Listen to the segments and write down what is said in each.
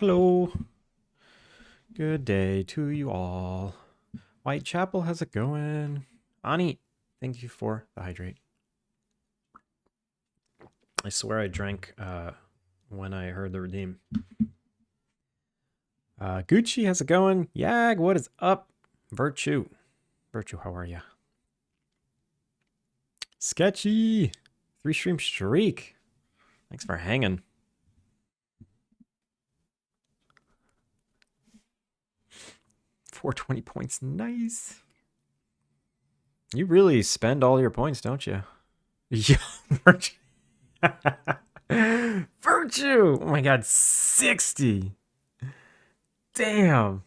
Hello. Good day to you all. Whitechapel, how's it going? Ani, thank you for the hydrate. I swear I drank when I heard the redeem. Gucci, how's it going? Yag, what is up? Virtue. Virtue, how are ya? Sketchy. 3-stream streak. Thanks for hanging. 420 points. Nice. You really spend all your points, don't you? Yeah, Virtue. Virtue! Oh my god, 60! Damn.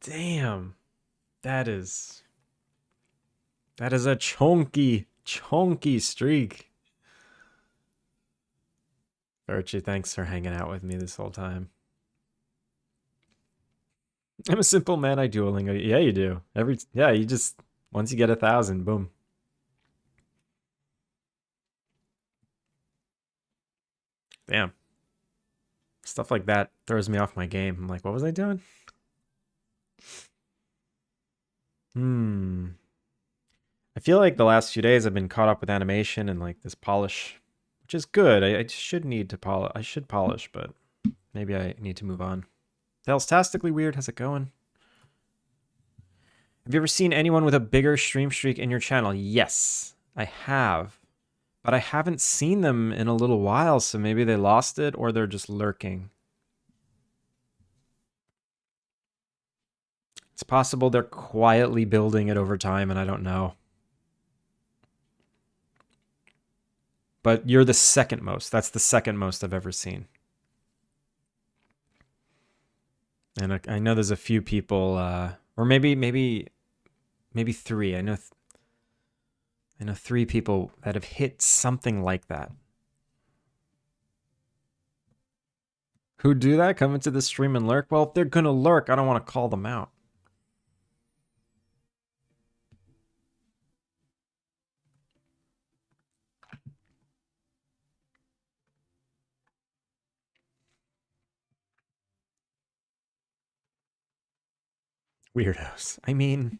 Damn. That is a chunky streak. Virtue, thanks for hanging out with me this whole time. I'm a simple man, I Duolingo. Yeah, you do. You just once you get 1,000, boom. Damn. Stuff like that throws me off my game. I'm like, what was I doing? I feel like the last few days I've been caught up with animation and like this polish, which is good. I should need to polish. I should polish, but maybe I need to move on. Tastastically weird. How's it going? Have you ever seen anyone with a bigger stream streak in your channel? Yes, I have. But I haven't seen them in a little while, so maybe they lost it or they're just lurking. It's possible they're quietly building it over time and I don't know. But you're the second most. That's the second most I've ever seen. And I know there's a few people, or maybe three. I know 3 people that have hit something like that. Who do that? Come into the stream and lurk? Well, if they're gonna lurk, I don't want to call them out. Weirdos. I mean,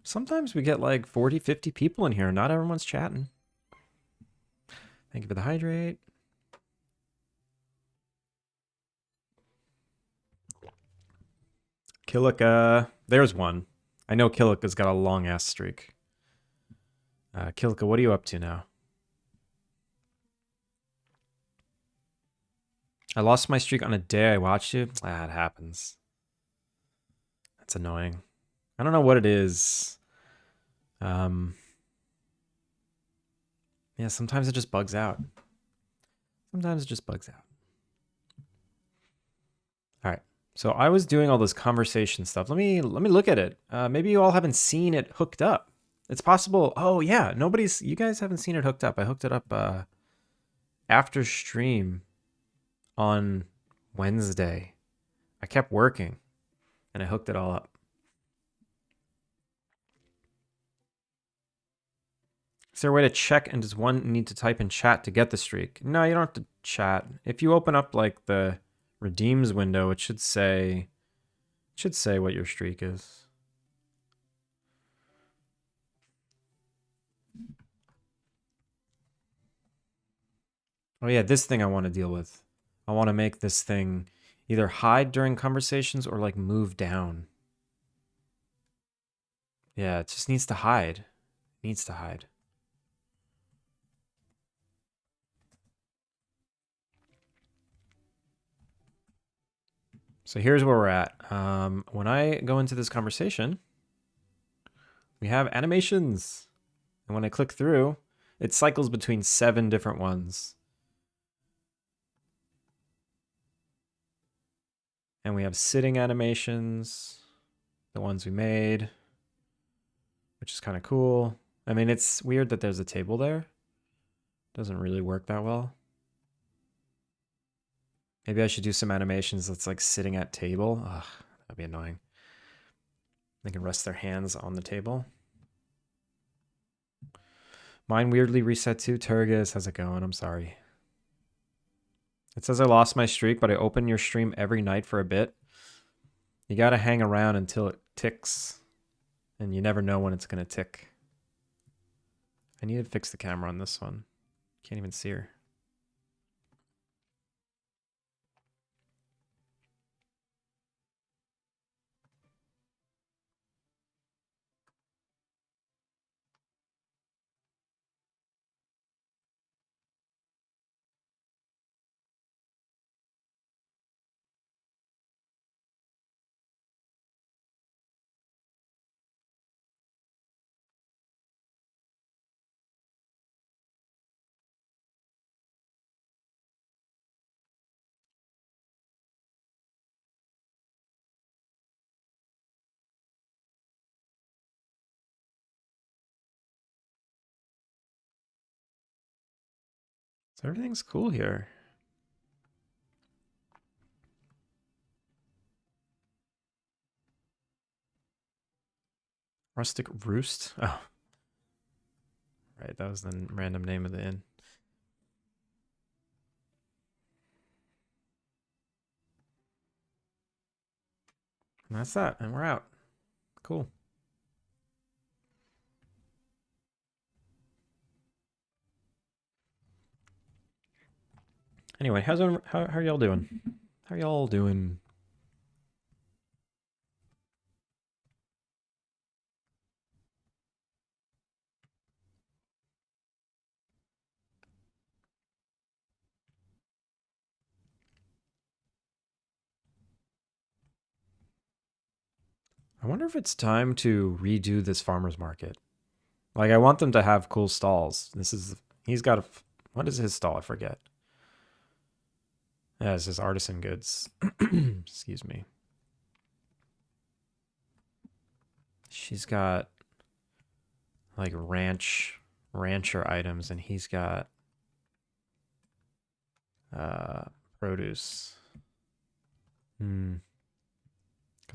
sometimes we get like 40, 50 people in here. Not everyone's chatting. Thank you for the hydrate. Killica. There's one. I know Killica's got a long ass streak. Killica, what are you up to now? I lost my streak on a day I watched you. Ah, it happens. That's annoying. I don't know what it is. Yeah, sometimes it just bugs out. Sometimes it just bugs out. All right. So I was doing all this conversation stuff. Let me look at it. Maybe you all haven't seen it hooked up. It's possible. Oh yeah, you guys haven't seen it hooked up. I hooked it up after stream on Wednesday. I kept working and I hooked it all up. Is there a way to check, and does one need to type in chat to get the streak? No, you don't have to chat. If you open up like the redeems window, it should say what your streak is. Oh yeah, this thing I want to deal with. I want to make this thing either hide during conversations or like move down. Yeah, it just needs to hide. It needs to hide. So here's where we're at. When I go into this conversation, we have animations. And when I click through, it cycles between 7 different ones. And we have sitting animations, the ones we made, which is kind of cool. I mean, it's weird that there's a table there. Doesn't really work that well. Maybe I should do some animations that's like sitting at table. Ugh, that'd be annoying. They can rest their hands on the table. Mine weirdly reset too. Turgis, how's it going? I'm sorry. It says I lost my streak, but I open your stream every night for a bit. You gotta hang around until it ticks, and you never know when it's gonna tick. I need to fix the camera on this one. Can't even see her. So everything's cool here. Rustic Roost. Oh. Right, that was the random name of the inn. And that's that, and we're out. Cool. Anyway, how are y'all doing? How are y'all doing? I wonder if it's time to redo this farmer's market. Like, I want them to have cool stalls. He's got what is his stall? I forget. Yeah, it says artisan goods. Excuse me. She's got like rancher items, and he's got produce. Because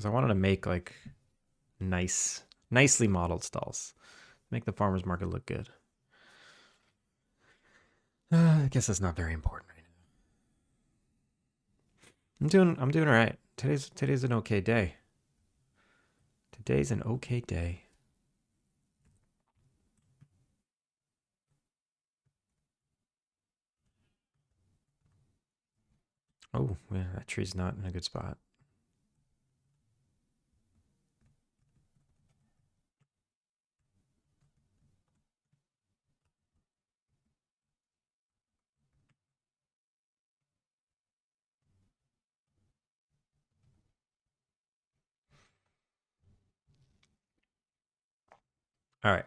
I wanted to make like nicely modeled stalls. Make the farmer's market look good. I guess that's not very important right now. I'm doing all right. Today's an okay day. Today's an okay day. Oh, yeah, that tree's not in a good spot. All right.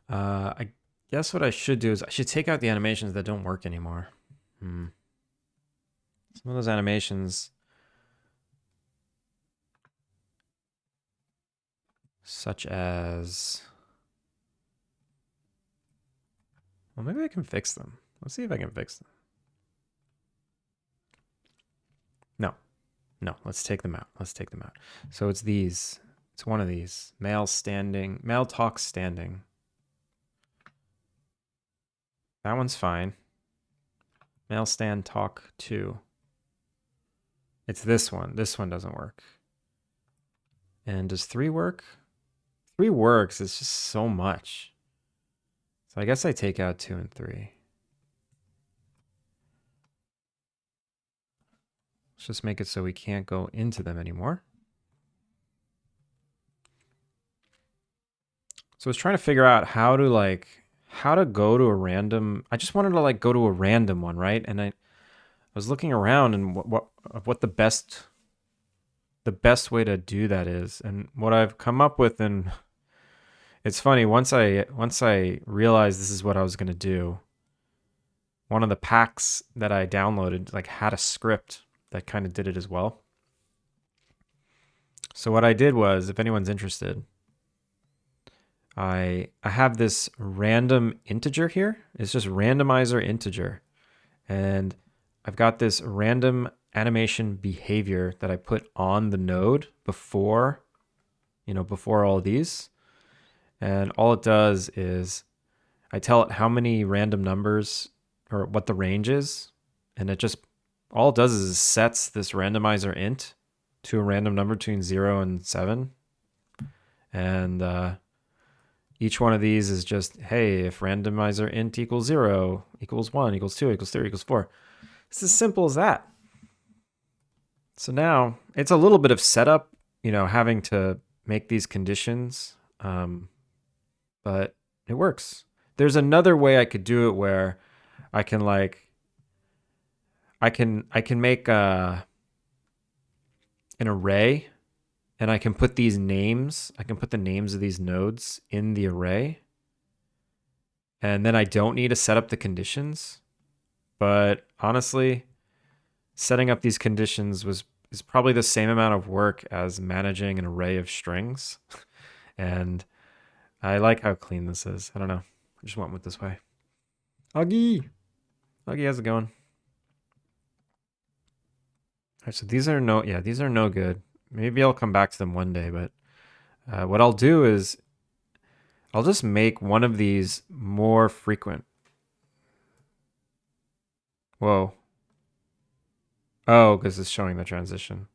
I guess what I should do is I should take out the animations that don't work anymore. Some of those animations, such as, well, maybe I can fix them. Let's see if I can fix them. No, let's take them out. So it's these. It's one of these. Male talk standing. That one's fine. Male stand talk 2. It's this one. This one doesn't work. And does 3 work? 3 works. It's just so much. So I guess I take out 2 and 3. Let's just make it so we can't go into them anymore. So I was trying to figure out how to go to a random. I just wanted to like go to a random one, right? And I was looking around and what the best way to do that is, and what I've come up with. And it's funny, once I realized this is what I was going to do, one of the packs that I downloaded like had a script that kind of did it as well. So what I did was, if anyone's interested, I have this random integer here. It's just randomizer integer. And I've got this random animation behavior that I put on the node before all of these. And all it does is I tell it how many random numbers or what the range is, and it just all it does is sets this randomizer int to a random number between 0 and 7. And each one of these is just, hey, if randomizer int equals 0, equals 1, equals 2, equals 3, equals 4. It's as simple as that. So now it's a little bit of setup, having to make these conditions, but it works. There's another way I could do it where I can I can make an array, and I can put these names. I can put the names of these nodes in the array, and then I don't need to set up the conditions. But honestly, setting up these conditions is probably the same amount of work as managing an array of strings. And I like how clean this is. I don't know. I just went with this way. Augie, how's it going? All right, so these are no good. Maybe I'll come back to them one day, but what I'll do is I'll just make one of these more frequent. Whoa. Oh, because it's showing the transition.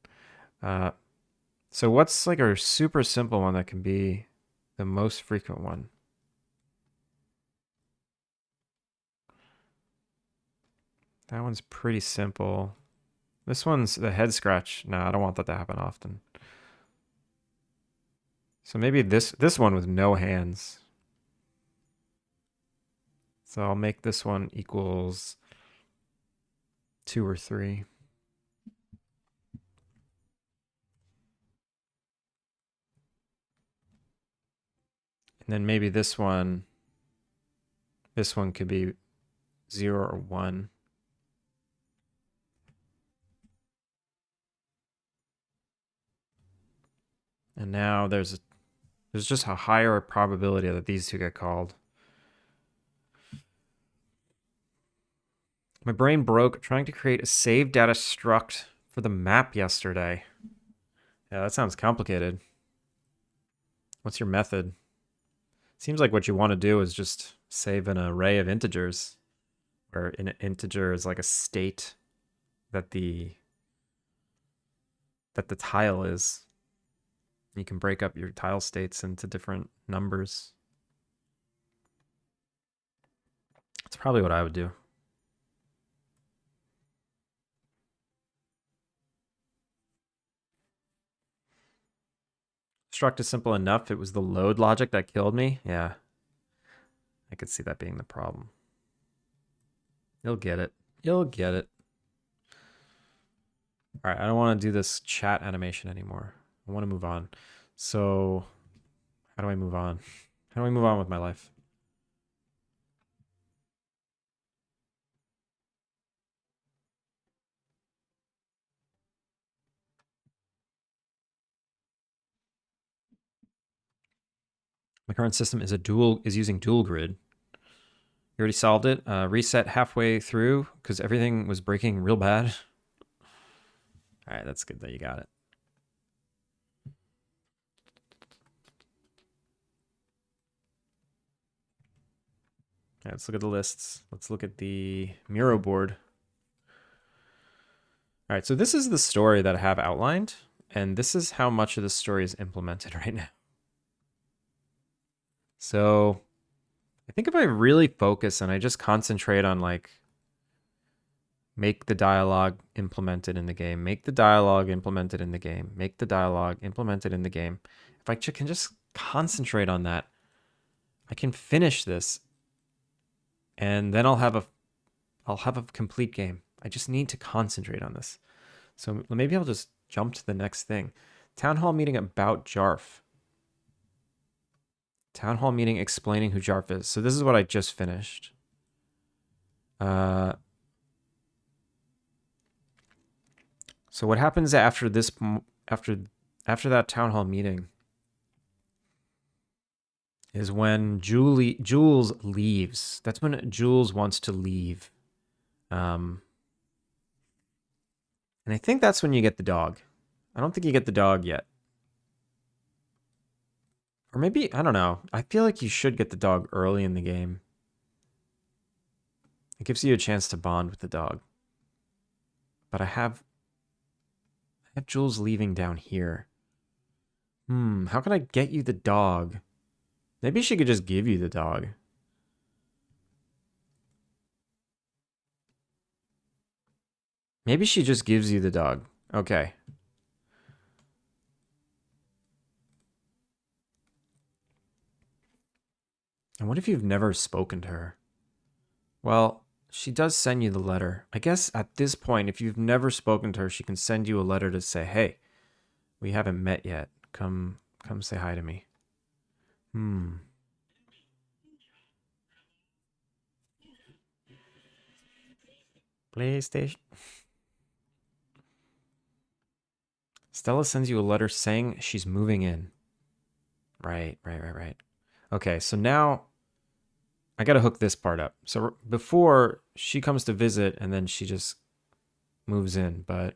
So what's like a super simple one that can be the most frequent one? That one's pretty simple. This one's the head scratch. No, I don't want that to happen often. So maybe this one with no hands. So I'll make this one equals 2 or 3. And then maybe this one could be 0 or 1. And now there's just a higher probability that these two get called. My brain broke trying to create a save data struct for the map yesterday. Yeah, that sounds complicated. What's your method? Seems like what you want to do is just save an array of integers, where an integer is like a state that the tile is. You can break up your tile states into different numbers. That's probably what I would do. Struct is simple enough. It was the load logic that killed me. Yeah. I could see that being the problem. You'll get it. You'll get it. All right, I don't want to do this chat animation anymore. I want to move on. So how do I move on? How do I move on with my life? My current system is using dual grid. You already solved it. Reset halfway through because everything was breaking real bad. All right, that's good that you got it. All right, let's look at the lists. Let's look at the Miro board. All right, so this is the story that I have outlined, and this is how much of the story is implemented right now. So I think if I really focus and I just concentrate on make the dialogue implemented in the game, make the dialogue implemented in the game, make the dialogue implemented in the game. If I can just concentrate on that, I can finish this, and then I'll have a complete game. I just need to concentrate on this. So maybe I'll just jump to the next thing. Town hall meeting about Jarf. Town hall meeting explaining who Jarf is. So this is what I just finished. So what happens after that town hall meeting is when Jules leaves. That's when Jules wants to leave. And I think that's when you get the dog. I don't think you get the dog yet. Or maybe, I don't know. I feel like you should get the dog early in the game. It gives you a chance to bond with the dog. But I have Jules leaving down here. How can I get you the dog? Maybe she could just give you the dog. Maybe she just gives you the dog. Okay. And what if you've never spoken to her? Well, she does send you the letter. I guess at this point, if you've never spoken to her, she can send you a letter to say, hey, we haven't met yet. Come say hi to me. PlayStation. Stella sends you a letter saying she's moving in. Right. Okay, so now I gotta hook this part up. So before, she comes to visit and then she just moves in. But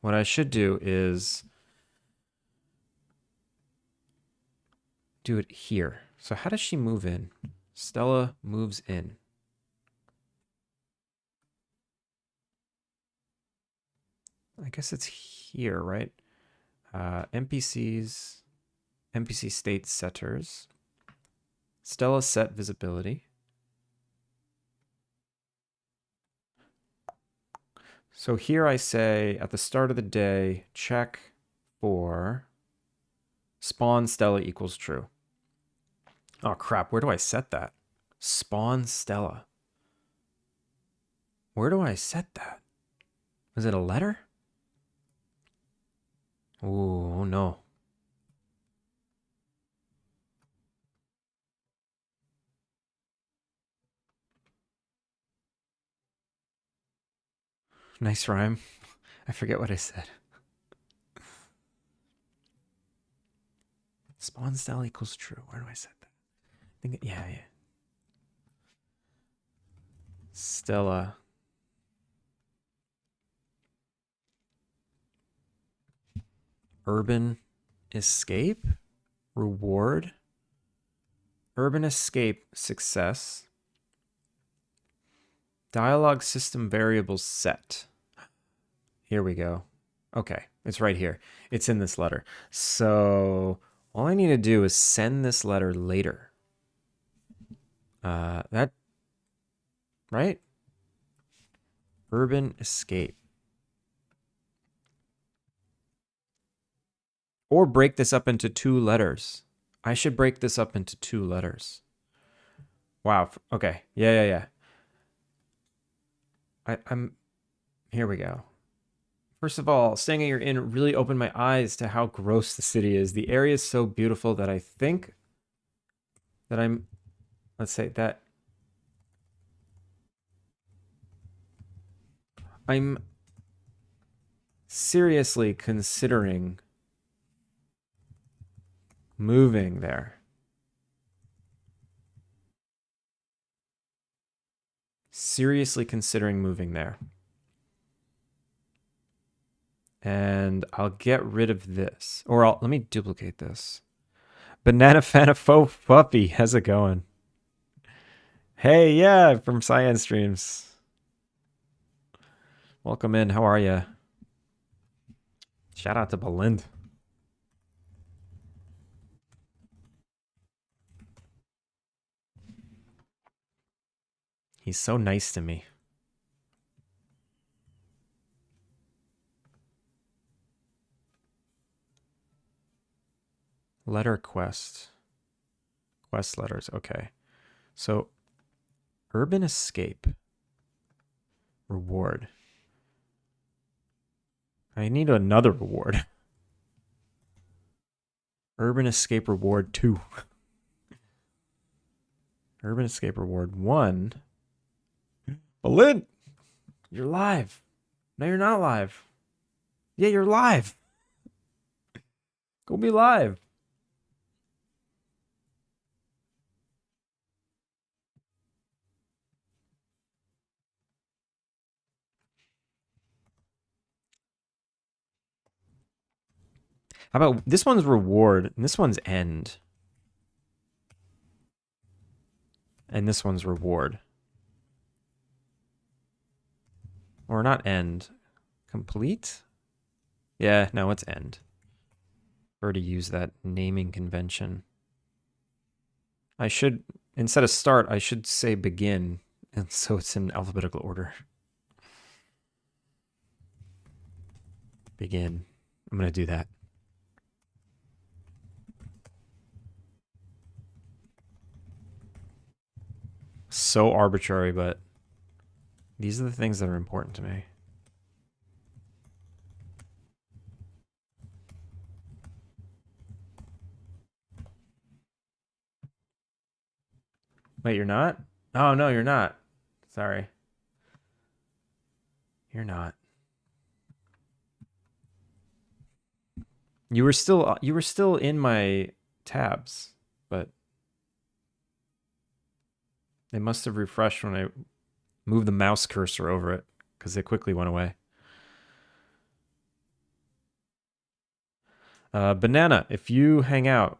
what I should do is do it here. So how does she move in? Stella moves in. I guess it's here, right? NPCs, NPC state setters. Stella set visibility. So here I say at the start of the day, check for spawn Stella equals true. Oh crap, where do I set that? Spawn Stella. Where do I set that? Was it a letter? Oh no. Nice rhyme. I forget what I said. Spawn Stella equals true. Where do I set that? I think, yeah. Stella. Urban escape? Reward? Urban escape success. Dialogue system variables set. Here we go. Okay, it's right here. It's in this letter. So all I need to do is send this letter later. That, right? Urban escape. Or break this up into 2 letters. I should break this up into 2 letters. Wow. Okay. Yeah. I'm. Here we go. First of all, staying at your inn really opened my eyes to how gross the city is. The area is so beautiful that I think that I'm. Let's say that I'm seriously considering moving there. Seriously considering moving there. And I'll get rid of this. Or let me duplicate this. Banana Fana Faux Puppy. How's it going? Hey, yeah, from Cyan Streams. Welcome in. How are you? Shout out to Belind. He's so nice to me. Letter quest. Quest letters. Okay. So, urban escape. Reward. I need another reward. Urban escape reward 2. Urban escape reward 1. Belind! You're live. No, you're not live. Yeah, you're live. Go be live. How about this one's reward and this one's end? And this one's reward. Or not end. Complete? Yeah, no, it's end. Prefer to use that naming convention. I should, instead of start, I should say begin. And so it's in alphabetical order. Begin. I'm going to do that. So arbitrary, but these are the things that are important to me. Wait, you're not? Oh, no, you're not. Sorry. You're not. You were still in my tabs, but they must have refreshed when I moved the mouse cursor over it because it quickly went away. Banana, if you hang out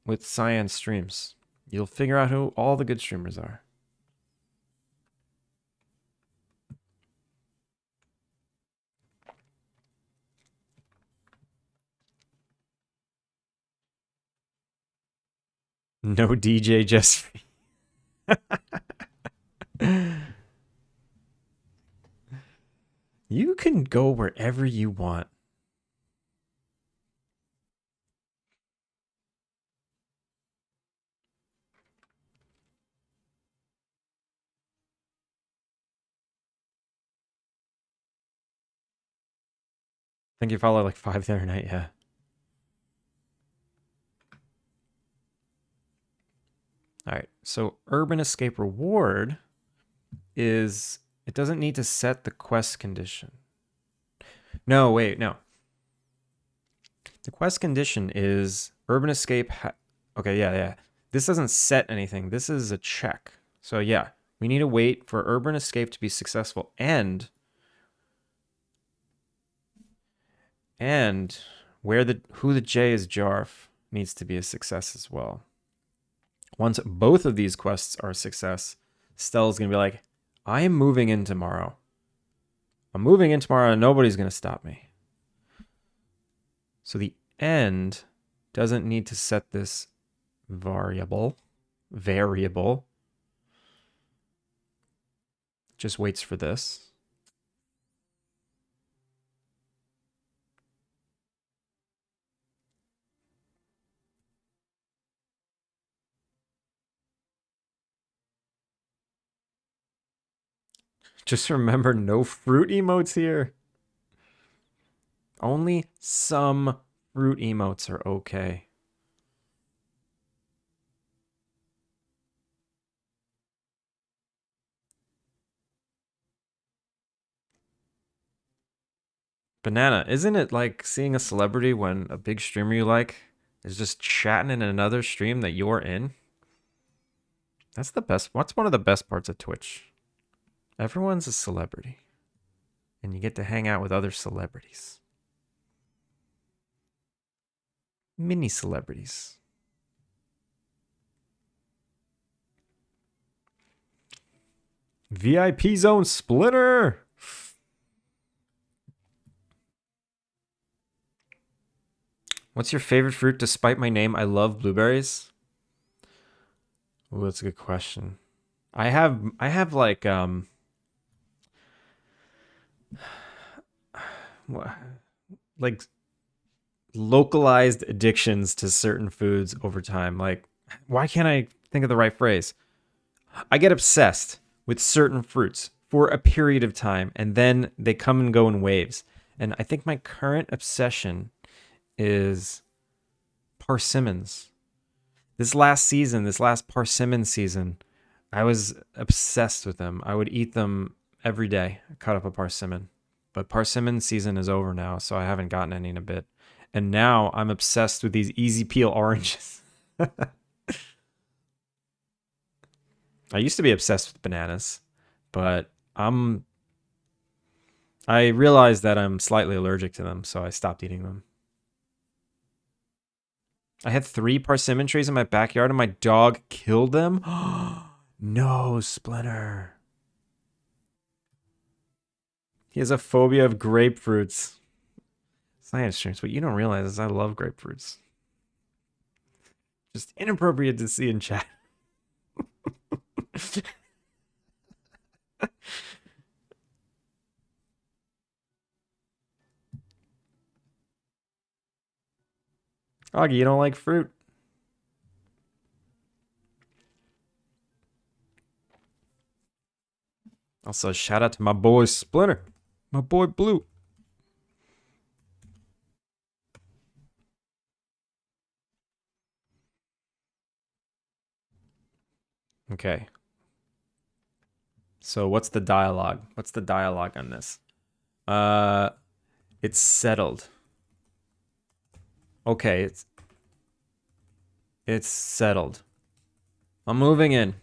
with Cyan streams, you'll figure out who all the good streamers are. No DJ, just you can go wherever you want. I think you follow like 5 the other night, yeah. All right, so Urban Escape Reward is, it doesn't need to set the quest condition. No, wait, no. The quest condition is Urban Escape. Okay, yeah. This doesn't set anything. This is a check. So yeah, we need to wait for Urban Escape to be successful, and who the J is Jarf needs to be a success as well. Once both of these quests are a success, Stell's gonna be like, I am moving in tomorrow. I'm moving in tomorrow and nobody's gonna stop me. So the end doesn't need to set this variable. Just waits for this. Just remember, no fruit emotes here. Only some fruit emotes are okay. Banana, isn't it like seeing a celebrity when a big streamer you like is just chatting in another stream that you're in? That's the best. What's one of the best parts of Twitch? Everyone's a celebrity. And you get to hang out with other celebrities. Mini celebrities. VIP zone Splinter. What's your favorite fruit despite my name? I love blueberries. Oh, that's a good question. I have like like localized addictions to certain foods over time. Like, why can't I think of the right phrase? I get obsessed with certain fruits for a period of time, and then they come and go in waves. And I think my current obsession is persimmons. This last persimmon season, I was obsessed with them. I would eat them every day. I cut up a persimmon. But persimmon season is over now, so I haven't gotten any in a bit. And now I'm obsessed with these easy peel oranges. I used to be obsessed with bananas, but I realized that I'm slightly allergic to them, so I stopped eating them. I had 3 persimmon trees in my backyard and my dog killed them. No, Splinter. He has a phobia of grapefruits. Science streams. What you don't realize is I love grapefruits. Just inappropriate to see in chat. Augie, you don't like fruit? Also, shout out to my boy Splinter. My boy Blue. Okay. So what's the dialogue? What's the dialogue on this? It's settled. Okay, it's settled. I'm moving in.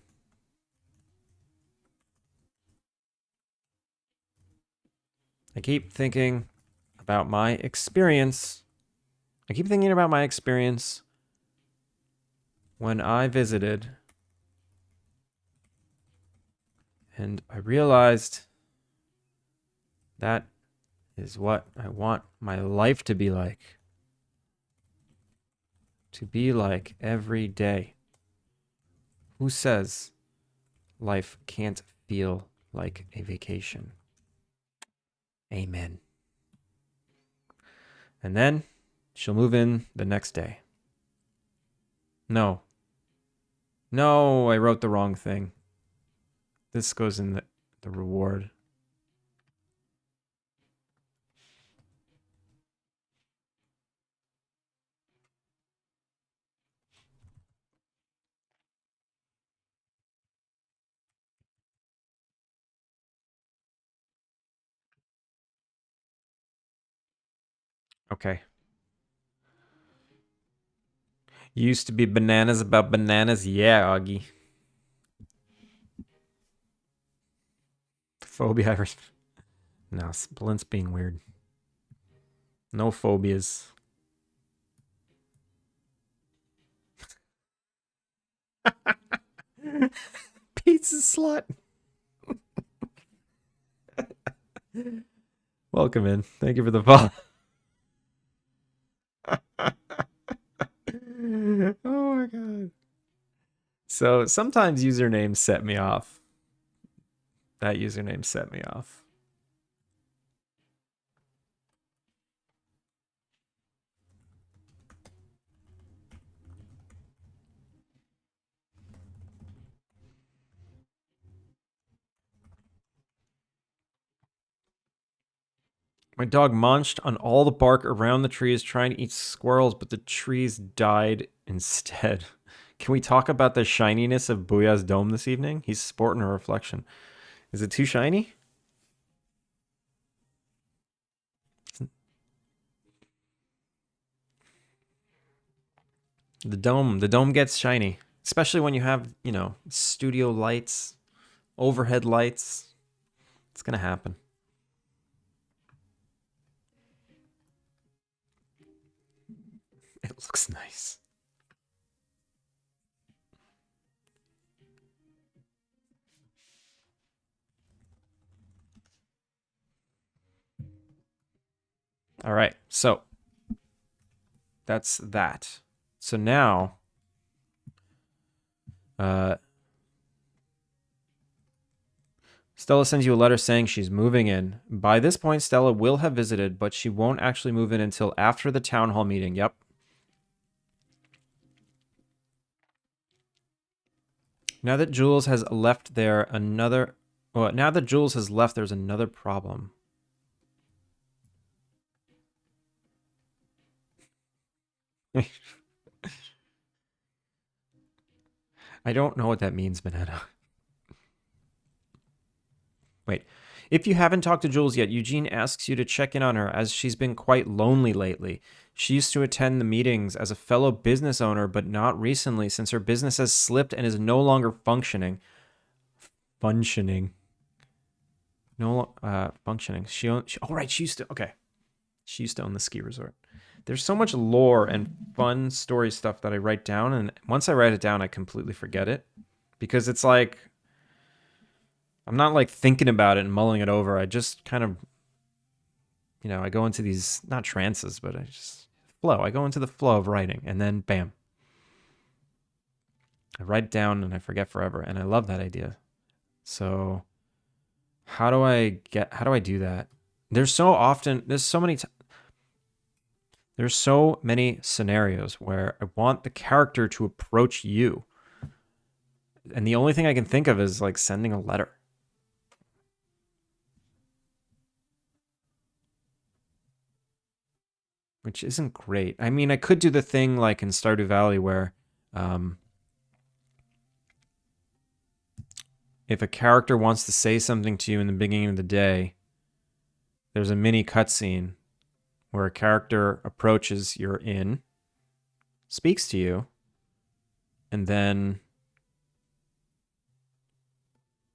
I keep thinking about my experience. I keep thinking about my experience when I visited, and I realized that is what I want my life to be like. To be like every day. Who says life can't feel like a vacation? Amen. And then she'll move in the next day. No. No, I wrote the wrong thing. This goes in the reward. Okay. Used to be bananas about bananas. Yeah, Augie. Phobia. No, Splint's being weird. No phobias. Pizza slut. Welcome in. Thank you for the follow. Oh my god. So sometimes usernames set me off. That username set me off. My dog munched on all the bark around the trees trying to eat squirrels, but the trees died instead. Can we talk about the shininess of Booyah's dome this evening? He's sporting a reflection. Is it too shiny? The dome gets shiny, especially when you have, studio lights, overhead lights. It's going to happen. It looks nice. All right, so that's that. So now, Stella sends you a letter saying she's moving in. By this point, Stella will have visited, but she won't actually move in until after the town hall meeting. Yep. Now that Jules has left, there's another problem. I don't know what that means, Banana. Wait. If you haven't talked to Jules yet, Eugene asks you to check in on her as she's been quite lonely lately. She used to attend the meetings as a fellow business owner, but not recently since her business has slipped and is no longer functioning. Functioning. Functioning. She used to own the ski resort. There's so much lore and fun story stuff that I write down, and once I write it down, I completely forget it. Because it's like, I'm not like thinking about it and mulling it over. I just kind of you know, I go into these, not trances, but I just flow. I go into the flow of writing, and then bam, I write it down and I forget forever. And I love that idea. So how do I do that? There's so often, there's so many scenarios where I want the character to approach you. And the only thing I can think of is like sending a letter. Which isn't great. I mean, I could do the thing like in Stardew Valley where if a character wants to say something to you in the beginning of the day, there's a mini cutscene where a character approaches your inn, speaks to you, and then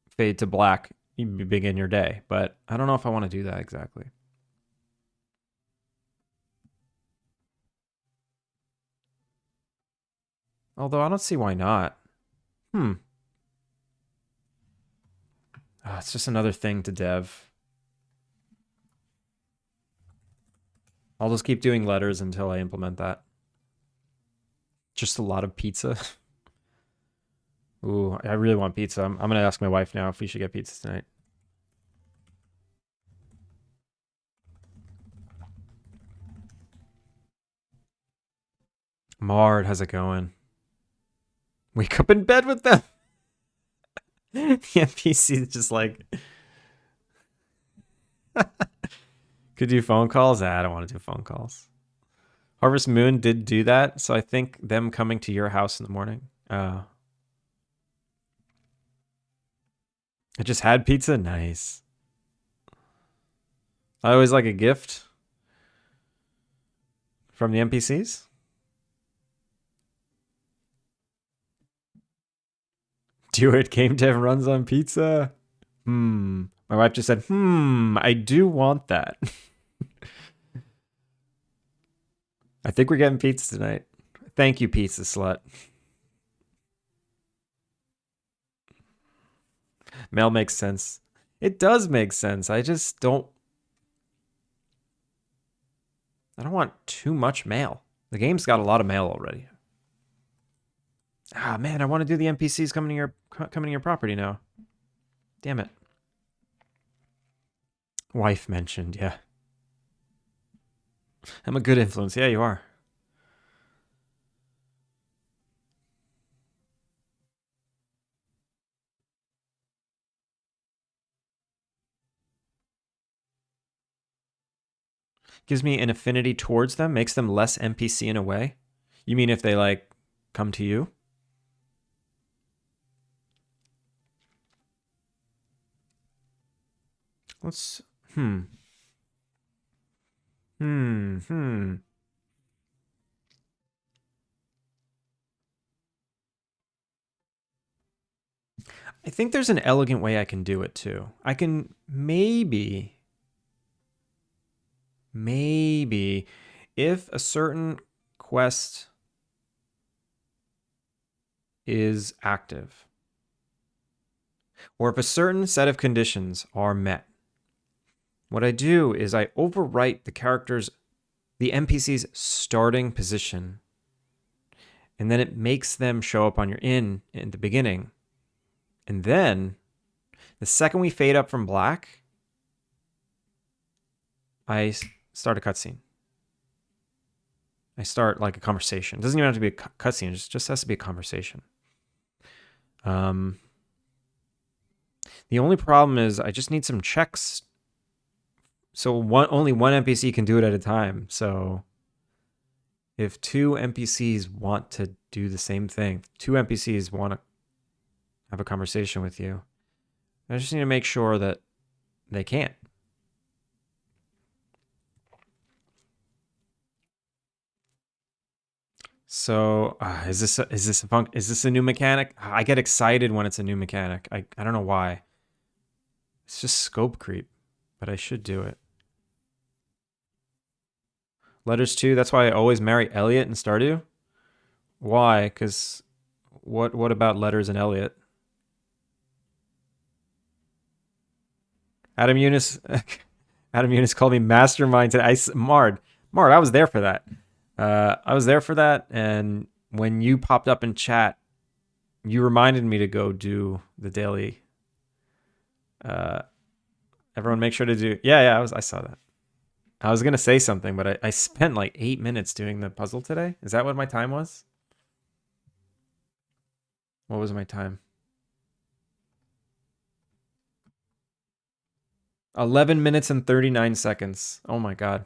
fade to black, you begin your day. But I don't know if I want to do that exactly. Although I don't see why not. It's just another thing to dev. I'll just keep doing letters until I implement that. Just a lot of pizza. Ooh, I really want pizza. I'm going to ask my wife now if we should get pizza tonight. Mard, how's it going? Wake up in bed with them. The NPC is just like... Could do phone calls? I don't want to do phone calls. Harvest Moon did do that, so I think them coming to your house in the morning. I just had pizza? Nice. I always like a gift from the NPCs. Do it. Game dev runs on pizza. My wife just said, I do want that. I think we're getting pizza tonight. Thank you, pizza slut. Mail makes sense. It does make sense. I just don't... I don't want too much mail. The game's got a lot of mail already. Ah, man, I want to do the NPCs coming to your property now. Damn it. Wife mentioned, yeah. I'm a good influence. Yeah, you are. Gives me an affinity towards them, makes them less NPC in a way. You mean if they like come to you? Let's I think there's an elegant way I can do it too. I can maybe if a certain quest is active or if a certain set of conditions are met, what I do is I overwrite the NPC's starting position, and then it makes them show up on your inn in the beginning. And then the second we fade up from black, I start a cutscene. I start like a conversation. It doesn't even have to be a cutscene. It just has to be a conversation. The only problem is I just need some checks. So only one NPC can do it at a time. So if two NPCs want to do the same thing, two NPCs want to have a conversation with you, I just need to make sure that they can't. So is this a new mechanic? I get excited when it's a new mechanic. I don't know why. It's just scope creep, but I should do it. Letters 2, that's why I always marry Elliot in Stardew. Why? Because what about letters and Elliot? Adam Eunice, Adam Eunice called me mastermind today. Mard, I was there for that. I was there for that, and when you popped up in chat, you reminded me to go do the daily. Everyone, make sure to do. Yeah. I saw that. I was gonna say something, but I spent like 8 minutes doing the puzzle today. Is that what my time was? What was my time? 11 minutes and 39 seconds. Oh my god.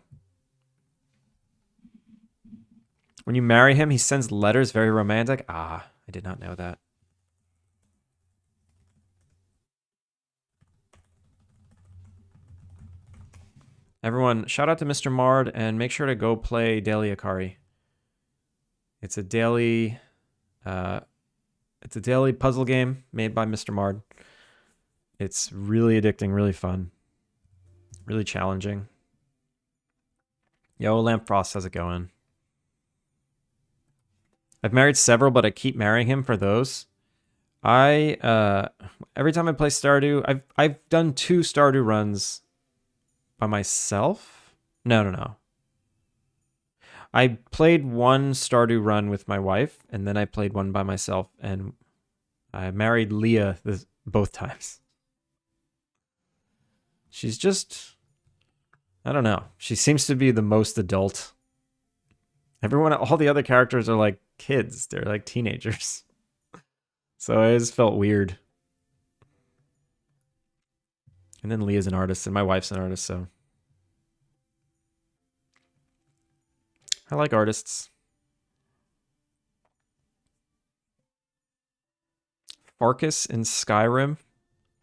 When you marry him, he sends letters, very romantic. Ah, I did not know that. Everyone, shout out to Mr. Mard and make sure to go play Daily Akari. It's a daily puzzle game made by Mr. Mard. It's really addicting, really fun, really challenging. Yo, Lamp Frost, how's it going? I've married several, but I keep marrying him for those. Every time I play Stardew, I've done 2 Stardew runs by myself. No. I played 1 Stardew run with my wife, and then I played 1 by myself, and I married Leah both times. She's just, I don't know. She seems to be the most adult. All the other characters are like kids. They're like teenagers. So it just felt weird. And then Leah's an artist, and my wife's an artist, so I like artists. Farkas in Skyrim,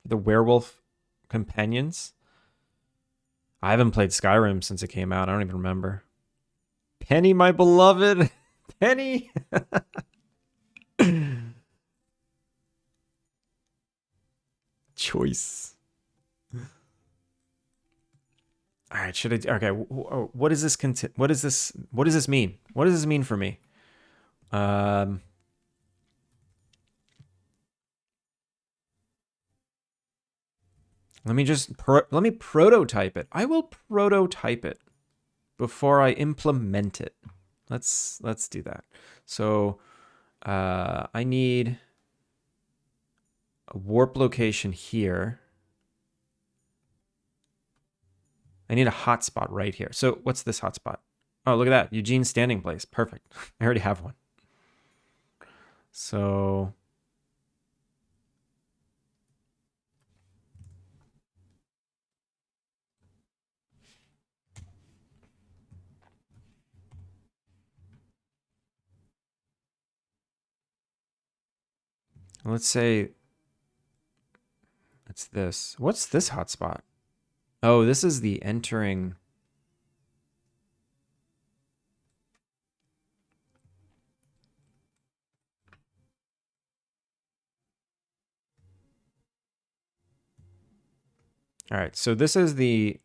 the werewolf companions. I haven't played Skyrim since it came out. I don't even remember. Penny, my beloved. Penny. Choice. All right, should I? Okay, what is this? What is this? What does this mean? What does this mean for me? Let me just let me prototype it. I will prototype it before I implement it. Let's do that. So I need a warp location here. I need a hotspot right here. So what's this hotspot? Oh, look at that. Eugene's standing place. Perfect. I already have one. So let's say it's this. What's this hotspot? Oh, this is the entering. All right, so this is the.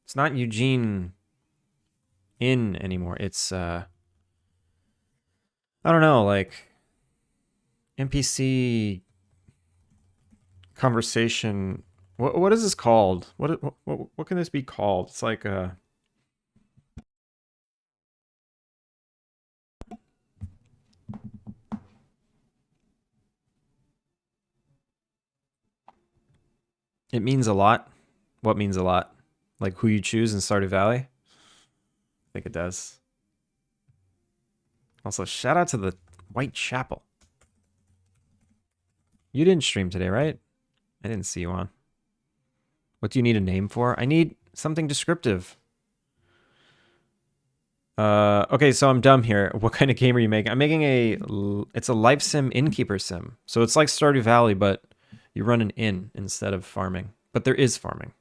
It's not Eugene Inn anymore. It's I don't know, like NPC conversation. What is this called? What can this be called? It's like it means a lot. What means a lot? Like who you choose in Stardew Valley? I think it does. Also, shout out to the Whitechapel. You didn't stream today, right? I didn't see you on. What do you need a name for? I need something descriptive. Okay, so I'm dumb here. What kind of game are you making? I'm making it's a life sim Innkeeper-Sim. So it's like Stardew Valley, but you run an inn instead of farming. But there is farming.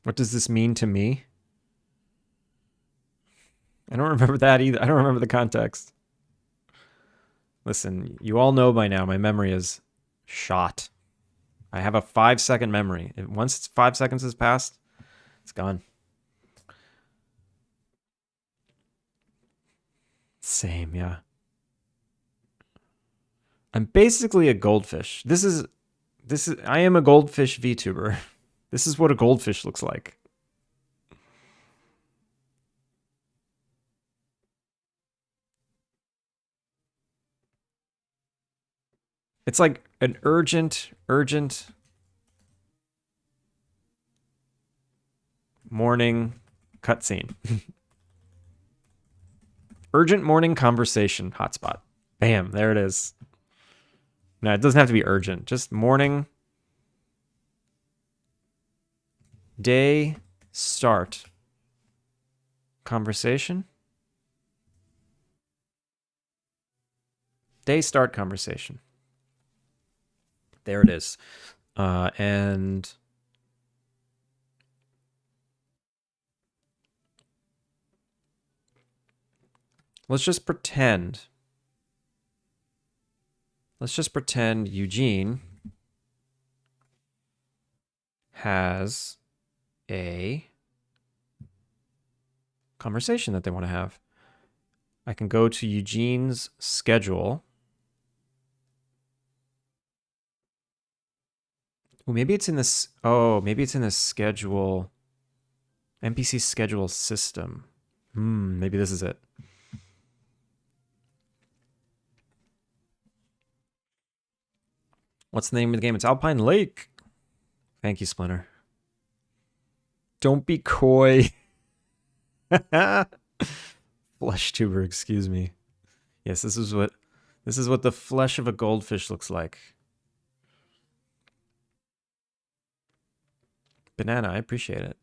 What does this mean to me? I don't remember that either. I don't remember the context. Listen, you all know by now my memory is shot. I have a 5-second memory. Once 5 seconds has passed, it's gone. Same, yeah. I'm basically a goldfish. I am a goldfish VTuber. This is what a goldfish looks like. It's like an urgent morning cutscene. Urgent morning conversation hotspot. Bam, there it is. No, it doesn't have to be urgent. Just morning, day, start, conversation. Day, start, conversation. There it is. And let's just pretend. Eugene has a conversation that they want to have. I can go to Eugene's schedule. Well, maybe it's in this. Oh, maybe it's in the schedule. NPC schedule system. Maybe this is it. What's the name of the game? It's Alpine Lake. Thank you, Splinter. Don't be coy. Flesh tuber, excuse me. Yes, this is what the flesh of a goldfish looks like. Banana, I appreciate it.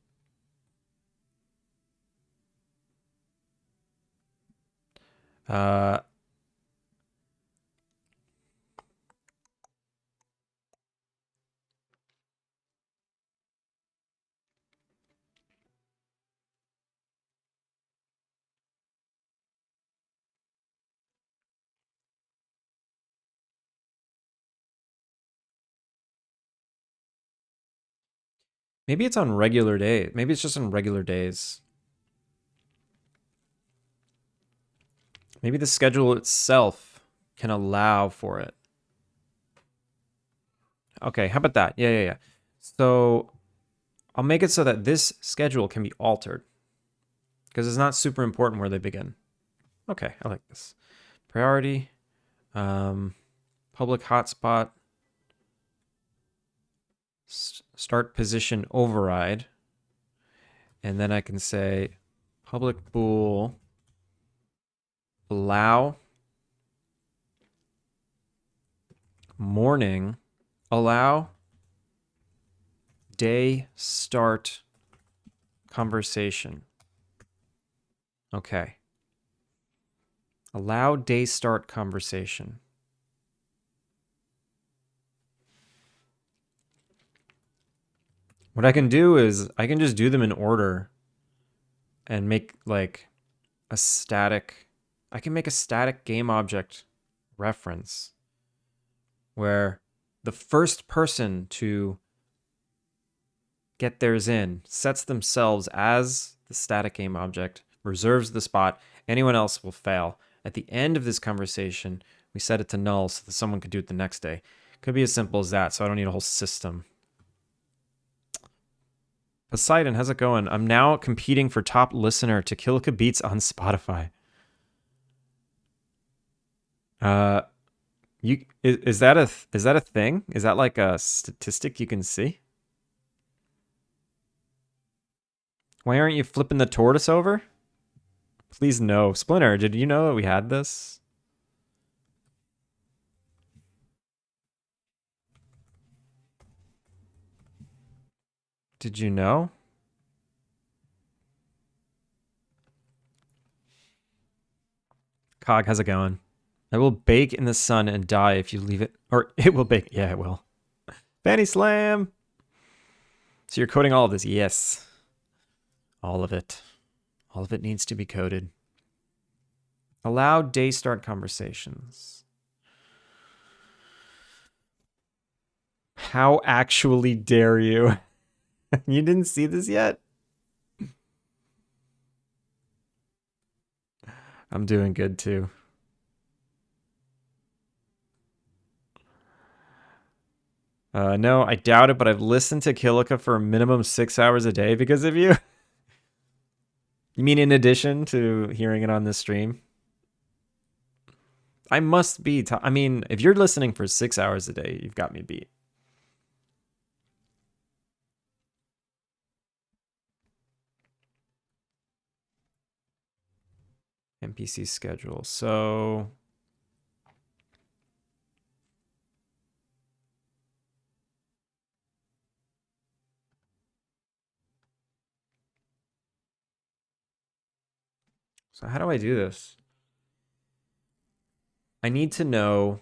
Maybe it's on regular day. Maybe it's just on regular days. Maybe the schedule itself can allow for it. Okay, how about that? Yeah. So I'll make it so that this schedule can be altered because it's not super important where they begin. Okay, I like this. Priority, public hotspot, start position override, and then I can say public bool allow morning, allow day start conversation. Okay. Allow day start conversation. What I can do is I can just do them in order and make like a static. I can make a static game object reference where the first person to get theirs in sets themselves as the static game object, reserves the spot. Anyone else will fail. At the end of this conversation, we set it to null so that someone could do it the next day. Could be as simple as that, so I don't need a whole system. Poseidon, how's it going? I'm now competing for top listener to Kilka Beats on Spotify. Is that a thing? Is that like a statistic you can see? Why aren't you flipping the tortoise over? Please no. Splinter, did you know that we had this? Did you know? Cog, how's it going? I will bake in the sun and die if you leave it. Or it will bake. Yeah, it will. Fanny Slam! So you're coding all of this? Yes. All of it. All of it needs to be coded. Allow day start conversations. How actually dare you? You didn't see this yet? I'm doing good too. No, I doubt it, but I've listened to Kilika for a minimum 6 hours a day because of you. You mean in addition to hearing it on this stream? I must be. I mean, if you're listening for 6 hours a day, you've got me beat. NPC schedule. So how do I do this? I need to know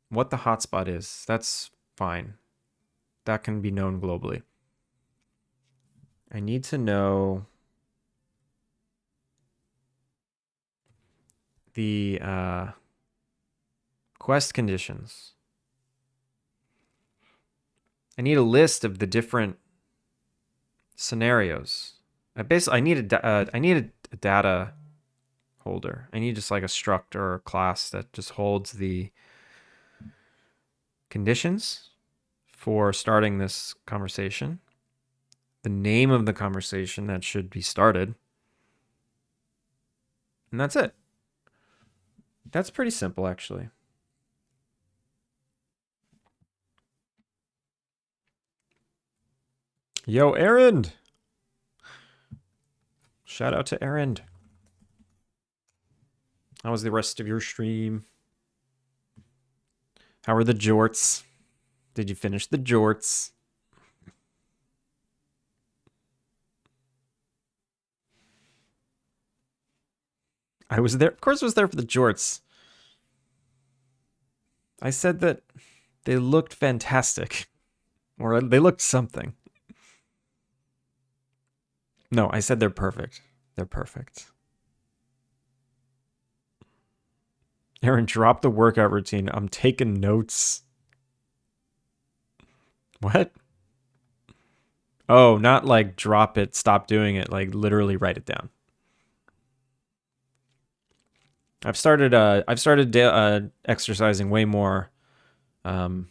what the hotspot is. That's fine. That can be known globally. I need to know the quest conditions. I need a list of the different scenarios. I need a data holder. I need just like a struct or a class that just holds the conditions for starting this conversation, the name of the conversation that should be started, and that's it. That's pretty simple, actually. Yo, Aaron! Shout out to Aaron. How was the rest of your stream? How are the jorts? Did you finish the jorts? I was there. Of course I was there for the jorts. I said that they looked fantastic. Or they looked something. No, I said they're perfect. They're perfect. Aaron, drop the workout routine. I'm taking notes. What? Oh, not like drop it, stop doing it. Like literally write it down. I've started exercising way more, and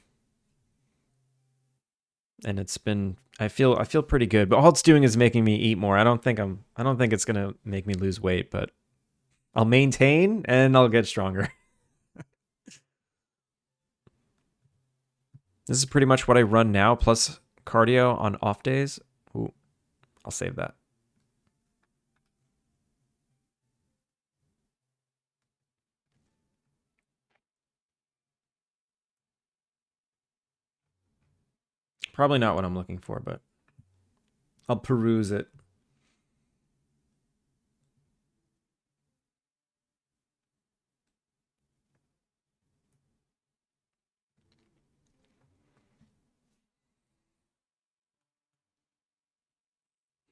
it's been I feel pretty good. But all it's doing is making me eat more. I don't think it's gonna make me lose weight, but I'll maintain and I'll get stronger. This is pretty much what I run now, plus cardio on off days. Ooh, I'll save that. Probably not what I'm looking for, but I'll peruse it.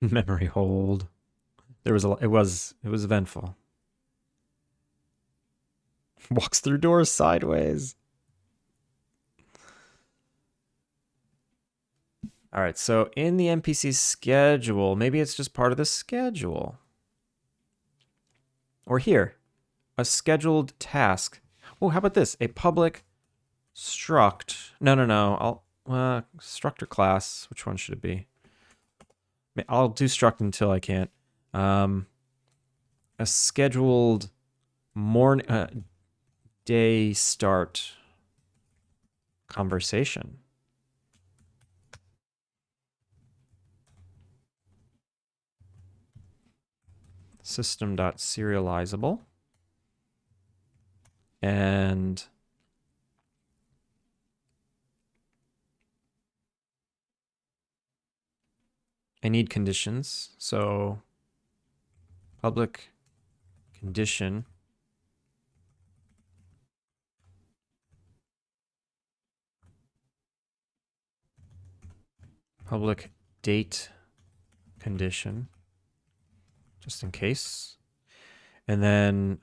Memory hold. There was it was eventful. Walks through doors sideways. All right, so in the NPC schedule, maybe it's just part of the schedule. Or here, a scheduled task. Oh, how about this? A public struct. No. Structor class. Which one should it be? I'll do struct until I can't. A scheduled morning day start conversation. System.serializable. And I need conditions. So public condition. Public date condition. Just in case. And then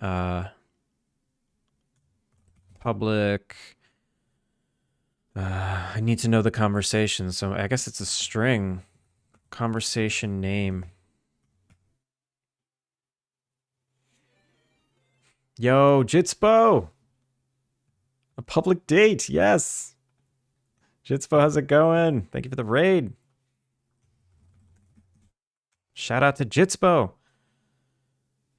public. I need to know the conversation. So I guess it's a string. Conversation name. Yo, Jitspo! A public date, yes! Jitspo, how's it going? Thank you for the raid. Shout out to Jitspo.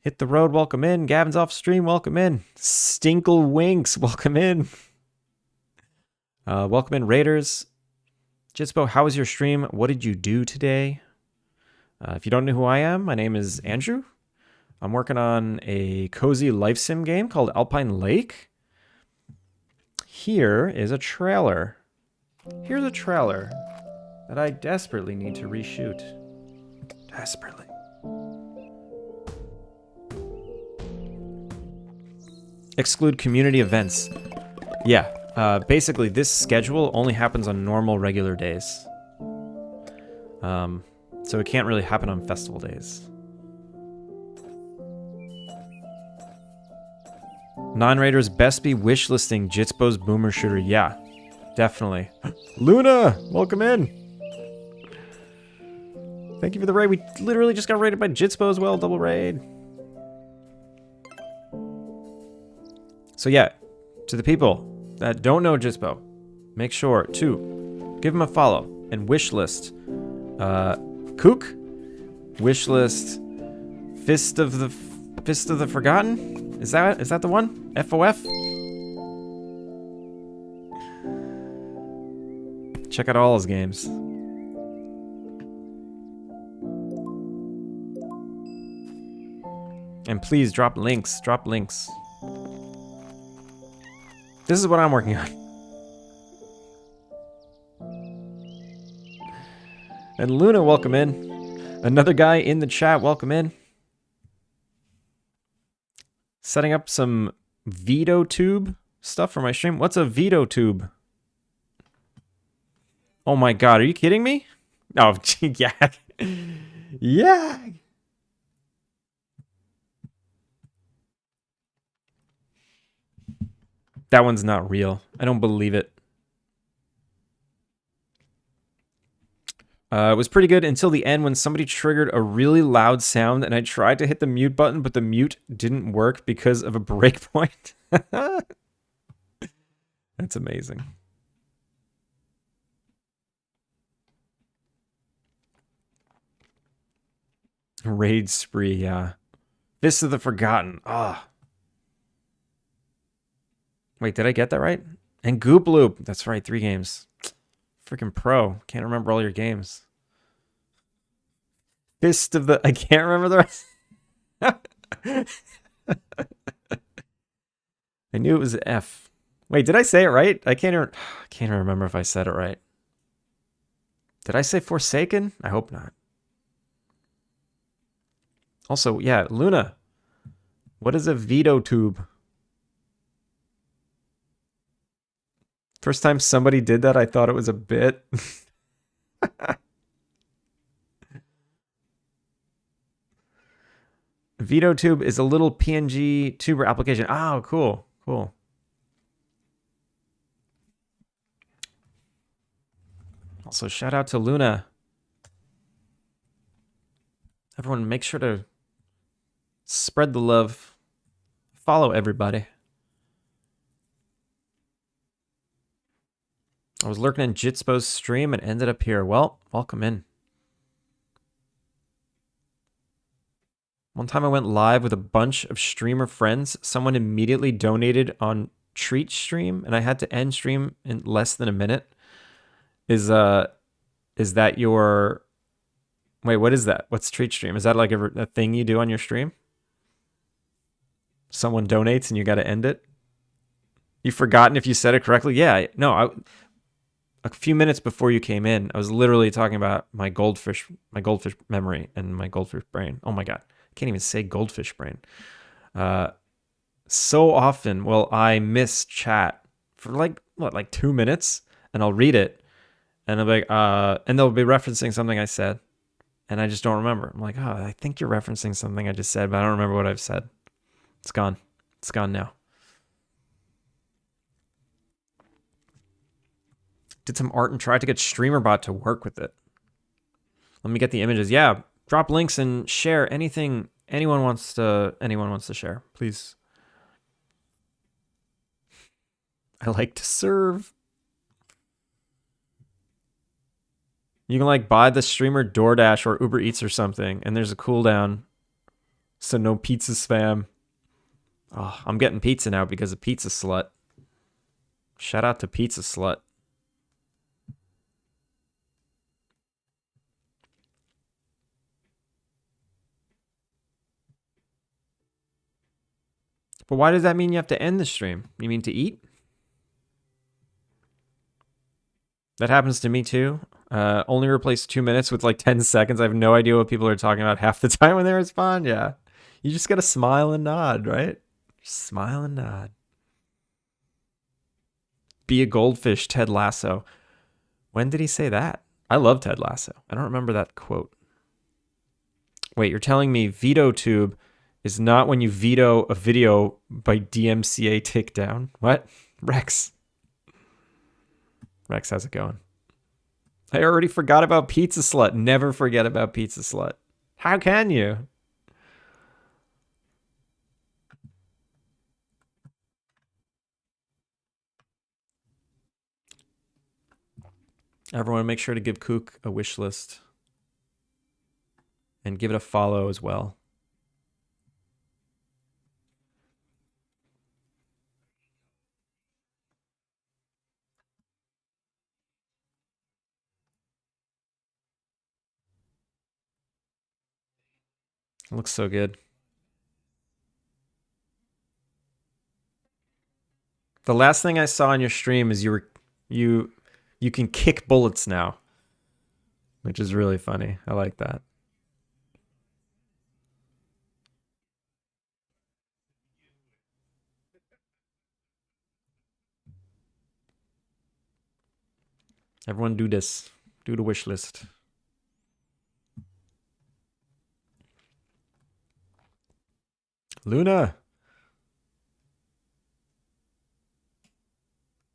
Hit the road, welcome in. Gavin's off stream, welcome in. Stinkle Winks, welcome in. Welcome in, Raiders. Jitspo, how was your stream? What did you do today? If you don't know who I am, my name is Andrew. I'm working on a cozy life sim game called Alpine Lake. Here is a trailer. Here's a trailer that I desperately need to reshoot. Desperately. Exclude community events. Yeah, basically this schedule only happens on normal regular days. So it can't really happen on festival days. Non-raiders best be wishlisting Jitspo's boomer shooter. Yeah, definitely. Luna, welcome in. Thank you for the raid. We literally just got raided by Jitspo as well. Double raid. So yeah, to the people that don't know Jitspo, make sure to give him a follow and wishlist Kook, wishlist Fist of the Forgotten. Is that the one? FOF. Check out all his games. And please drop links. Drop links. This is what I'm working on. And Luna, welcome in. Another guy in the chat, welcome in. Setting up some VOD stuff for my stream. What's a VOD? Oh my god, are you kidding me? Oh, yeah. Yeah. That one's not real. I don't believe it. It was pretty good until the end when somebody triggered a really loud sound and I tried to hit the mute button, but the mute didn't work because of a breakpoint. That's amazing. Raid spree, yeah. Fist of the Forgotten. Ah. Wait, did I get that right? And Goop Loop. That's right, 3 games. Freaking pro. Can't remember all your games. Fist of the... I can't remember the rest. I knew it was F. Wait, did I say it right? I can't even remember if I said it right. Did I say Forsaken? I hope not. Also, yeah, Luna. What is a VOD? First time somebody did that, I thought it was a bit. VOD is a little PNG tuber application. Oh, cool. Cool. Also, shout out to Luna. Everyone, make sure to spread the love. Follow everybody. I was lurking in Jitspo's stream and ended up here. Well, welcome in. One time I went live with a bunch of streamer friends. Someone immediately donated on Treat stream, and I had to end stream in less than a minute. Is that your... Wait, what is that? What's Treat stream? Is that like a thing you do on your stream? Someone donates and you got to end it? You've forgotten if you said it correctly? Yeah, no, a few minutes before you came in, I was literally talking about my goldfish memory and my goldfish brain. Oh my god, I can't even say goldfish brain. So often will I miss chat for like 2 minutes, and I'll read it, and I'll be like, and they'll be referencing something I said, and I just don't remember. I'm like, oh, I think you're referencing something I just said, but I don't remember what I've said. It's gone. It's gone now. Did some art and tried to get StreamerBot to work with it. Let me get the images. Yeah, drop links and share anything anyone wants to share, please. I like to serve. You can like buy the streamer DoorDash or Uber Eats or something, and there's a cooldown. So no pizza spam. Oh, I'm getting pizza now because of Pizza Slut. Shout out to Pizza Slut. But why does that mean you have to end the stream? You mean to eat? That happens to me too. Only replace 2 minutes with like 10 seconds. I have no idea what people are talking about half the time when they respond. Yeah. You just gotta smile and nod, right? Just smile and nod. Be a goldfish, Ted Lasso. When did he say that? I love Ted Lasso. I don't remember that quote. Wait, you're telling me VetoTube is not when you veto a video by DMCA takedown? What? Rex. Rex, how's it going? I already forgot about Pizza Slut. Never forget about Pizza Slut. How can you? Everyone, make sure to give Kook a wish list and give it a follow as well. It looks so good. The last thing I saw on your stream is you can kick bullets now, which is really funny. I like that. Everyone do this. Do the wish list. Luna.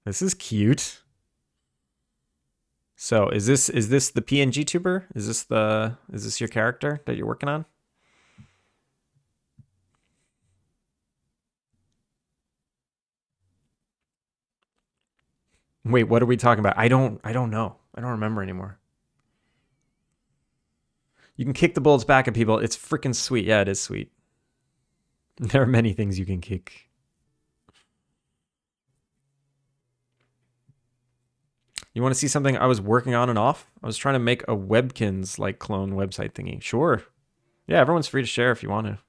This is cute. So is this the PNG tuber? Is this your character that you're working on? Wait, what are we talking about? I don't know. I don't remember anymore. You can kick the bullets back at people. It's freaking sweet. Yeah, it is sweet. There are many things you can kick. You want to see something I was working on and off? I was trying to make a Webkins like clone website thingy. Sure. Yeah, everyone's free to share if you want to.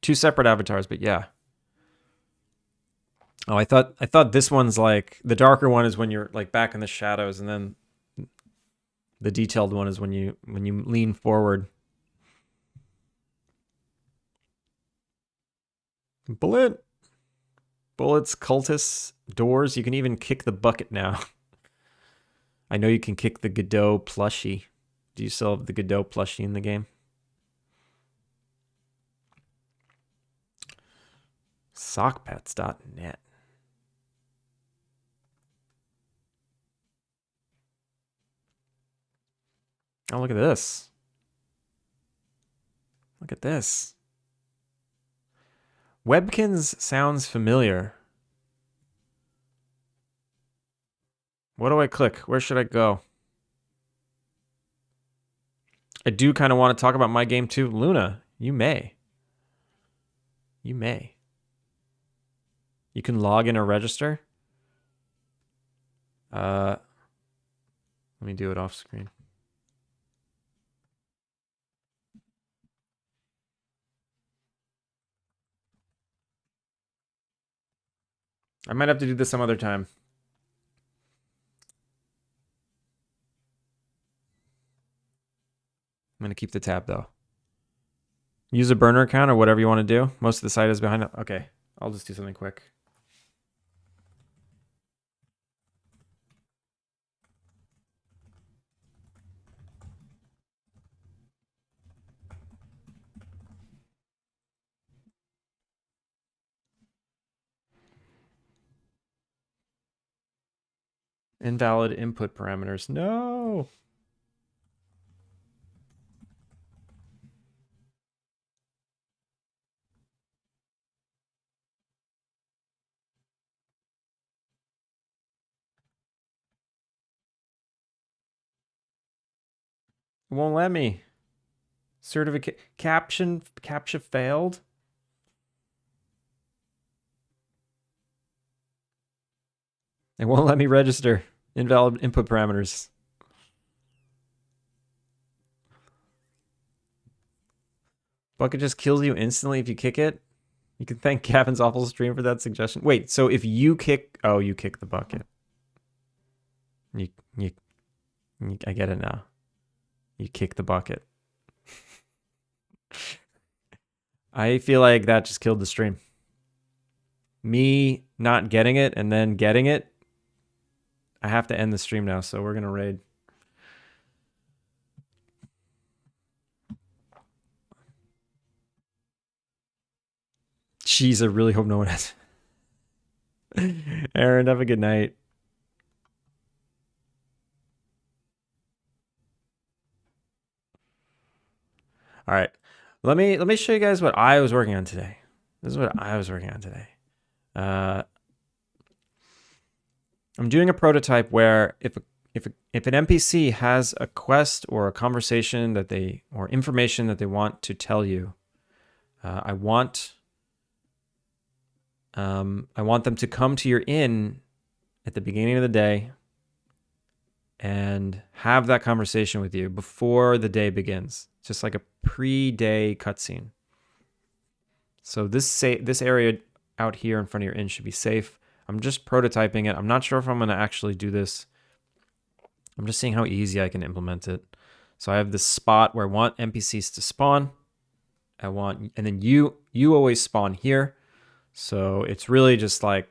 2 separate avatars, but yeah. Oh, I thought this one's like the darker one is when you're like back in the shadows, and then the detailed one is when you lean forward. Bullets, cultists, doors. You can even kick the bucket now. I know you can kick the Godot plushie. Do you still have the Godot plushie in the game? Sockpets.net. Oh, look at this. Look at this. Webkins sounds familiar. What do I click? Where should I go? I do kind of want to talk about my game too. Luna, you may. You may. You can log in or register. Let me do it off screen. I might have to do this some other time. I'm going to keep the tab though. Use a burner account or whatever you want to do. Most of the site is behind it. Okay, I'll just do something quick. Invalid input parameters. No. It won't let me. Certificate captcha failed. It won't let me register. Invalid input parameters. Bucket just kills you instantly if you kick it. You can thank Gavin's awful stream for that suggestion. Wait, so if you kick... Oh, you kick the bucket. You, I get it now. You kick the bucket. I feel like that just killed the stream. Me not getting it and then getting it. I have to end the stream now, so we're going to raid. Jeez, I really hope no one has. Aaron, have a good night. All right. Let me show you guys what I was working on today. This is what I was working on today. I'm doing a prototype where if an NPC has a quest or a conversation that they or information that they want to tell you, I want them to come to your inn at the beginning of the day and have that conversation with you before the day begins, just like a pre-day cutscene. So this area out here in front of your inn should be safe. I'm just prototyping it. I'm not sure if I'm going to actually do this. I'm just seeing how easy I can implement it. So I have this spot where I want NPCs to spawn. And then you always spawn here. So it's really just like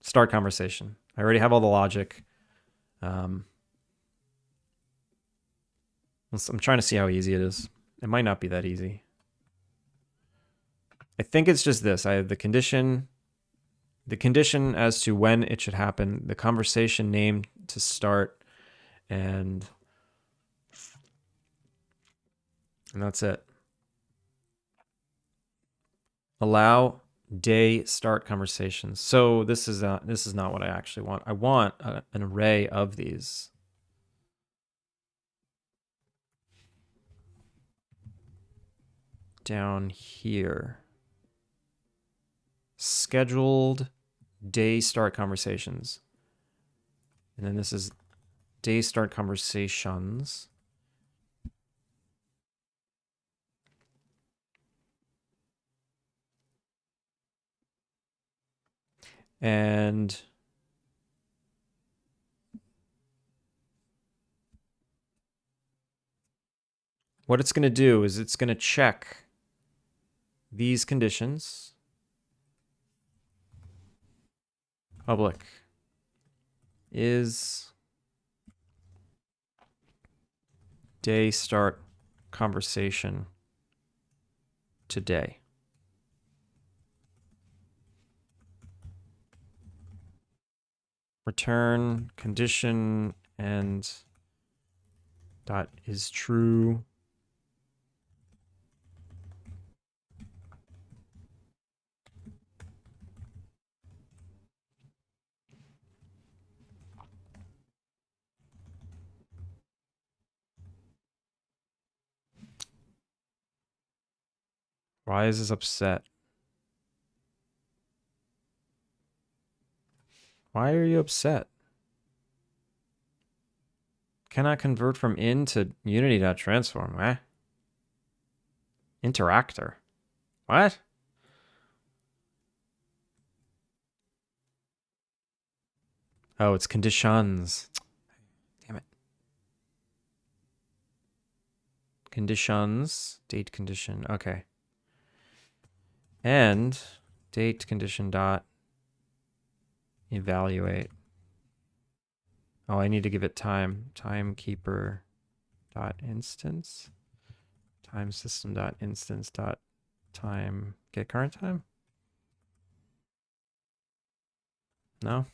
start conversation. I already have all the logic. I'm trying to see how easy it is. It might not be that easy. I think it's just this. I have the condition as to when it should happen, the conversation name to start, and that's it. Allow day start conversations. So this is not what I actually want. I want an array of these. Down here. Scheduled day start conversations. And then this is day start conversations. And what it's going to do is it's going to check these conditions. Public is day start conversation today. Return condition and dot is true. Why is this upset? Why are you upset? Cannot convert from in to unity.transform. Eh? Interactor. What? Oh, it's conditions. Damn it. Conditions. Date condition. Okay. And date condition dot evaluate. Oh, I need to give it time. Timekeeper dot instance. Time system dot instance dot time. Get current time? No?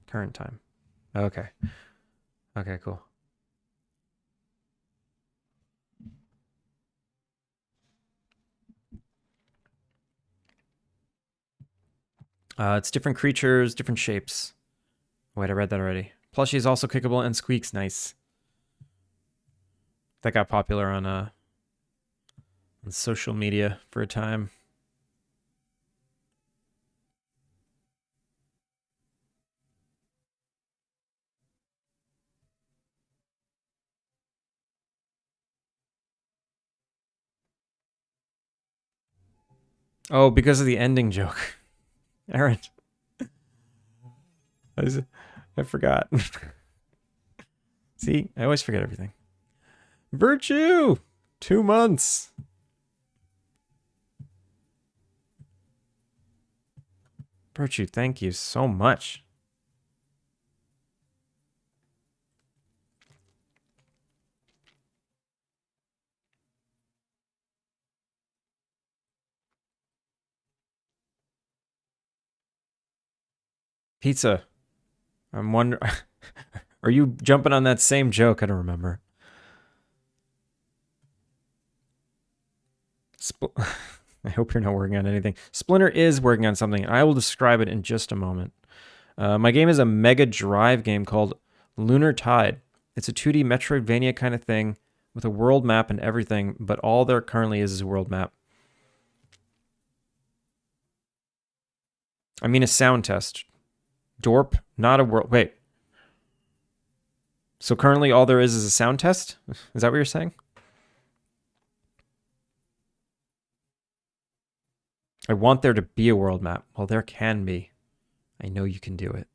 Current time. Okay. Okay, cool. It's different creatures, different shapes. Wait, I read that already. Plushie is also kickable and squeaks. Nice. That got popular on social media for a time. Oh, because of the ending joke. Aaron, I forgot. See, I always forget everything. Virtue! 2 months. Virtue, thank you so much. Pizza. I'm wondering. Are you jumping on that same joke? I don't remember. I hope you're not working on anything. Splinter is working on something. I will describe it in just a moment. My game is a Mega Drive game called Lunar Tide. It's a 2D Metroidvania kind of thing with a world map and everything, but all there currently is a world map. I mean a sound test. Dorp, not a world. Wait. So currently all there is a sound test? Is that what you're saying? I want there to be a world map. Well, there can be. I know you can do it.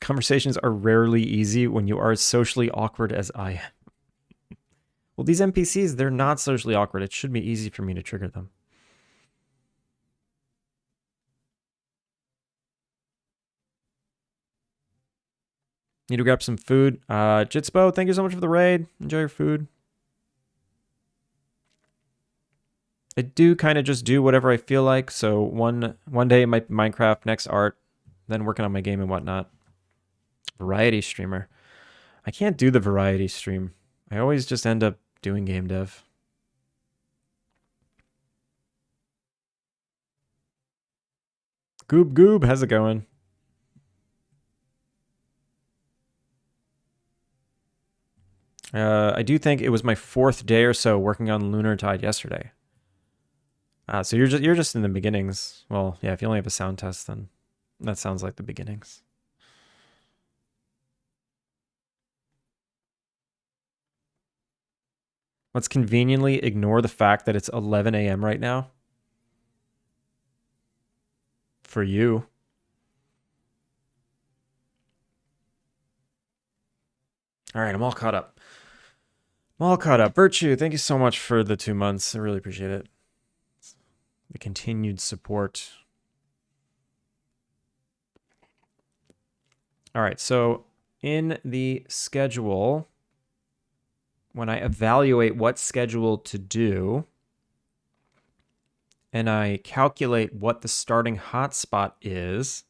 Conversations are rarely easy when you are as socially awkward as I am. Well, these NPCs, they're not socially awkward. It should be easy for me to trigger them. Need to grab some food. Jitspo, thank you so much for the raid. Enjoy your food. I do kind of just do whatever I feel like. So one day it might be Minecraft, next art, then working on my game and whatnot. Variety streamer. I can't do the variety stream. I always just end up doing game dev. Goob, how's it going? I do think it was my 4th day or so working on Lunar Tide yesterday. So you're just in the beginnings. Well, yeah, if you only have a sound test, then that sounds like the beginnings. Let's conveniently ignore the fact that it's 11 a.m. right now. For you. All right, I'm all caught up. Virtue, thank you so much for the 2 months. I really appreciate it. The continued support. All right, so in the schedule, when I evaluate what schedule to do, and I calculate what the starting hotspot is,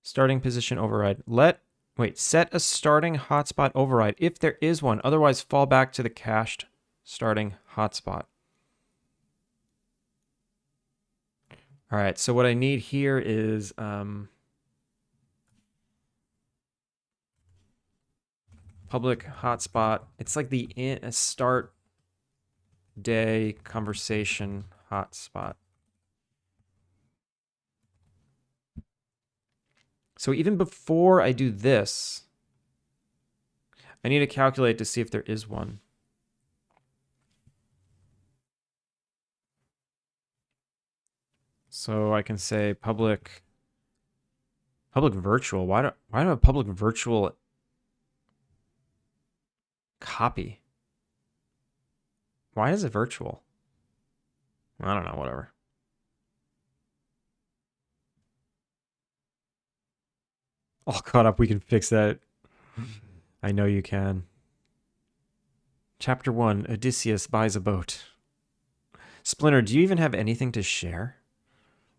starting position override, set a starting hotspot override if there is one, otherwise fall back to the cached starting hotspot. All right, so what I need here is public hotspot. It's like the start day conversation hotspot. So even before I do this, I need to calculate to see if there is one. So I can say public virtual. Why do I have public virtual copy? Why is it virtual? I don't know, whatever. All caught up, we can fix that. I know you can. Chapter 1, Odysseus buys a boat. Splinter, do you even have anything to share?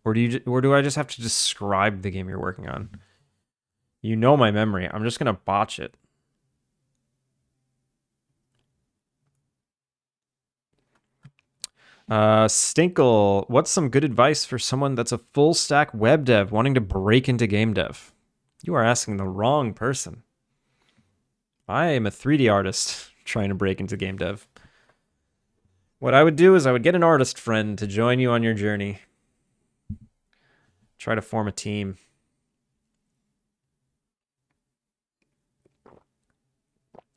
Or do I just have to describe the game you're working on? You know my memory. I'm just going to botch it. Stinkle, what's some good advice for someone that's a full stack web dev wanting to break into game dev? You are asking the wrong person. I am a 3D artist trying to break into game dev. What I would do is I would get an artist friend to join you on your journey. Try to form a team.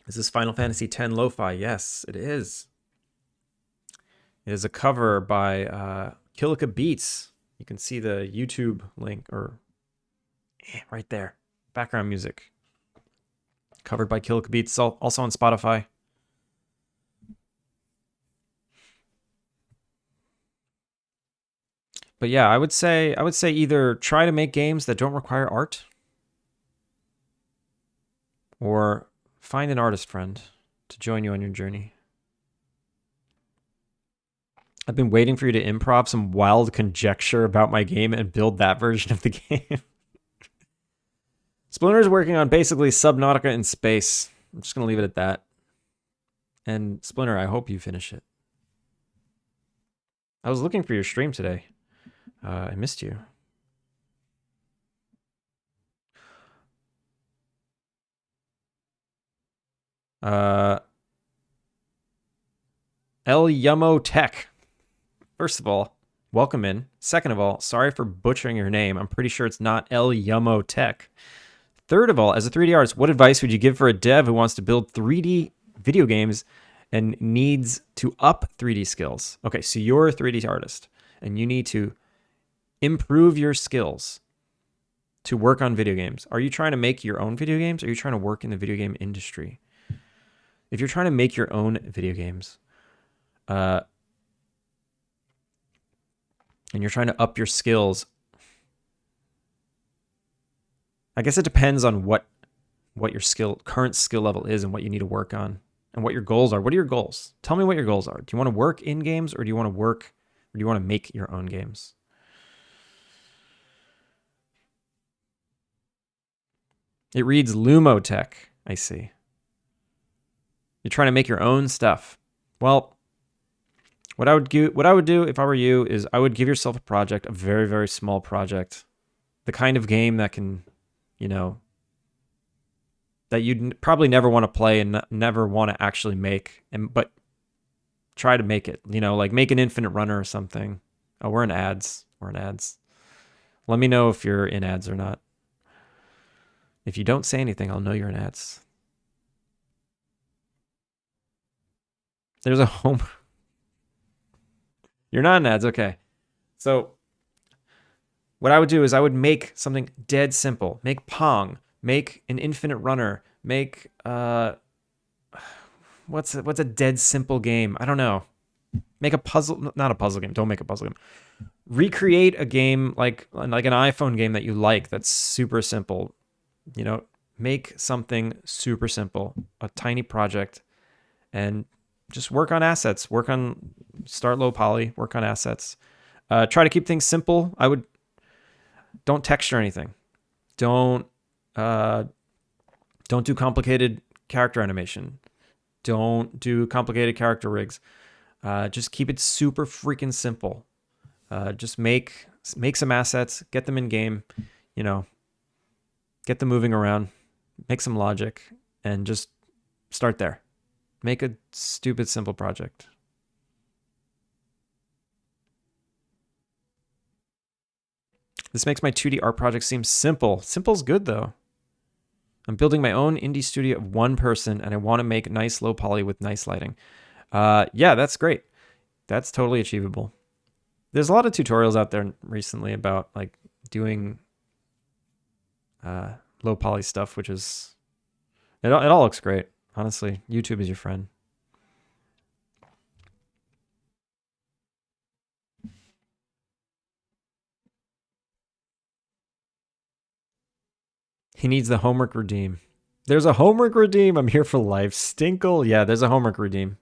Is this Final Fantasy X Lo-Fi? Yes, it is. It is a cover by Kilika Beats. You can see the YouTube link, or right there. Background music. Covered by Kilika Beats, also on Spotify. But yeah, I would say either try to make games that don't require art, or find an artist friend to join you on your journey. I've been waiting for you to improv some wild conjecture about my game and build that version of the game. Splinter's working on basically Subnautica in space. I'm just going to leave it at that. And Splinter, I hope you finish it. I was looking for your stream today. I missed you. El Yummo Tech. First of all, welcome in. Second of all, sorry for butchering your name. I'm pretty sure it's not El Yummo Tech. Third of all, as a 3D artist, what advice would you give for a dev who wants to build 3D video games and needs to up 3D skills? Okay, so you're a 3D artist and you need to improve your skills to work on video games. Are you trying to make your own video games, or are you trying to work in the video game industry? If you're trying to make your own video games, and you're trying to up your skills, I guess it depends on what your current skill level is and what you need to work on and what your goals are. What are your goals? Tell me what your goals are. Do you want to work in games, or do you want to make your own games? It reads Lumotech. I see. You're trying to make your own stuff. Well, what I would do if I were you is I would give yourself a project, a very, very small project, the kind of game that can, that you'd probably never want to play and never want to actually make, but try to make it. Like make an Infinite Runner or something. Oh, we're in ads. Let me know if you're in ads or not. If you don't say anything, I'll know you're in ads. There's a home. You're not in ads, okay. So what I would do is I would make something dead simple. Make Pong. Make an Infinite Runner. Make what's a dead simple game? I don't know. Make a puzzle, not a puzzle game. Don't make a puzzle game. Recreate a game like an iPhone game that you like that's super simple. Make something super simple, a tiny project, and just work on assets. Start low poly, work on assets. Try to keep things simple. Don't texture anything. Don't do complicated character animation. Don't do complicated character rigs. Just keep it super freaking simple. Just make some assets, get them in game, get them moving around, make some logic, and just start there. Make a stupid simple project. This makes my 2D art project seem simple. Simple's good though. I'm building my own indie studio of one person, and I want to make nice low poly with nice lighting. Yeah, that's great. That's totally achievable. There's a lot of tutorials out there recently about like doing low poly stuff, which is it all looks great. Honestly, YouTube is your friend. He needs the homework redeem. There's a homework redeem. I'm here for life. Stinkle. Yeah, there's a homework redeem.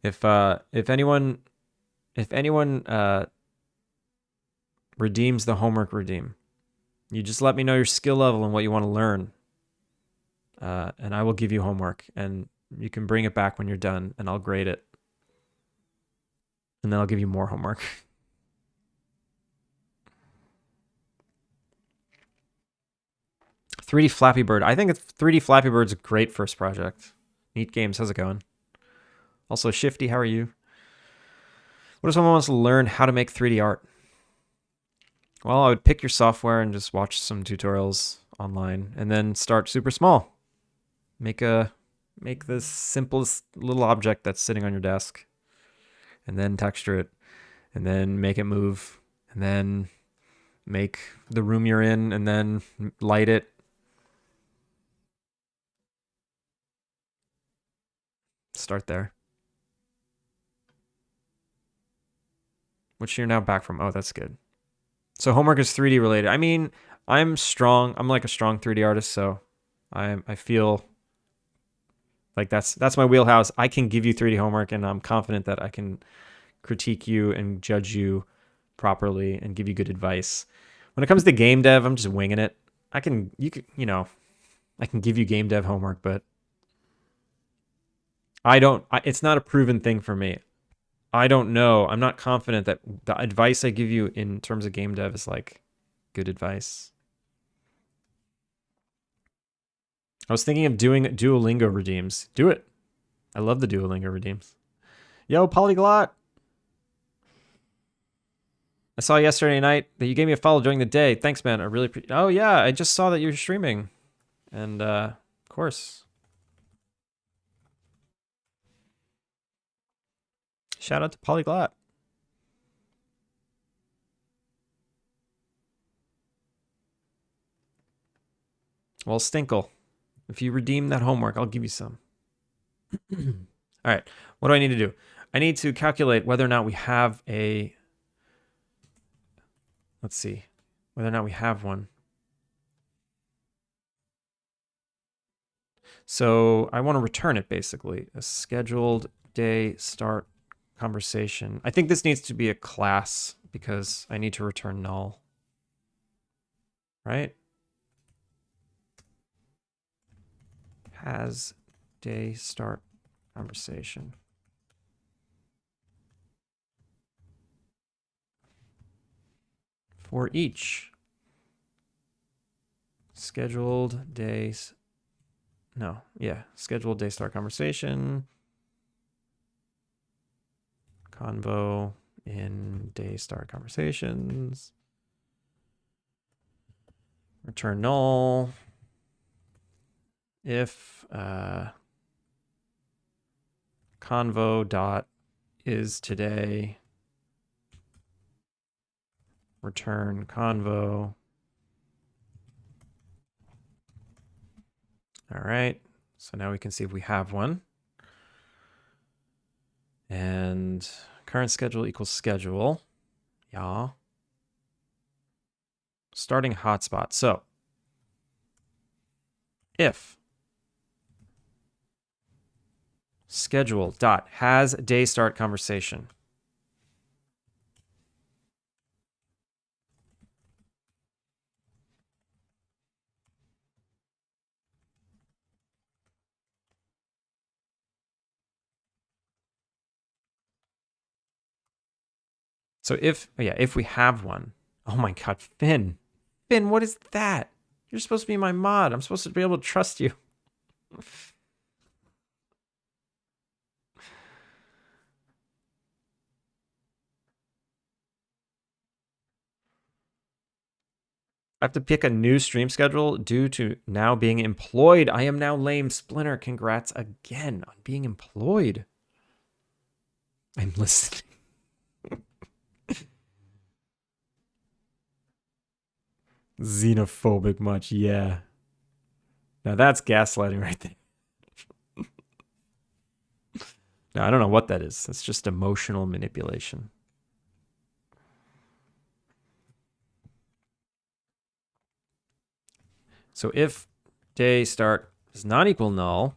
If anyone redeems the homework redeem, you just let me know your skill level and what you want to learn. And I will give you homework, and you can bring it back when you're done, and I'll grade it. And then I'll give you more homework. 3D Flappy Bird. I think 3D Flappy Bird's a great first project. Neat Games, how's it going? Also, Shifty, how are you? What if someone wants to learn how to make 3D art? Well, I would pick your software and just watch some tutorials online and then start super small. Make the simplest little object that's sitting on your desk and then texture it and then make it move and then make the room you're in and then light it. Start there. Which you're now back from. Oh, that's good. So homework is 3D related. I mean, I'm strong. I'm like a strong 3D artist, so I feel like that's my wheelhouse. I can give you 3D homework, and I'm confident that I can critique you and judge you properly and give you good advice. When it comes to game dev, I'm just winging it. I can give you game dev homework, but it's not a proven thing for me. I don't know. I'm not confident that the advice I give you in terms of game dev is like good advice. I was thinking of doing Duolingo redeems. Do it. I love the Duolingo redeems. Yo, Polyglot. I saw yesterday night that you gave me a follow during the day. Thanks, man. I really Oh, yeah. I just saw that you're streaming. And, of course. Shout out to Polyglot. Well, Stinkle, if you redeem that homework, I'll give you some. All right. What do I need to do? I need to calculate whether or not we have a... Let's see. Whether or not we have one. So I want to return it, basically. A scheduled day start conversation. I think this needs to be a class because I need to return null. Right? Has day start conversation. For each scheduled days. No, yeah. Scheduled day start conversation. Convo in day start conversations. Return null. If convo dot is today, return convo. All right. So now we can see if we have one. And current schedule equals schedule. Yeah. Starting hotspot. So if schedule dot has day start conversation. So if we have one. Oh my God, Finn, what is that? You're supposed to be my mod. I'm supposed to be able to trust you. I have to pick a new stream schedule due to now being employed. I am now lame. Splinter, congrats again on being employed. I'm listening. Xenophobic much, yeah. Now that's gaslighting right there. Now, I don't know what that is. It's just emotional manipulation. So if day start does not equal null,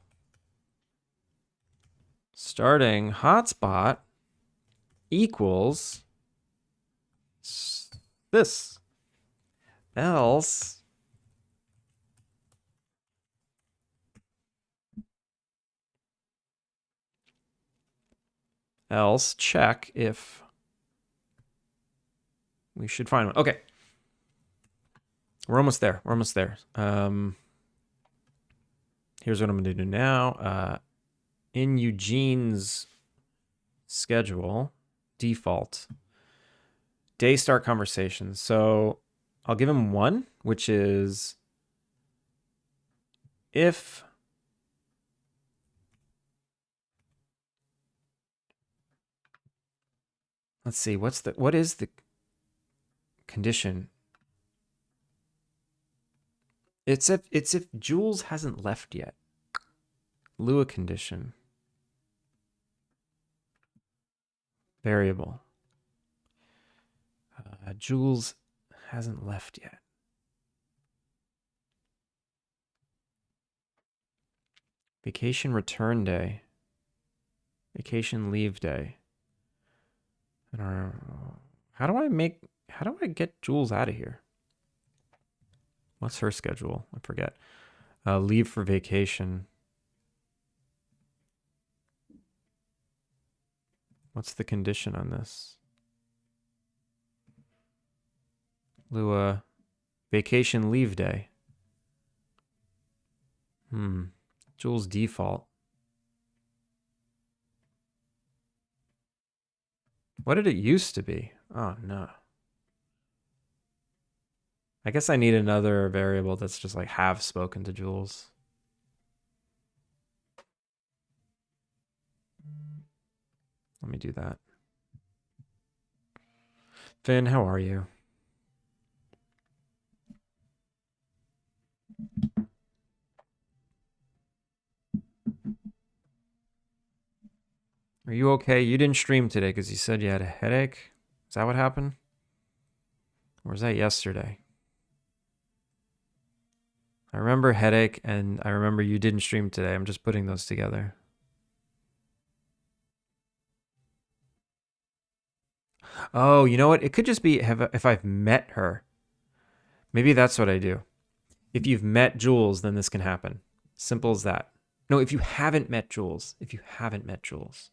starting hotspot equals this. Else else check if we should find one. Okay. We're almost there. We're almost there. Here's what I'm going to do now. In Eugene's schedule, default, day start conversations. So I'll give him one, which is if let's see, what is the condition? It's if Jules hasn't left yet. Lua condition. Variable. Jules hasn't left yet. Vacation return day. Vacation leave day. I don't know. How do I get Jules out of here? What's her schedule? I forget. Leave for vacation. What's the condition on this? Lua, vacation leave day. Jules default. What did it used to be? Oh, no. I guess I need another variable that's just like have spoken to Jules. Let me do that. Finn, how are you? Are you okay? You didn't stream today because you said you had a headache? Is that what happened? Or was that yesterday? I remember headache and I remember you didn't stream today. I'm just putting those together. Oh, you know what? It could just be if I've met her. Maybe that's what I do. If you've met Jules, then this can happen. Simple as that. No, if you haven't met Jules. If you haven't met Jules.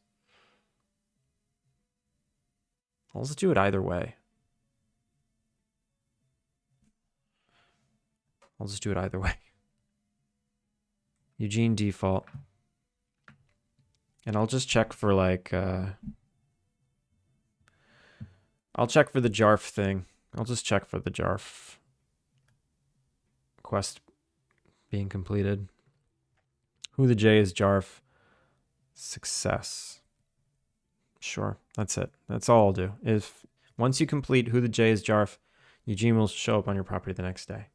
I'll just do it either way. I'll just do it either way. Eugene default. And I'll just check for like... I'll check for the JARF thing. I'll just check for the JARF quest being completed. Who the J is JARF. Success. Sure, that's it. That's all I'll do. If once you complete who the J is JARF, Eugene will show up on your property the next day.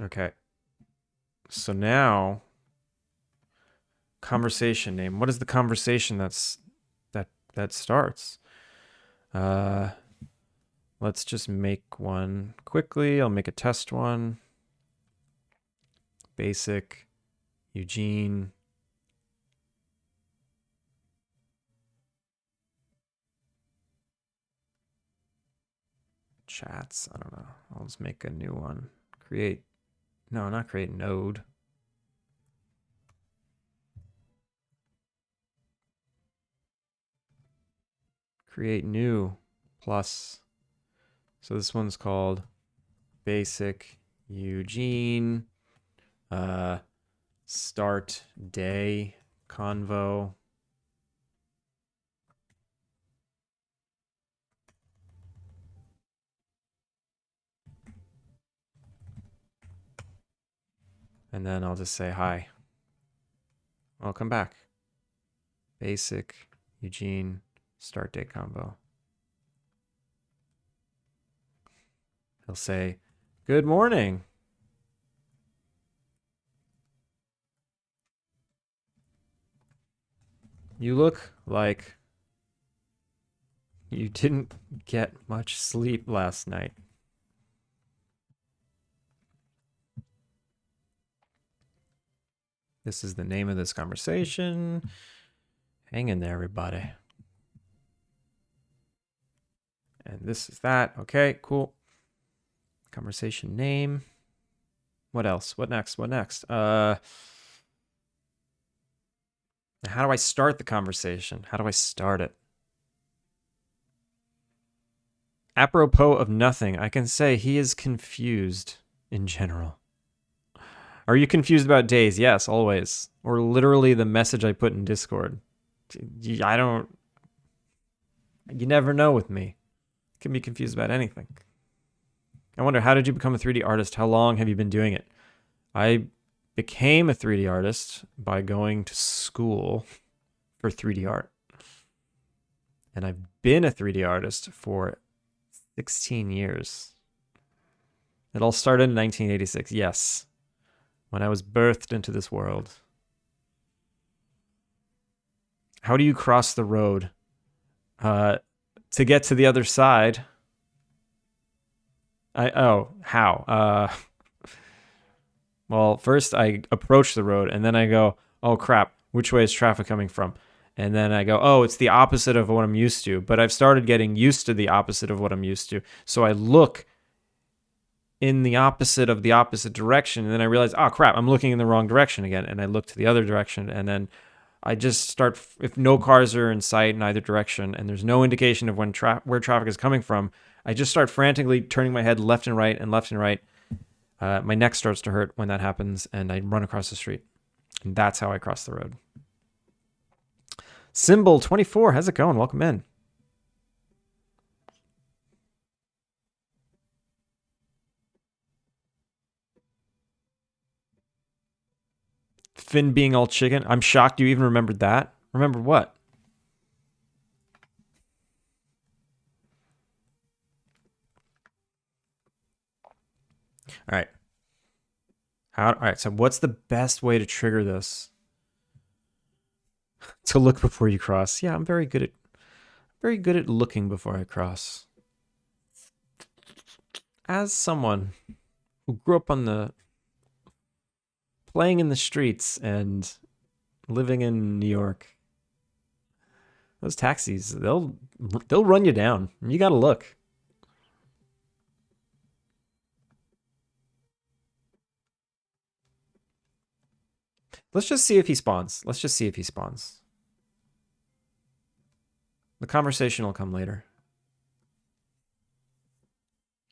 Okay. So now, conversation name. What is the conversation that starts? Let's just make one quickly. I'll make a test one. Basic, Eugene. Chats. I don't know. I'll just make a new one. Create. No, not create node. Create new plus. So this one's called basic Eugene. Start day convo. And then I'll just say hi. Welcome back. Basic Eugene start day convo. He'll say, good morning. You look like you didn't get much sleep last night. This is the name of this conversation. Hang in there, everybody. And this is that. Okay, cool. Conversation name. What else? What next? What next? How do I start the conversation? How do I start it? Apropos of nothing, I can say he is confused in general. Are you confused about days? Yes, always. Or literally the message I put in Discord. I don't... You never know with me. Can be confused about anything. I wonder, how did you become a 3D artist? How long have you been doing it? I became a 3D artist by going to school for 3D art. And I've been a 3D artist for 16 years. It all started in 1986, yes. When I was birthed into this world. How do you cross the road? To get to the other side... How? Well, first I approach the road, and then I go, oh crap, which way is traffic coming from? And then I go, oh, it's the opposite of what I'm used to. But I've started getting used to the opposite of what I'm used to. So I look in the opposite of the opposite direction, and then I realize, oh crap, I'm looking in the wrong direction again. And I look to the other direction, and then I just start, if no cars are in sight in either direction, and there's no indication of where traffic is coming from, I just start frantically turning my head left and right and left and right. My neck starts to hurt when that happens, and I run across the street. And that's how I cross the road. Symbol24, how's it going? Welcome in. Finn being all chicken. I'm shocked you even remembered that. Remember what? All right. All right, so what's the best way to trigger this? To look before you cross. Yeah, I'm very good at looking before I cross. As someone who grew up on the playing in the streets and living in New York, those taxis, they'll run you down. You got to look. Let's just see if he spawns. Let's just see if he spawns. The conversation will come later.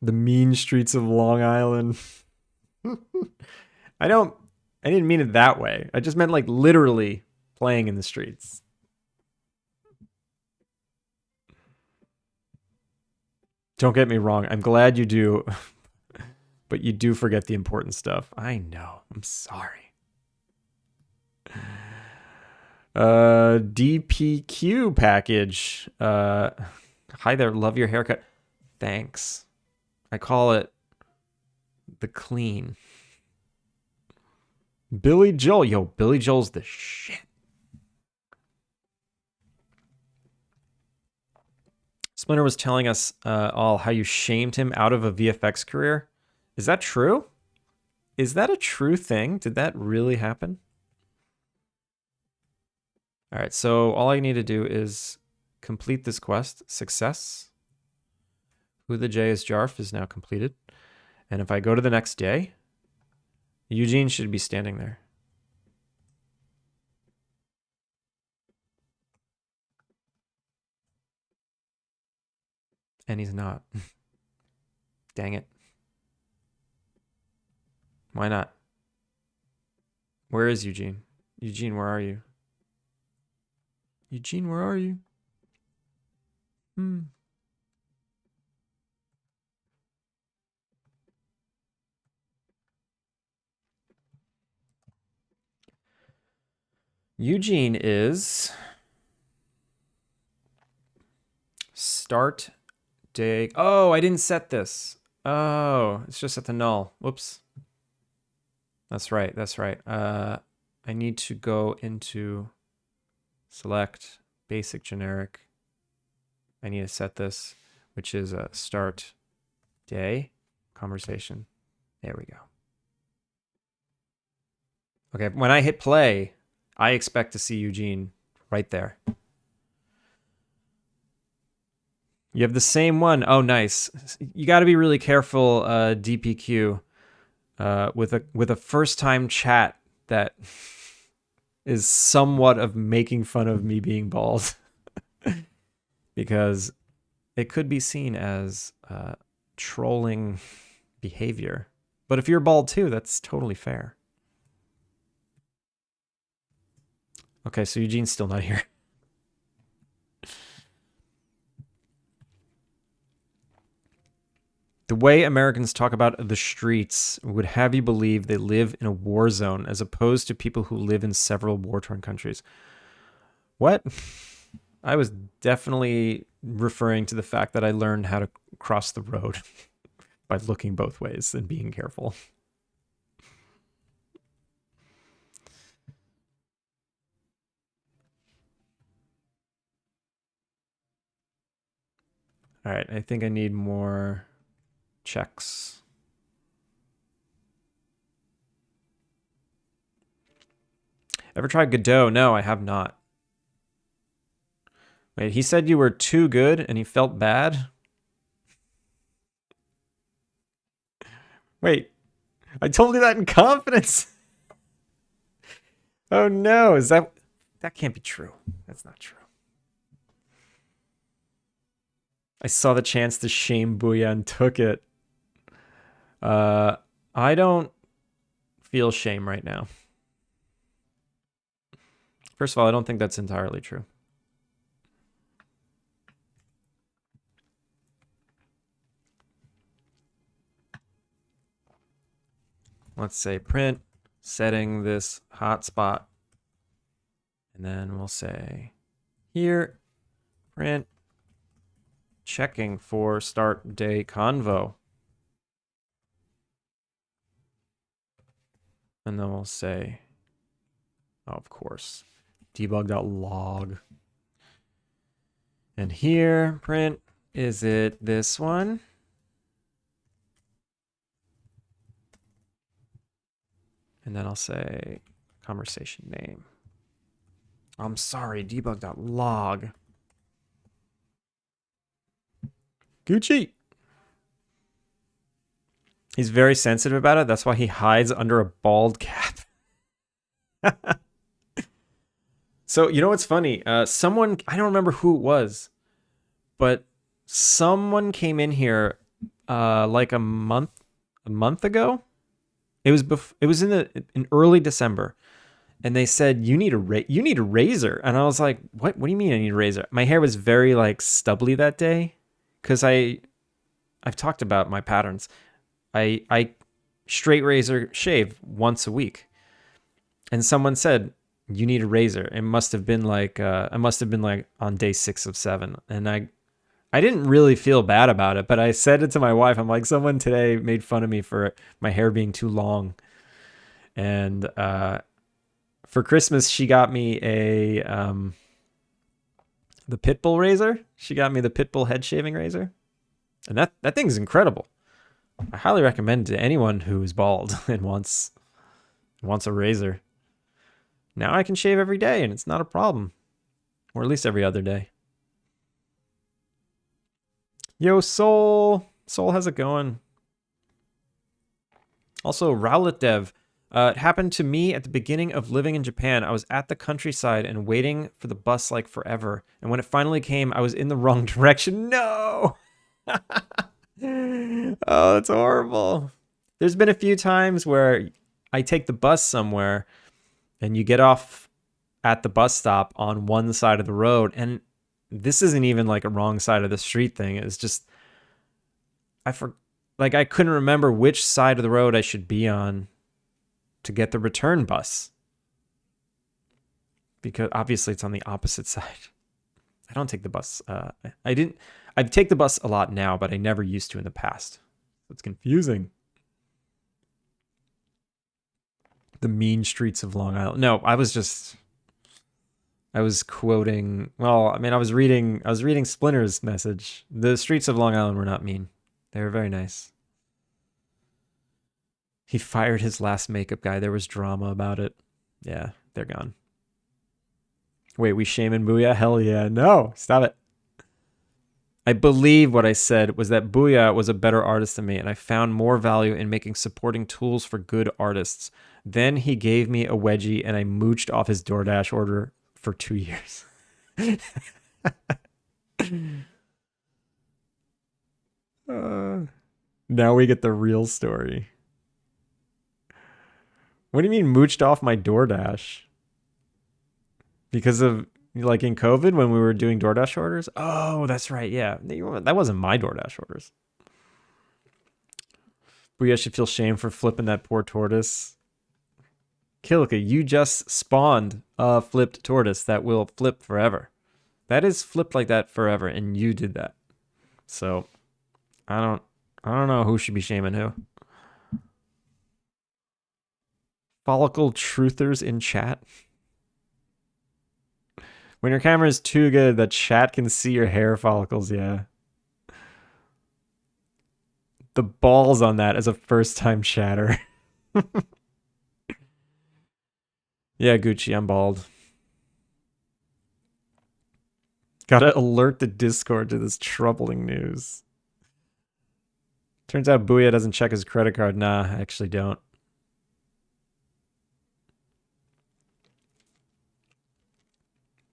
The mean streets of Long Island. I didn't mean it that way. I just meant like literally playing in the streets. Don't get me wrong. I'm glad you do. But you do forget the important stuff. I know. I'm sorry. DPQ package. Hi there. Love your haircut. Thanks. I call it the clean. Billy Joel. Yo, Billy Joel's the shit. Splinter was telling us all how you shamed him out of a VFX career. Is that true? Is that a true thing? Did that really happen? All right, so all I need to do is complete this quest. Success. Who the J is Jarf is now completed. And if I go to the next day, Eugene should be standing there. And he's not. Dang it. Why not? Where is Eugene? Eugene, where are you? Eugene, where are you? Eugene is start day. Oh, I didn't set this. Oh, it's just at the null. Whoops. That's right. That's right. I need to go into select basic generic. I need to set this, which is a start day conversation. There we go. Okay, when I hit play, I expect to see Eugene right there. You have the same one. Oh, nice. You got to be really careful, DPQ. with a first time chat that is somewhat of making fun of me being bald, because it could be seen as trolling behavior. But if you're bald too, that's totally fair. Okay, so Eugene's still not here. The way Americans talk about the streets would have you believe they live in a war zone as opposed to people who live in several war-torn countries. What? I was definitely referring to the fact that I learned how to cross the road by looking both ways and being careful. All right, I think I need more checks. Ever tried Godot? No, I have not. Wait, he said you were too good and he felt bad? Wait, I told you that in confidence. Oh no, that can't be true. That's not true. I saw the chance to shame Booyah and took it. I don't feel shame right now. First of all, I don't think that's entirely true. Let's say print, setting this hotspot. And then we'll say here, print, checking for start day convo. And then we'll say, oh, of course, debug.log. And here, print, is it this one? And then I'll say conversation name. I'm sorry, debug.log. Gucci. He's very sensitive about it. That's why he hides under a bald cap. So, you know what's funny? Someone, I don't remember who it was, but someone came in here like a month ago. It was in early December, and they said you need a razor, and I was like, what do you mean I need a razor? My hair was very like stubbly that day, because I've talked about my patterns. I straight razor shave once a week, and someone said you need a razor. It must have been like on day 6 of 7, and I didn't really feel bad about it, but I said it to my wife. I'm like, someone today made fun of me for my hair being too long. And for Christmas, she got me the Pitbull razor. She got me the Pitbull head shaving razor. And that thing's incredible. I highly recommend to anyone who is bald and wants a razor. Now I can shave every day and it's not a problem. Or at least every other day. Yo, Soul. Soul, how's it going? Also, Rowlet Dev. It happened to me at the beginning of living in Japan. I was at the countryside and waiting for the bus like forever. And when it finally came, I was in the wrong direction. No! Oh, that's horrible. There's been a few times where I take the bus somewhere and you get off at the bus stop on one side of the road, and this isn't even like a wrong side of the street thing. It's just I couldn't remember which side of the road I should be on to get the return bus, because obviously it's on the opposite side. I don't take the bus. I take the bus a lot now, but I never used to in the past. It's confusing. The mean streets of Long Island. No, I was quoting, well, I mean, I was reading Splinter's message. The streets of Long Island were not mean. They were very nice. He fired his last makeup guy. There was drama about it. Yeah, they're gone. Wait, we shame and Booyah? Hell yeah. No, stop it. I believe what I said was that Booyah was a better artist than me, and I found more value in making supporting tools for good artists. Then he gave me a wedgie, and I mooched off his DoorDash order for 2 years. Now we get the real story. What do you mean mooched off my DoorDash? Because of like in COVID when we were doing DoorDash orders? Oh, that's right. Yeah. That wasn't my DoorDash orders. Booyah should feel shame for flipping that poor tortoise. Kilika, you just spawned a flipped tortoise that will flip forever. That is flipped like that forever, and you did that. So I don't know who should be shaming who. Follicle truthers in chat. When your camera is too good that chat can see your hair follicles, yeah. The balls on that as a first-time chatter. Yeah, Gucci, I'm bald. Gotta alert the Discord to this troubling news. Turns out Booyah doesn't check his credit card. Nah, I actually don't.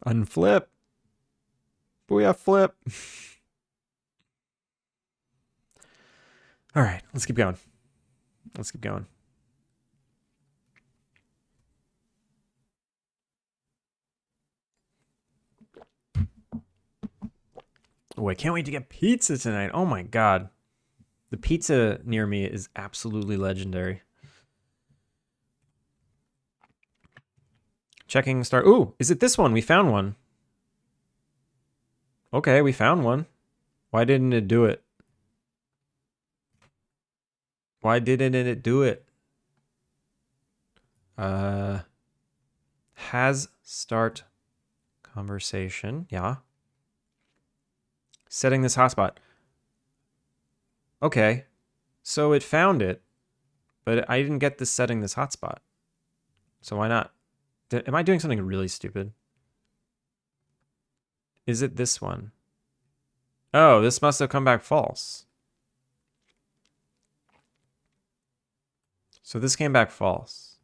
Unflip. Booyah flip. All right, let's keep going. Let's keep going. Oh, I can't wait to get pizza tonight. Oh my god. The pizza near me is absolutely legendary. Checking start. Ooh, is it this one? We found one. Okay, we found one. Why didn't it do it? Why didn't it do it? Has start conversation. Yeah. Setting this hotspot. Okay. So it found it, but I didn't get this setting this hotspot. So why not? Am I doing something really stupid? Is it this one? Oh, this must have come back false. So this came back false.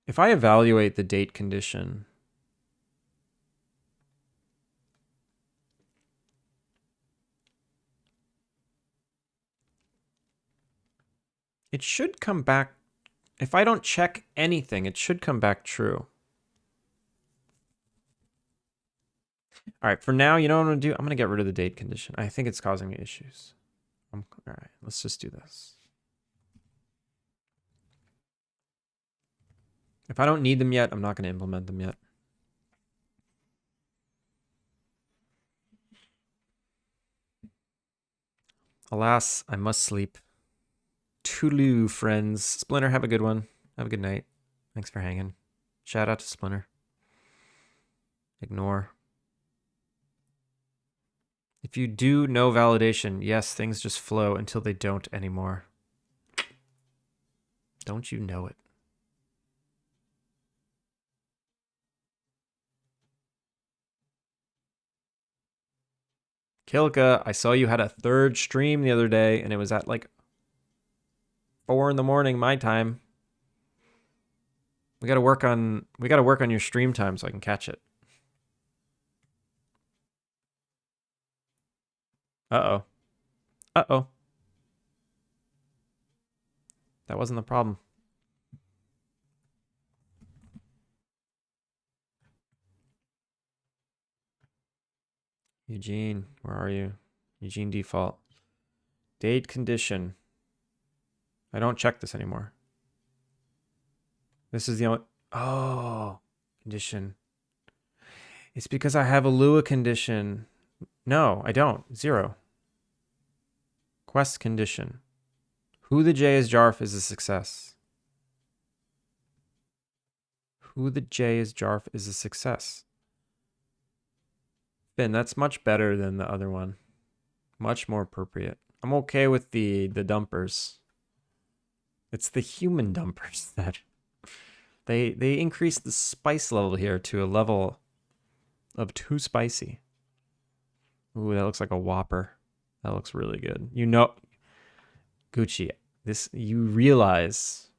If I evaluate the date condition, it should come back. If I don't check anything, it should come back true. All right, for now, you know what I'm going to do? I'm going to get rid of the date condition. I think it's causing me issues. All right, let's just do this. If I don't need them yet, I'm not going to implement them yet. Alas, I must sleep. Toodaloo, friends. Splinter, have a good one. Have a good night. Thanks for hanging. Shout out to Splinter. Ignore. If you do no validation, yes, things just flow until they don't anymore. Don't you know it? Kilka, I saw you had a third stream the other day, and it was at like 4 in the morning my time. We gotta work on your stream time so I can catch it. Uh-oh. Uh-oh. That wasn't the problem. Eugene, where are you? Eugene default. Date condition. I don't check this anymore. This is the only... Oh, condition. It's because I have a Lua condition. No, I don't. 0. Quest condition. Who the J is Jarf is a success. Who the J is Jarf is a success. Ben, that's much better than the other one. Much more appropriate. I'm okay with the dumpers. It's the human dumpers that they increase the spice level here to a level of too spicy. Ooh, that looks like a Whopper. That looks really good. You know, Gucci, this you realize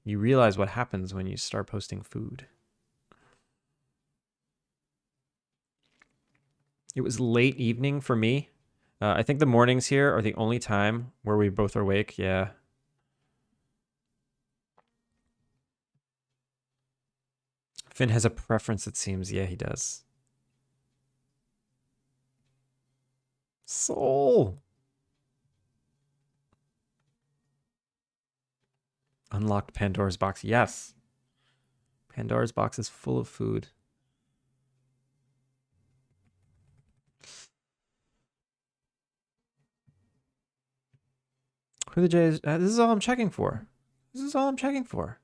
what happens when you start posting food. It was late evening for me. I think the mornings here are the only time where we both are awake. Yeah. Finn has a preference, it seems. Yeah, he does. Soul. Unlocked Pandora's box. Yes. Pandora's box is full of food. Who the Jays? This is all I'm checking for. This is all I'm checking for.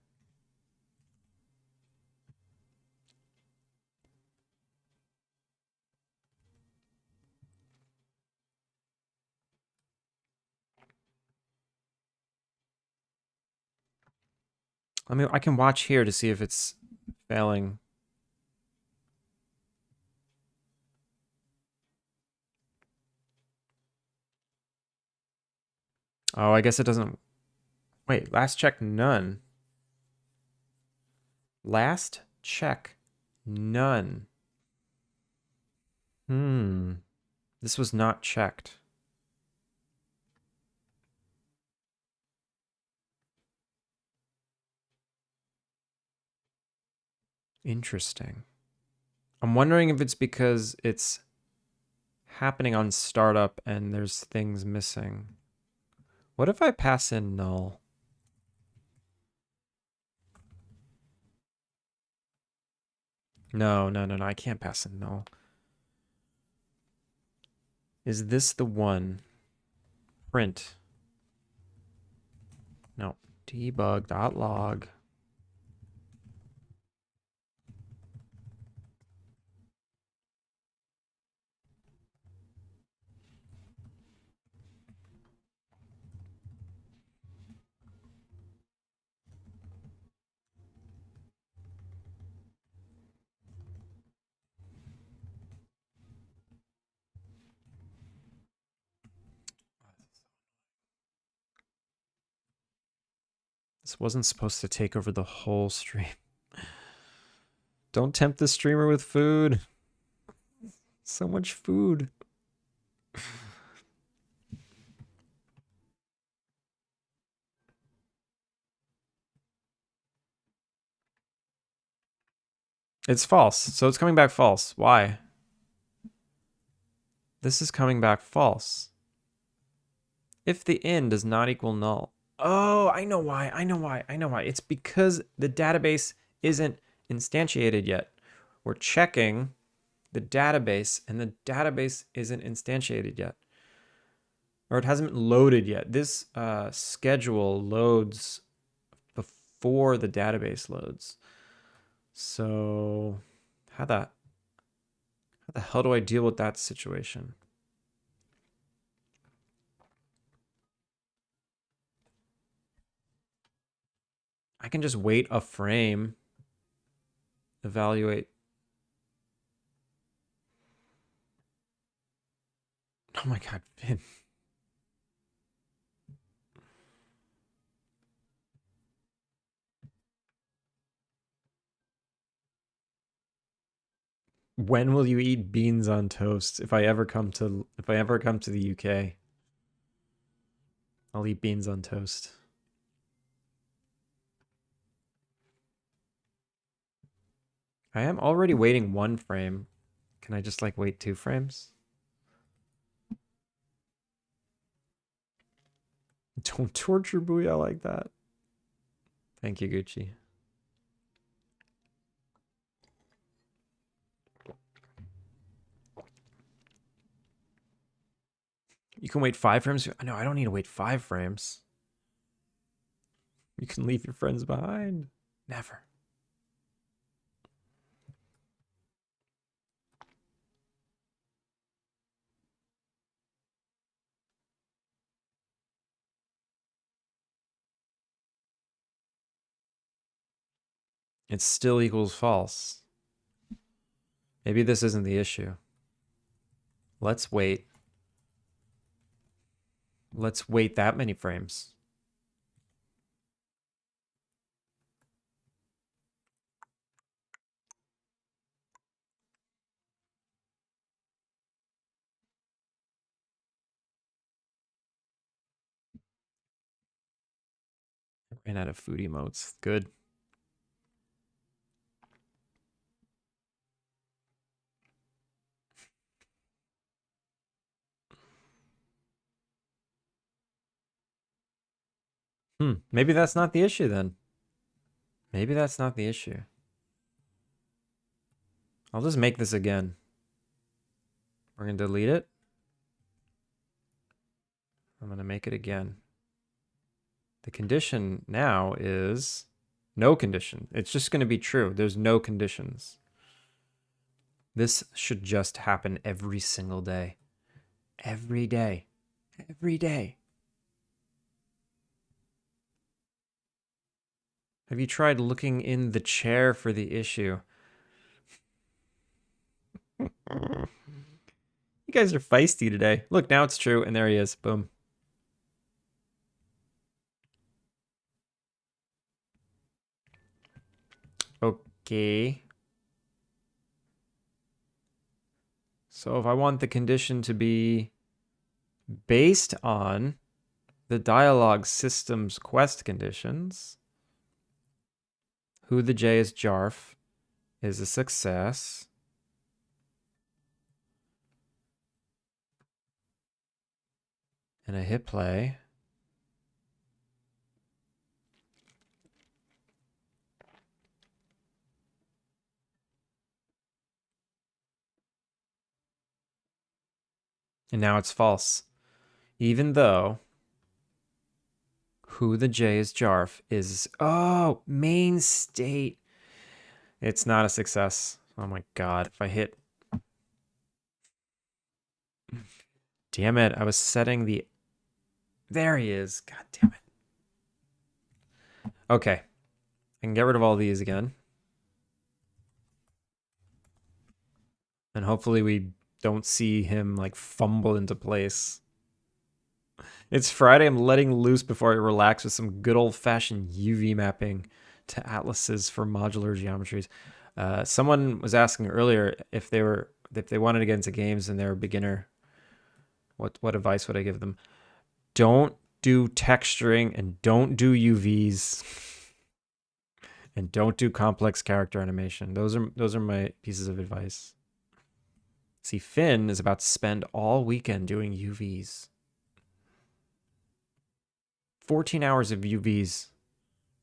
I mean, I can watch here to see if it's failing. Oh, I guess it doesn't. Wait, last check, none. Last check, none. This was not checked. Interesting. I'm wondering if it's because it's happening on startup and there's things missing. What if I pass in null? No, no, no, no. I can't pass in null. Is this the one? Print. No. Debug.log. This wasn't supposed to take over the whole stream. Don't tempt the streamer with food. So much food. It's false. So it's coming back false. Why? This is coming back false. If the in does not equal null. Oh, I know why. I know why. I know why. It's because the database isn't instantiated yet. We're checking the database and the database isn't instantiated yet. Or it hasn't loaded yet. This schedule loads before the database loads. So how the hell do I deal with that situation? I can just wait a frame, evaluate. Oh my God, Finn. When will you eat beans on toast? If I ever come to the UK, I'll eat beans on toast. I am already waiting one frame. Can I just like wait 2 frames? Don't torture Booyah like that. Thank you, Gucci. You can wait 5 frames? No, I don't need to wait 5 frames. You can leave your friends behind. Never. It still equals false. Maybe this isn't the issue. Let's wait. Let's wait that many frames. Ran out of food emotes. Good. Maybe that's not the issue then. Maybe that's not the issue. I'll just make this again. We're going to delete it. I'm going to make it again. The condition now is no condition. It's just going to be true. There's no conditions. This should just happen every single day. Every day. Every day. Have you tried looking in the chair for the issue? You guys are feisty today. Look, now it's true, and there he is. Boom. Okay. So if I want the condition to be based on the dialogue system's quest conditions, who the J is Jarf is a success. And I hit play. And now it's false. Even though who the J is Jarf is, oh, main state. It's not a success. Oh my God. If I hit. Damn it. I was setting the. There he is. God damn it. Okay. I can get rid of all these again. And hopefully we don't see him like fumble into place. It's Friday. I'm letting loose before I relax with some good old-fashioned UV mapping to atlases for modular geometries. Someone was asking earlier if they wanted to get into games and they're a beginner. What advice would I give them? Don't do texturing and don't do UVs and don't do complex character animation. Those are my pieces of advice. See, Finn is about to spend all weekend doing UVs. 14 hours of UVs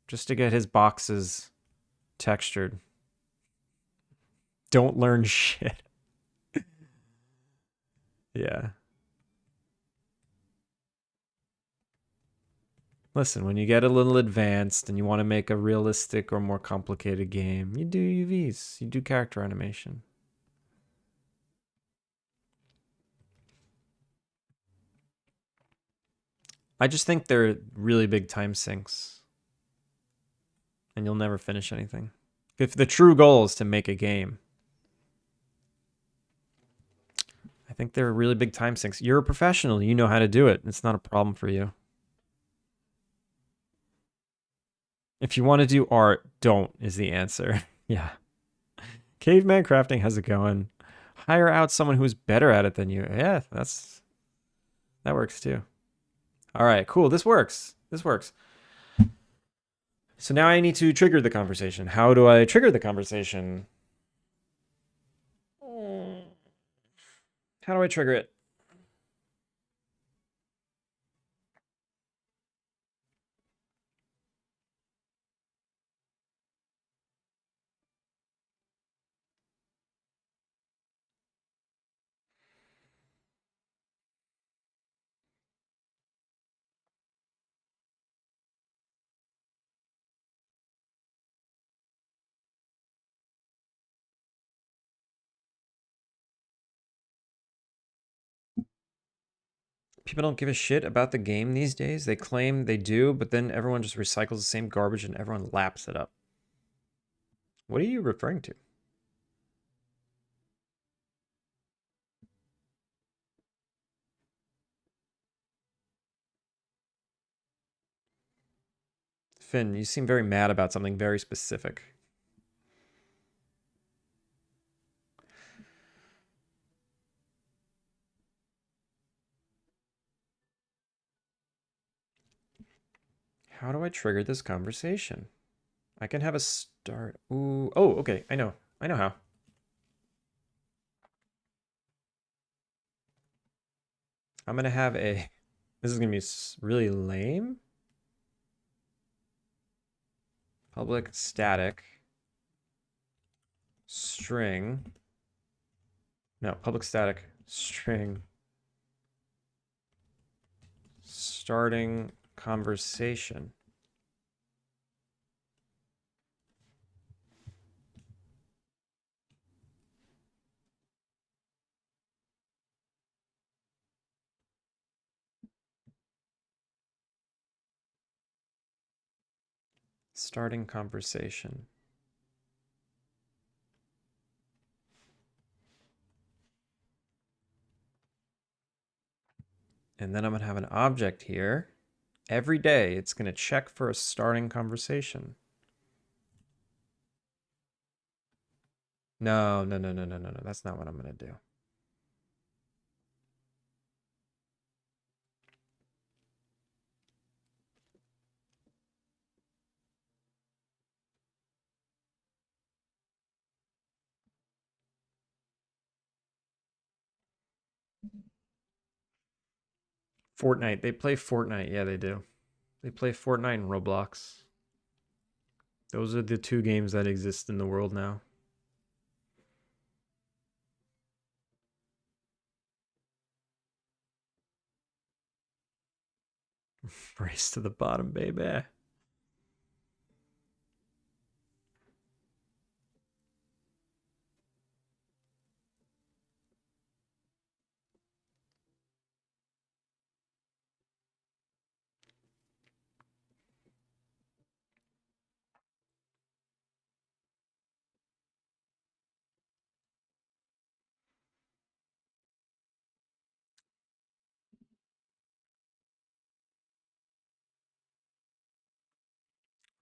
just to get his boxes textured. Don't learn shit. Yeah. Listen, when you get a little advanced and you want to make a realistic or more complicated game, you do UVs, you do character animation. I just think they're really big time sinks. And you'll never finish anything. If the true goal is to make a game, I think they're really big time sinks. You're a professional. You know how to do it. It's not a problem for you. If you want to do art, don't is the answer. Yeah. Caveman crafting, how's it going? Hire out someone who's better at it than you. Yeah, that works too. All right, cool. This works. This works. So now I need to trigger the conversation. How do I trigger the conversation? How do I trigger it? People don't give a shit about the game these days. They claim they do, but then everyone just recycles the same garbage and everyone laps it up. What are you referring to? Finn, you seem very mad about something very specific. How do I trigger this conversation? I can have a start. Ooh. Oh, okay. I know. I know how. I'm going to have a... This is going to be really lame. Public static string. No, public static string starting conversation. Starting conversation. And then I'm going to have an object here. Every day, it's going to check for a starting conversation. No. That's not what I'm going to do. Fortnite. They play Fortnite. Yeah, they do. They play Fortnite and Roblox. Those are the two games that exist in the world now. Race to the bottom, baby.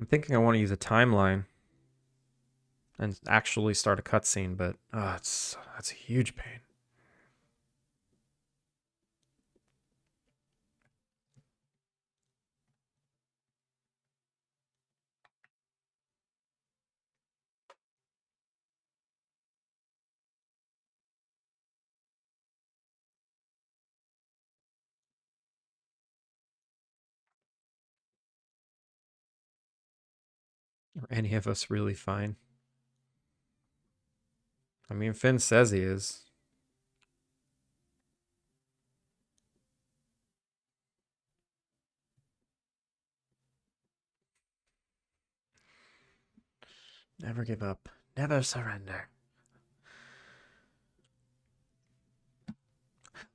I'm thinking I want to use a timeline and actually start a cutscene, but that's a huge pain. Are any of us really fine? I mean, Finn says he is. Never give up. Never surrender.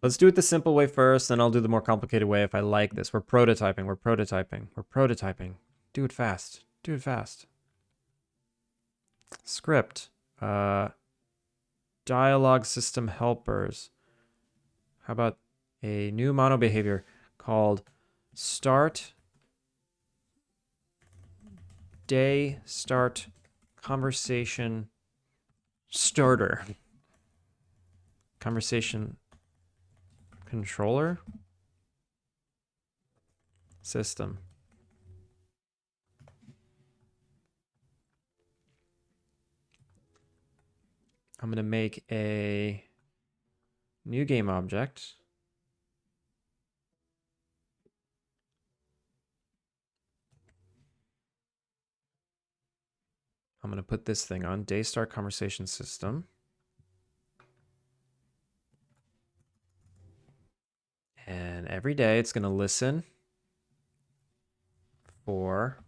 Let's do it the simple way first, then I'll do the more complicated way if I like this. We're prototyping. We're prototyping. We're prototyping. Do it fast. Do it fast. Script. Dialogue system helpers. How about a new mono behavior called start day start conversation starter. Conversation controller system. I'm going to make a new game object. I'm going to put this thing on day start conversation system. And every day it's going to listen for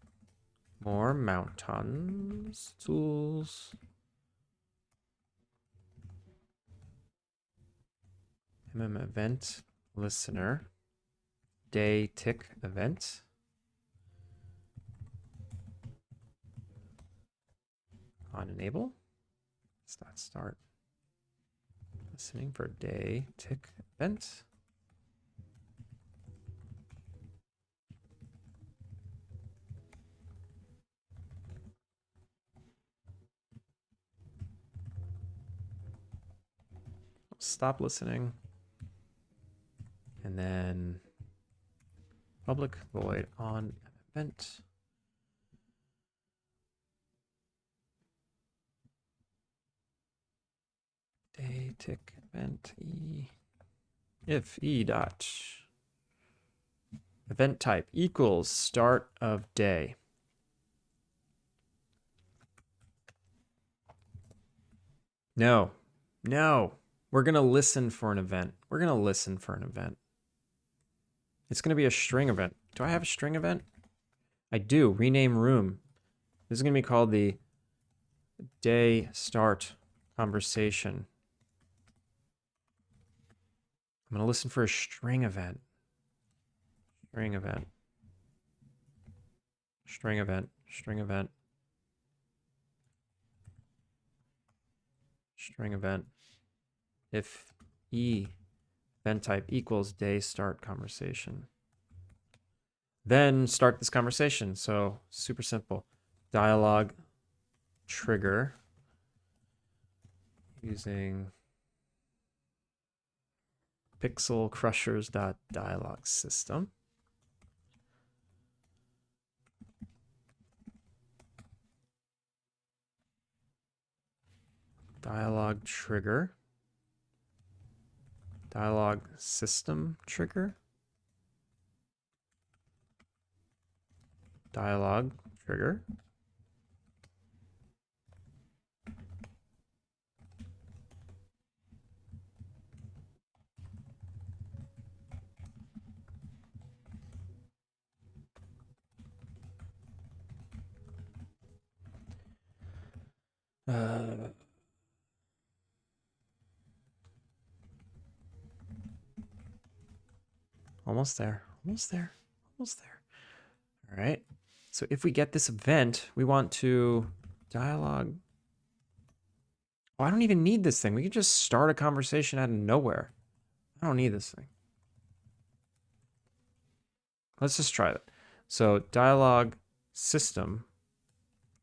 more mountains, tools. Event listener. Day tick event. on enable. Start listening for day tick event. Stop listening. And then public void on event. Day tick event e. If e dot event type equals start of day. No. We're going to listen for an event. It's going to be a string event. Do I have a string event? I do. Rename room. This is going to be called the day start conversation. I'm going to listen for a string event. String event. If e event type equals day start conversation. Then start this conversation. So super simple. Dialogue trigger using pixel crushers.dialog system. Dialog trigger. Dialog system trigger. Dialog trigger. Almost there. All right. So if we get this event, we want to dialogue. Oh, I don't even need this thing. We can just start a conversation out of nowhere. I don't need this thing. Let's just try that. So dialogue system,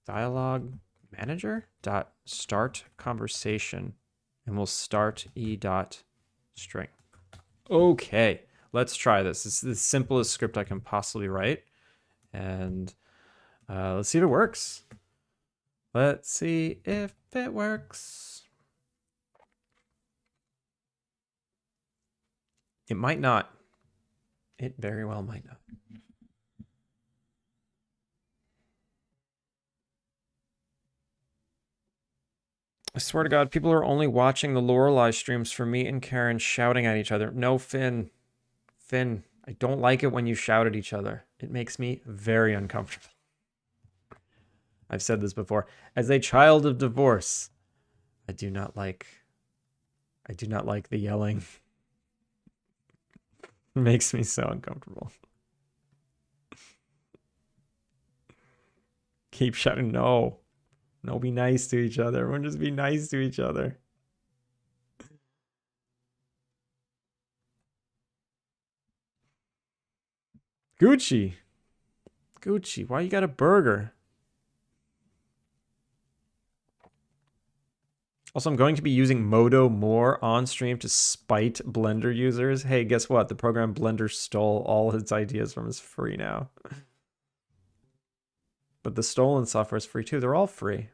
dialogue manager dot start conversation, and we'll start e dot string. Okay, let's try this. This is the simplest script I can possibly write. And let's see if it works. Let's see if it works. It might not. It very well might not. I swear to God, people are only watching the Lorelei streams for me and Karen shouting at each other. No, Finn. Finn, I don't like it when you shout at each other. It makes me very uncomfortable. I've said this before. As a child of divorce, I do not like the yelling. It makes me so uncomfortable. Keep shouting. No, be nice to each other. Everyone just be nice to each other. Gucci, why you got a burger? Also, I'm going to be using Modo more on stream to spite Blender users. Hey, guess what? The program Blender stole all its ideas from is free now. But the stolen software is free too. They're all free.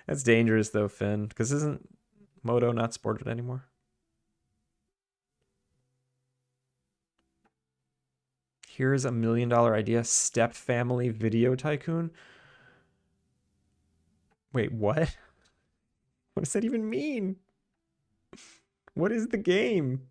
That's dangerous though, Finn, because isn't Modo not supported anymore? Here's $1 million idea. Step Family Video Tycoon. Wait, what? What does that even mean? What is the game?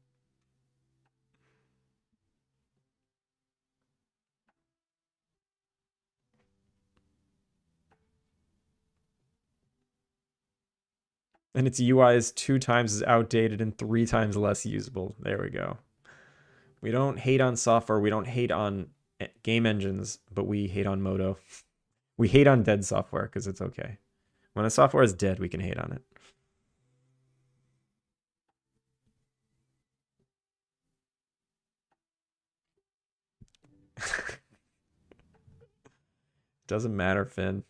And its UI is 2 times as outdated and 3 times less usable. There we go. We don't hate on software. We don't hate on game engines, but we hate on Modo. We hate on dead software because it's okay. When a software is dead, we can hate on it. Doesn't matter, Finn.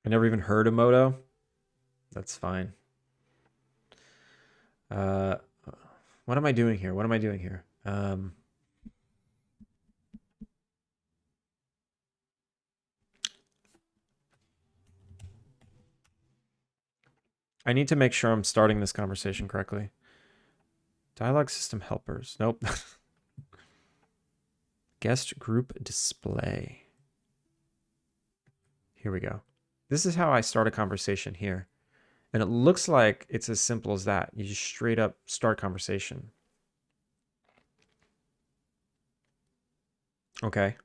I never even heard of Moto. That's fine. What am I doing here? What am I doing here? I need to make sure I'm starting this conversation correctly. Dialogue system helpers. Nope. Guest group display. Here we go. This is how I start a conversation here. And it looks like it's as simple as that. You just straight up start conversation. Okay.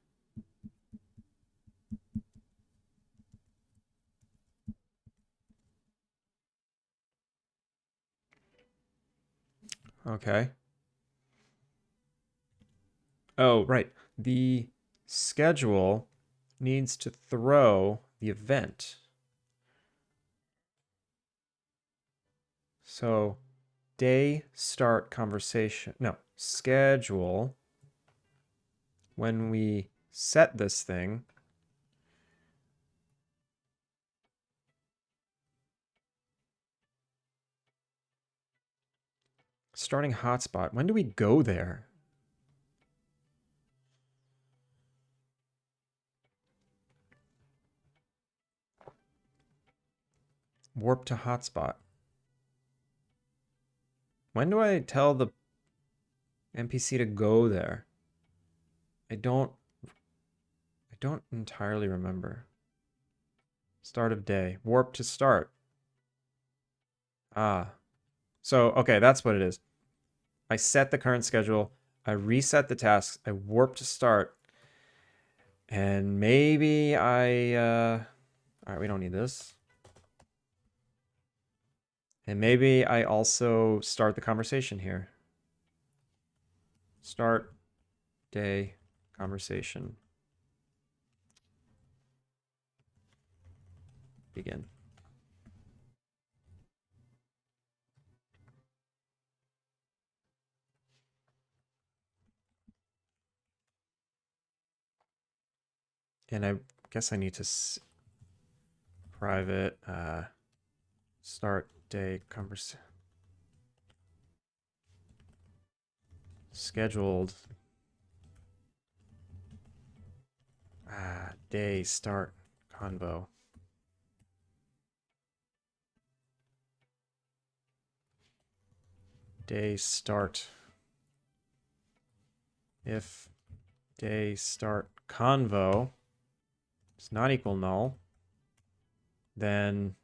Okay. Oh, right. The schedule needs to throw the event. So day start conversation. No, schedule. When we set this thing, starting hotspot. When do we go there? Warp to hotspot. When do I tell the NPC to go there? I don't entirely remember. Start of day. Warp to start. Ah. So, okay, that's what it is. I set the current schedule. I reset the tasks. I warp to start. And maybe I... All right, we don't need this. And maybe I also start the conversation here. Start day conversation. Begin. And I guess I need to private start day conversation. Scheduled. Day start convo. Day start. If day start convo is not equal null, then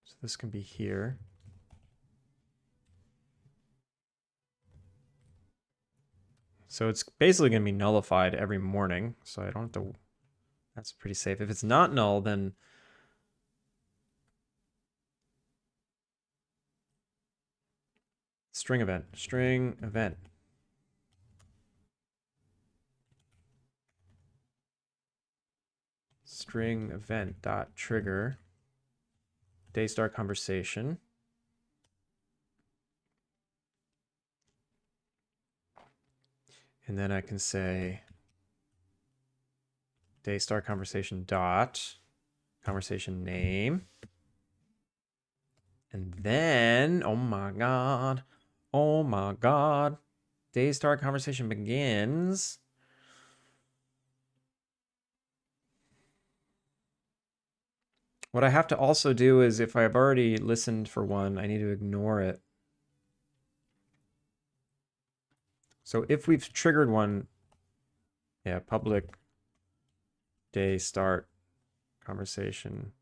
so this can be here. So it's basically going to be nullified every morning. So I don't have to, that's pretty safe. If it's not null, then string event, string event. String event dot trigger day start conversation. And then I can say day start conversation dot conversation name. And then, oh my God, day start conversation begins. What I have to also do is if I've already listened for one, I need to ignore it. So if we've triggered one, yeah, public day start conversation,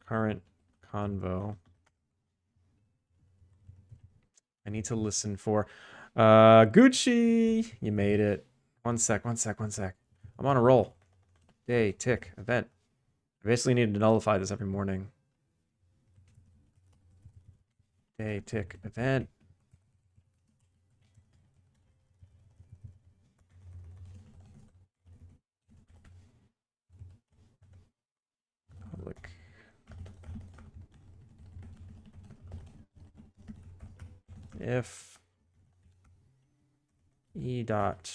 current convo. I need to listen for Gucci. You made it. One sec. I'm on a roll. Day, tick, event. I basically need to nullify this every morning. Day, tick, event. Public. If e dot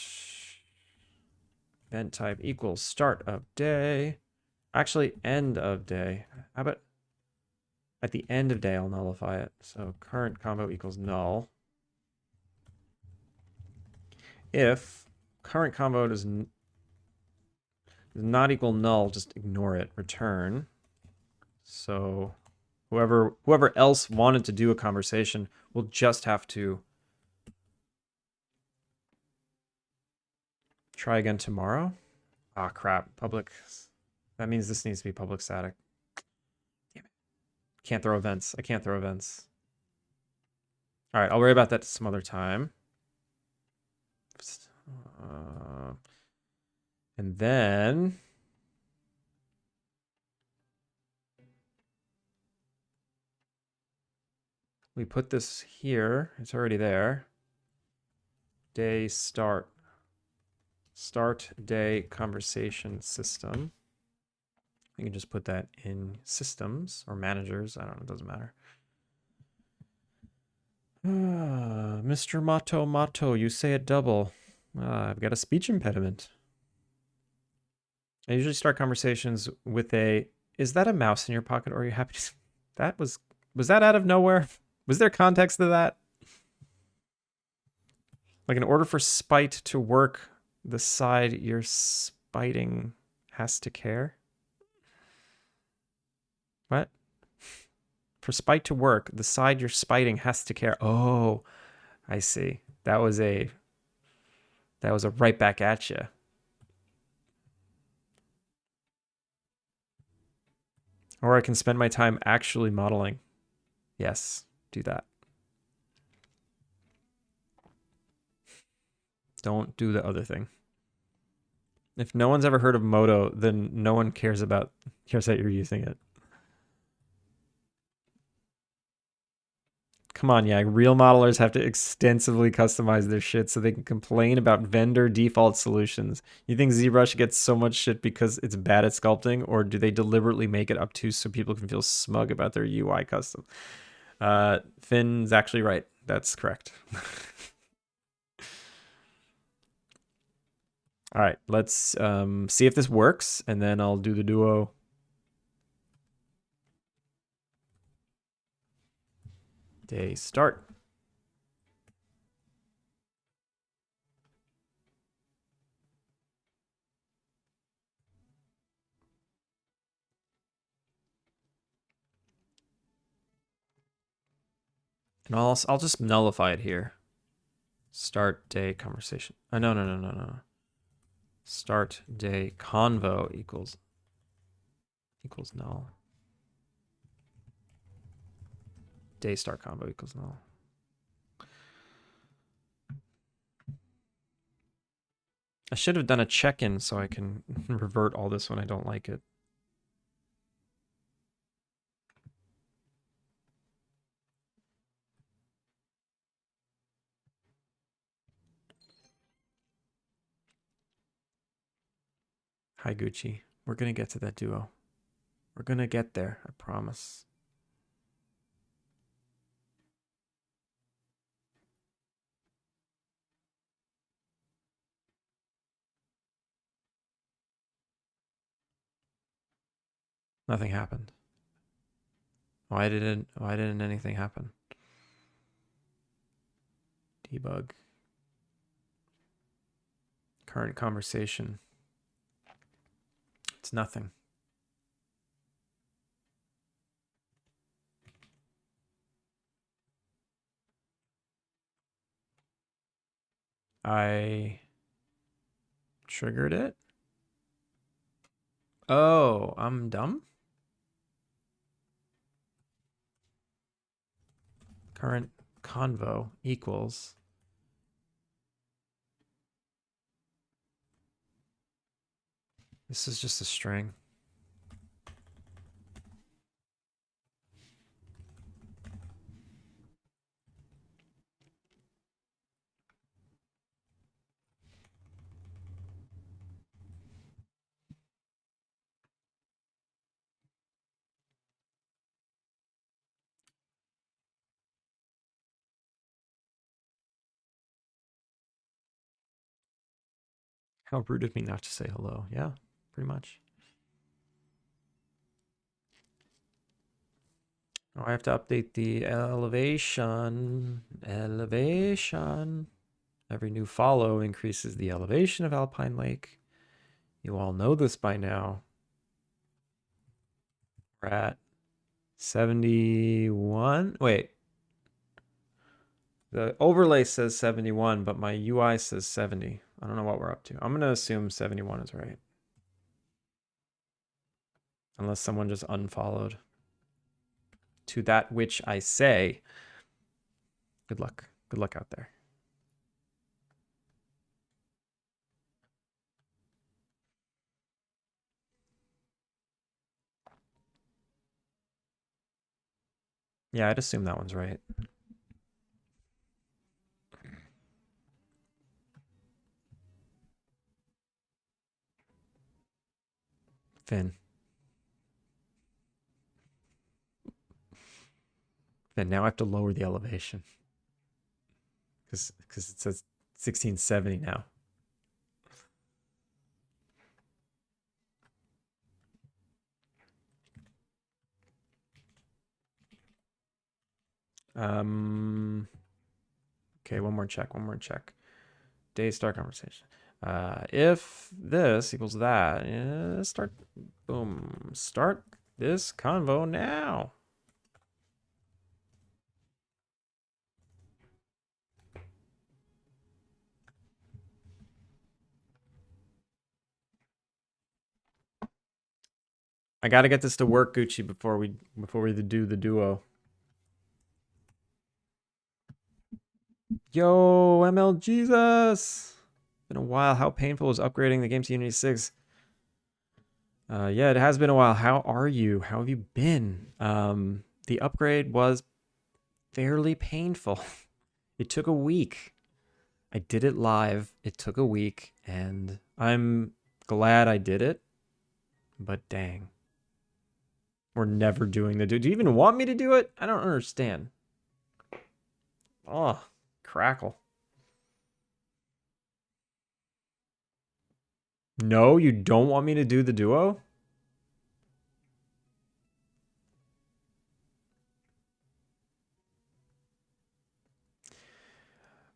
event type equals start of day. Actually, end of day. How about at the end of day, I'll nullify it. So current combo equals null. If current combo does not equal null, just ignore it. Return. So whoever else wanted to do a conversation will just have to try again tomorrow. Ah, crap. Public. That means this needs to be public static. Damn it. Can't throw events. I can't throw events. All right, I'll worry about that some other time. And then we put this here. It's already there. Day start. Start day conversation system. We can just put that in systems or managers. I don't know. It doesn't matter. Mr. Mato, you say it double. I've got a speech impediment. I usually start conversations with a, is that a mouse in your pocket or are you happy to... That was that out of nowhere? Was there context to that? Like in order for spite to work, the side you're spiting has to care? What? For spite to work, the side you're spiting has to care. Oh, I see. That was a right back at you. Or I can spend my time actually modeling. Yes, do that. Don't do the other thing. If no one's ever heard of Moto, then no one cares that you're using it. Come on, yeah. Real modelers have to extensively customize their shit so they can complain about vendor default solutions. You think ZBrush gets so much shit because it's bad at sculpting, or do they deliberately make it obtuse so people can feel smug about their UI custom? Finn's actually right. That's correct. All right, let's see if this works, and then I'll do the duo. Day start. And I'll just nullify it here. Start day conversation. No. Start day convo equals null. Day start convo equals null. I should have done a check-in so I can revert all this when I don't like it. Hi, Gucci. We're going to get to that duo. We're going to get there, I promise. Nothing happened. Why didn't anything happen? Debug. Current conversation. It's nothing. I triggered it. Oh, I'm dumb? Current convo equals. This is just a string. How rude of me not to say hello. Yeah, pretty much. Oh, I have to update the elevation. Elevation. Every new follow increases the elevation of Alpine Lake. You all know this by now. We're at 71. Wait. The overlay says 71, but my UI says 70. I don't know what we're up to. I'm going to assume 71 is right. Unless someone just unfollowed. To that which I say, good luck. Good luck out there. Yeah, I'd assume that one's right. Finn. Then now I have to lower the elevation. Because it says 1670 now. Okay, one more check. Day start conversation. If this equals that, start, boom, start this convo now. I gotta get this to work, Gucci, before we do the duo. Yo, ML Jesus! Been a while. How painful was upgrading the game to Unity 6? Yeah, it has been a while. How are you? How have you been? The upgrade was fairly painful. It took a week. I did it live. It took a week, and I'm glad I did it. But dang. We're never doing the do. Do you even want me to do it? I don't understand. Oh, crackle. No, you don't want me to do the duo?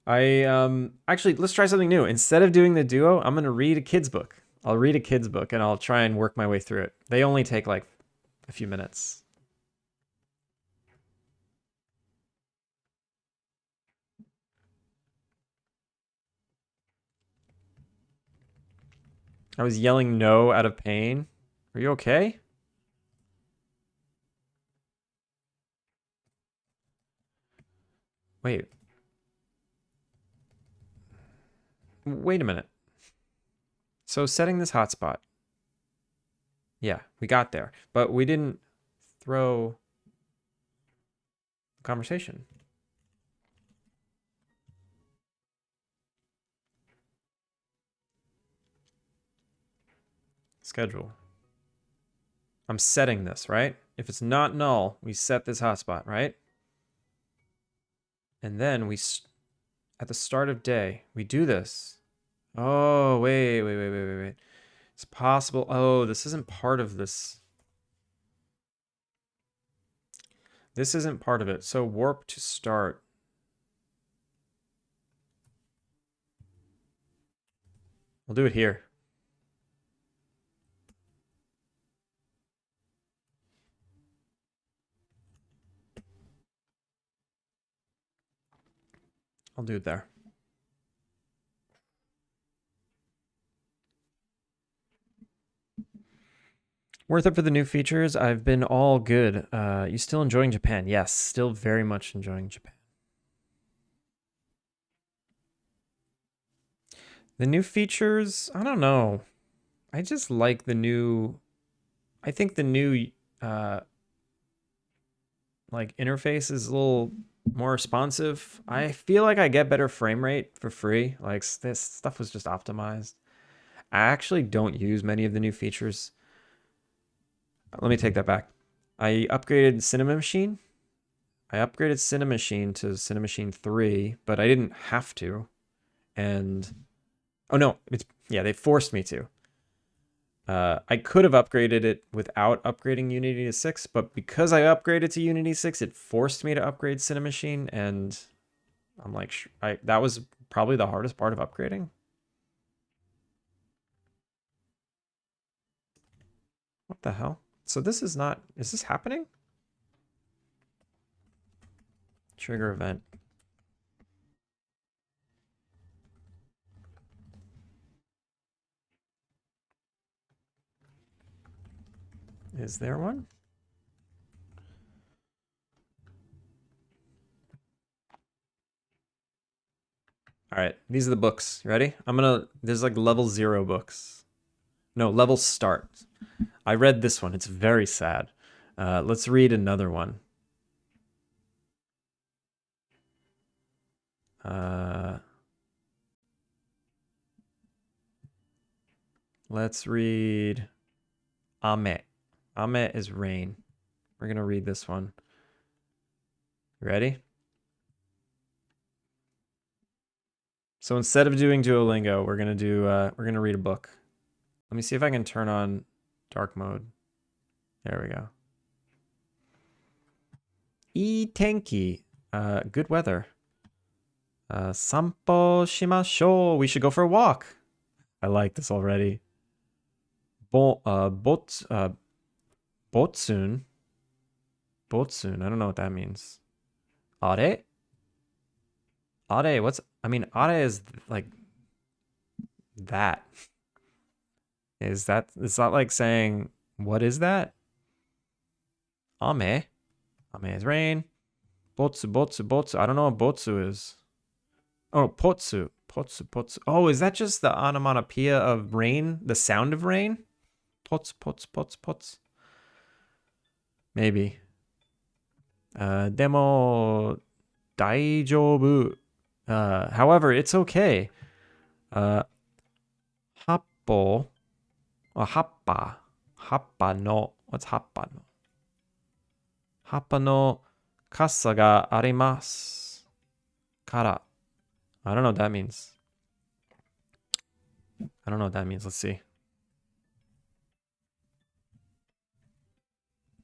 Actually, let's try something new. Instead of doing the duo, I'm going to read a kid's book. I'll read a kid's book and I'll try and work my way through it. They only take like a few minutes. I was yelling no out of pain. Are you okay? Wait. Wait a minute. So setting this hotspot. Yeah, we got there. But we didn't throw the conversation. Schedule. I'm setting this, right? If it's not null, we set this hotspot, right? And then at the start of day, we do this. Oh, wait. It's possible. Oh, this isn't part of this. This isn't part of it. So warp to start. We'll do it here. I'll do it there. Worth it for the new features? I've been all good. You still enjoying Japan? Yes, still very much enjoying Japan. The new features? I don't know. I just like the new, I think the new like interface is a little more responsive. I feel like I get better frame rate for free. Like this stuff was just optimized. I actually don't use many of the new features. Let me take that back. I upgraded Cinema Machine. I upgraded Cinema Machine to Cinema Machine 3, but I didn't have to. And oh no, it's yeah, they forced me to. I could have upgraded it without upgrading Unity to 6, but because I upgraded to Unity 6, it forced me to upgrade Cinema Machine, and I'm like, that was probably the hardest part of upgrading. What the hell? So this is not, is this happening? Trigger event. Is there one? All right, these are the books. You ready? There's like level 0 books. No, level start. I read this one. It's very sad. Let's read another one. Let's read Ame. Ame is rain. We're going to read this one. You ready? So instead of doing Duolingo, we're going to read a book. Let me see if I can turn on dark mode. There we go. Ii tenki. Good weather. Sampo shimashou. We should go for a walk. I like this already. Botsun. Botsun. I don't know what that means. Are? Are, are is like that. Is that, it's not like saying, what is that? Ame. Ame is rain. Botsu, botsu, botsu. I don't know what botsu is. Oh, potsu. Potsu, potsu. Oh, is that just the onomatopoeia of rain? The sound of rain? Pots, pots, pots, pots. Maybe. Demo daijoubu. However, it's okay. Happo. Oh, happa. Happa no. What's happa no? Happa no kasa ga arimasu. Kara. I don't know what that means. I don't know what that means. Let's see.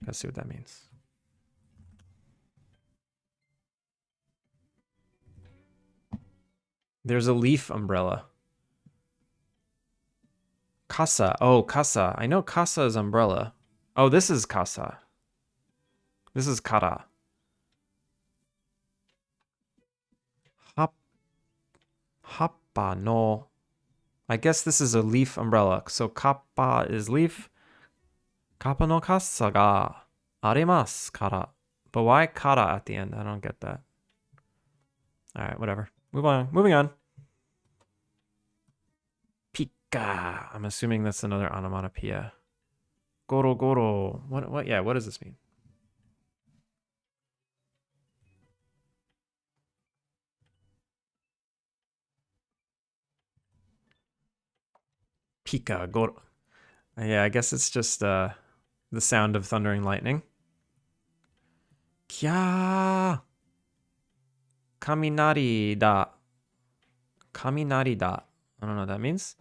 Let's see what that means. There's a leaf umbrella. Casa. Oh, casa. I know casa is umbrella. Oh, this is casa. This is kara. Happa no. I guess this is a leaf umbrella. So kappa is leaf. Kappa no kasa ga arimasu kara. But why kara at the end? I don't get that. All right, whatever. Moving on. Pika. I'm assuming that's another onomatopoeia. Goro goro. What? Yeah, what does this mean? Pika goro. Yeah, I guess it's just the sound of thundering lightning. Kya. Kaminari da. Kaminari da. I don't know what that means.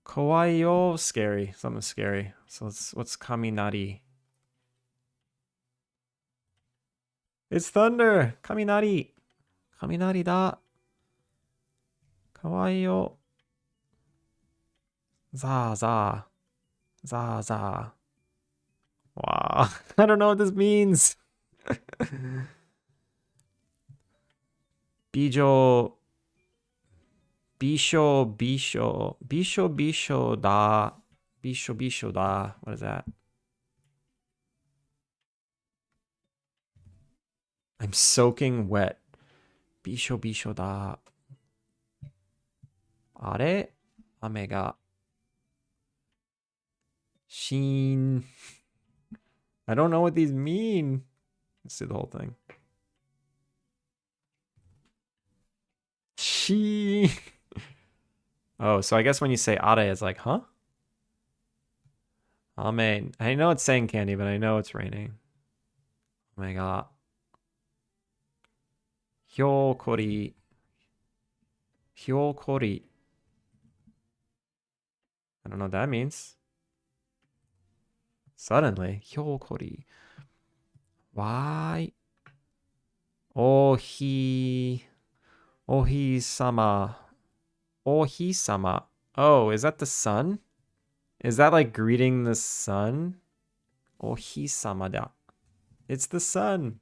Kawaii yo. Scary. Something scary. So what's kaminari? It's thunder. Kaminari. Kaminari da. Kawaii yo. Za za. Za za. Wow. I don't know what this means. Bijo. Bisho bisho. Bisho bisho da. Bisho bisho da. What is that? I'm soaking wet. Bisho bisho da. Are? Ame ga Sheen. I don't know what these mean. Let's do the whole thing. She. Oh, so I guess when you say are, it's like, huh? Amen. I know it's saying candy, but I know it's raining. Oh my god. Hyokori. Hyokori. I don't know what that means. Suddenly. Hyokori. Why? Ohi. Ohi-sama. Ohi-sama. Oh, is that the sun? Is that like greeting the sun? Ohi-sama da. It's the sun.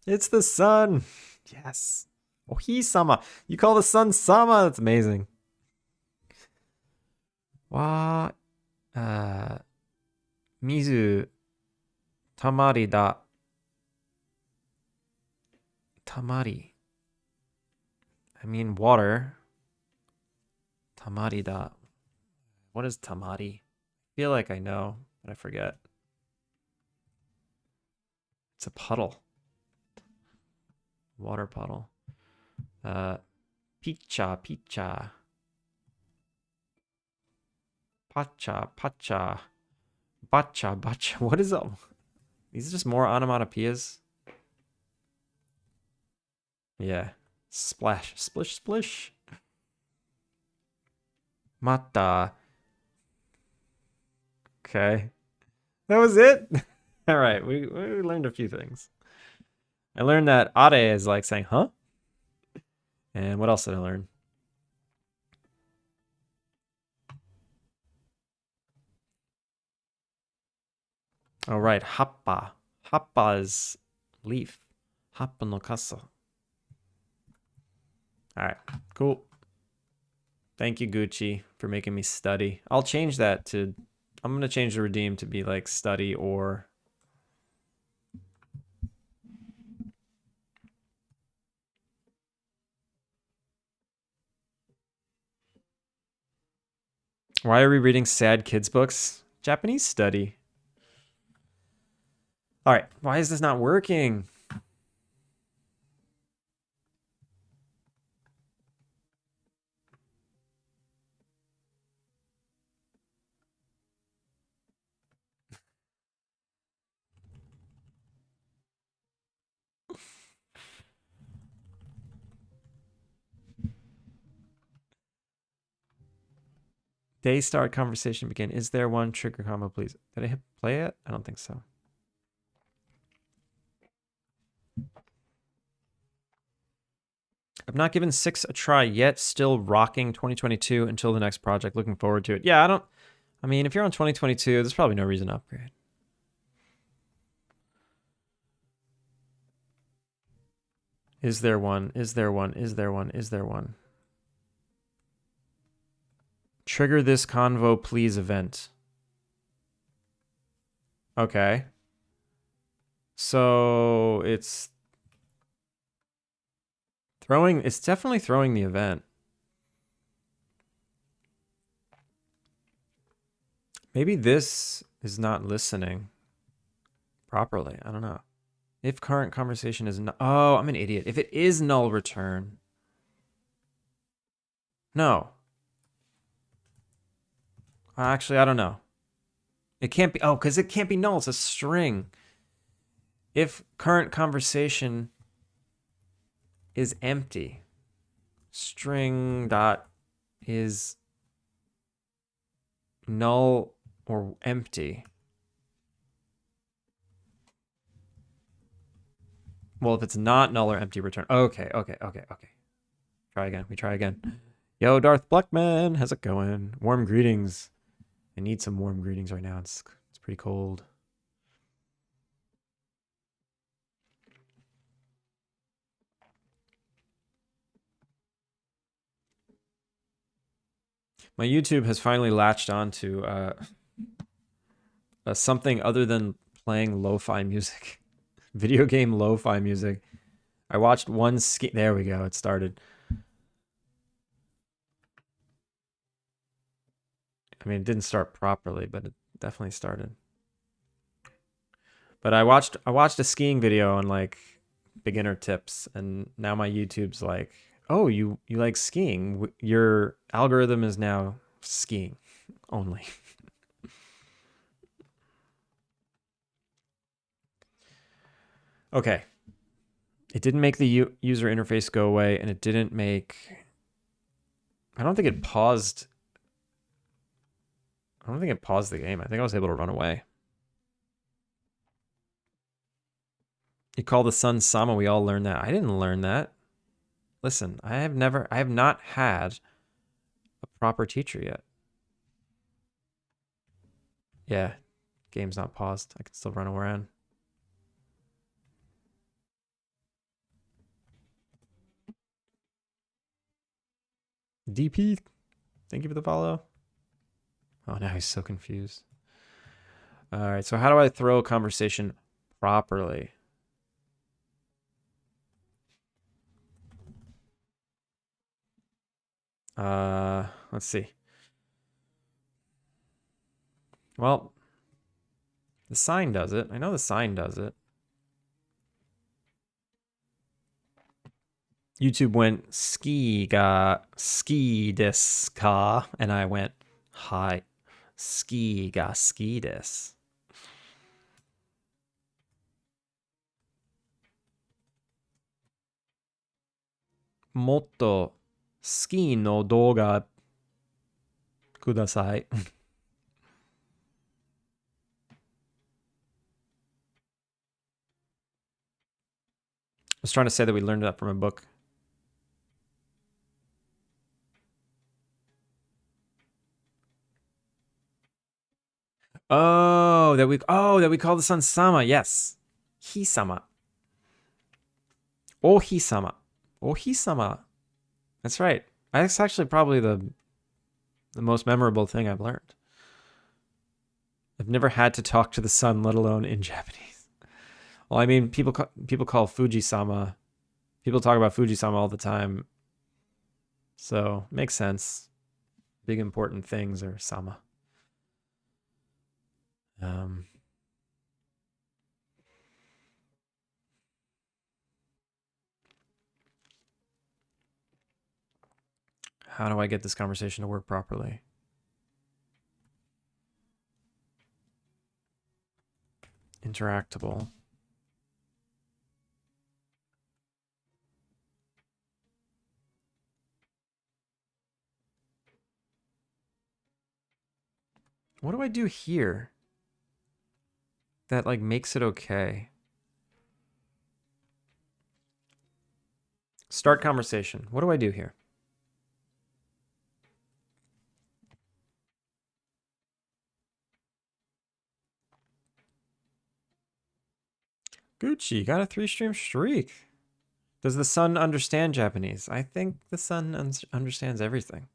It's the sun. Yes. Ohi-sama. You call the sun sama. That's amazing. Wa. Mizu. Tamari da. Tamari. I mean water. Tamari da. What is tamari? I feel like I know, but I forget. It's a puddle. Water puddle. Picha, picha. Pacha, pacha. Bacha, bacha. What is that? These are just more onomatopoeias. Yeah. Splash, splish, splish. Mata. Okay. That was it? All right, we learned a few things. I learned that are is like saying, huh? And what else did I learn? Oh, right. Happa. Happa is leaf. Happa no kasa. All right, cool. Thank you, Gucci, for making me study. I'll change that to... I'm going to change the redeem to be like study or... Why are we reading sad kids books? Japanese study. All right, why is this not working? Day start conversation begin. Is there one trigger combo, please? Did I hit play it? I don't think so. I've not given 6 a try yet. Still rocking 2022 until the next project. Looking forward to it. Yeah, I mean, if you're on 2022, there's probably no reason to upgrade. Is there one? Is there one? Is there one? Is there one? Trigger this convo, please event. Okay. So it's throwing, it's definitely throwing the event. Maybe this is not listening properly. I don't know. If current conversation is no, oh, I'm an idiot. If it is null return. No. Actually, I don't know. It can't be, oh, because it can't be null. It's a string. If current conversation is empty, string dot is null or empty. Well, if it's not null or empty, return. Okay. Try again. We try again. Yo, Darth Blackman, how's it going? Warm greetings. I need some warm greetings right now. It's pretty cold. My YouTube has finally latched on to something other than playing lo-fi music. Video game lo-fi music. I watched one there we go. It started. I mean, it didn't start properly, but it definitely started. But I watched a skiing video on like beginner tips, and now my YouTube's like, oh, you like skiing? Your algorithm is now skiing only. Okay. It didn't make the user interface go away, and it didn't make. I don't think it paused. I don't think it paused the game. I think I was able to run away. You call the sun Sama. We all learned that. I didn't learn that. Listen, I have not had a proper teacher yet. Yeah, game's not paused. I can still run around. DP, thank you for the follow. Oh, now he's so confused. All right, so how do I throw a conversation properly? Let's see. Well, the sign does it. I know the sign does it. YouTube went ski desu ka, and I went hi ski desu. Motto ski no douga kudasai. I was trying to say that we learned that from a book. Oh, that we call the sun Sama. Yes. Hisama. Ohisama. Ohisama. That's right. That's actually probably the most memorable thing I've learned. I've never had to talk to the sun, let alone in Japanese. Well, I mean, people call Fuji-sama. People talk about Fuji-sama all the time. So, makes sense. Big important things are sama. How do I get this conversation to work properly? Interactable. What do I do here that like makes it okay? Start conversation. What do I do here? Gucci got a 3-stream streak. Does the sun understand Japanese? I think the sun understands everything.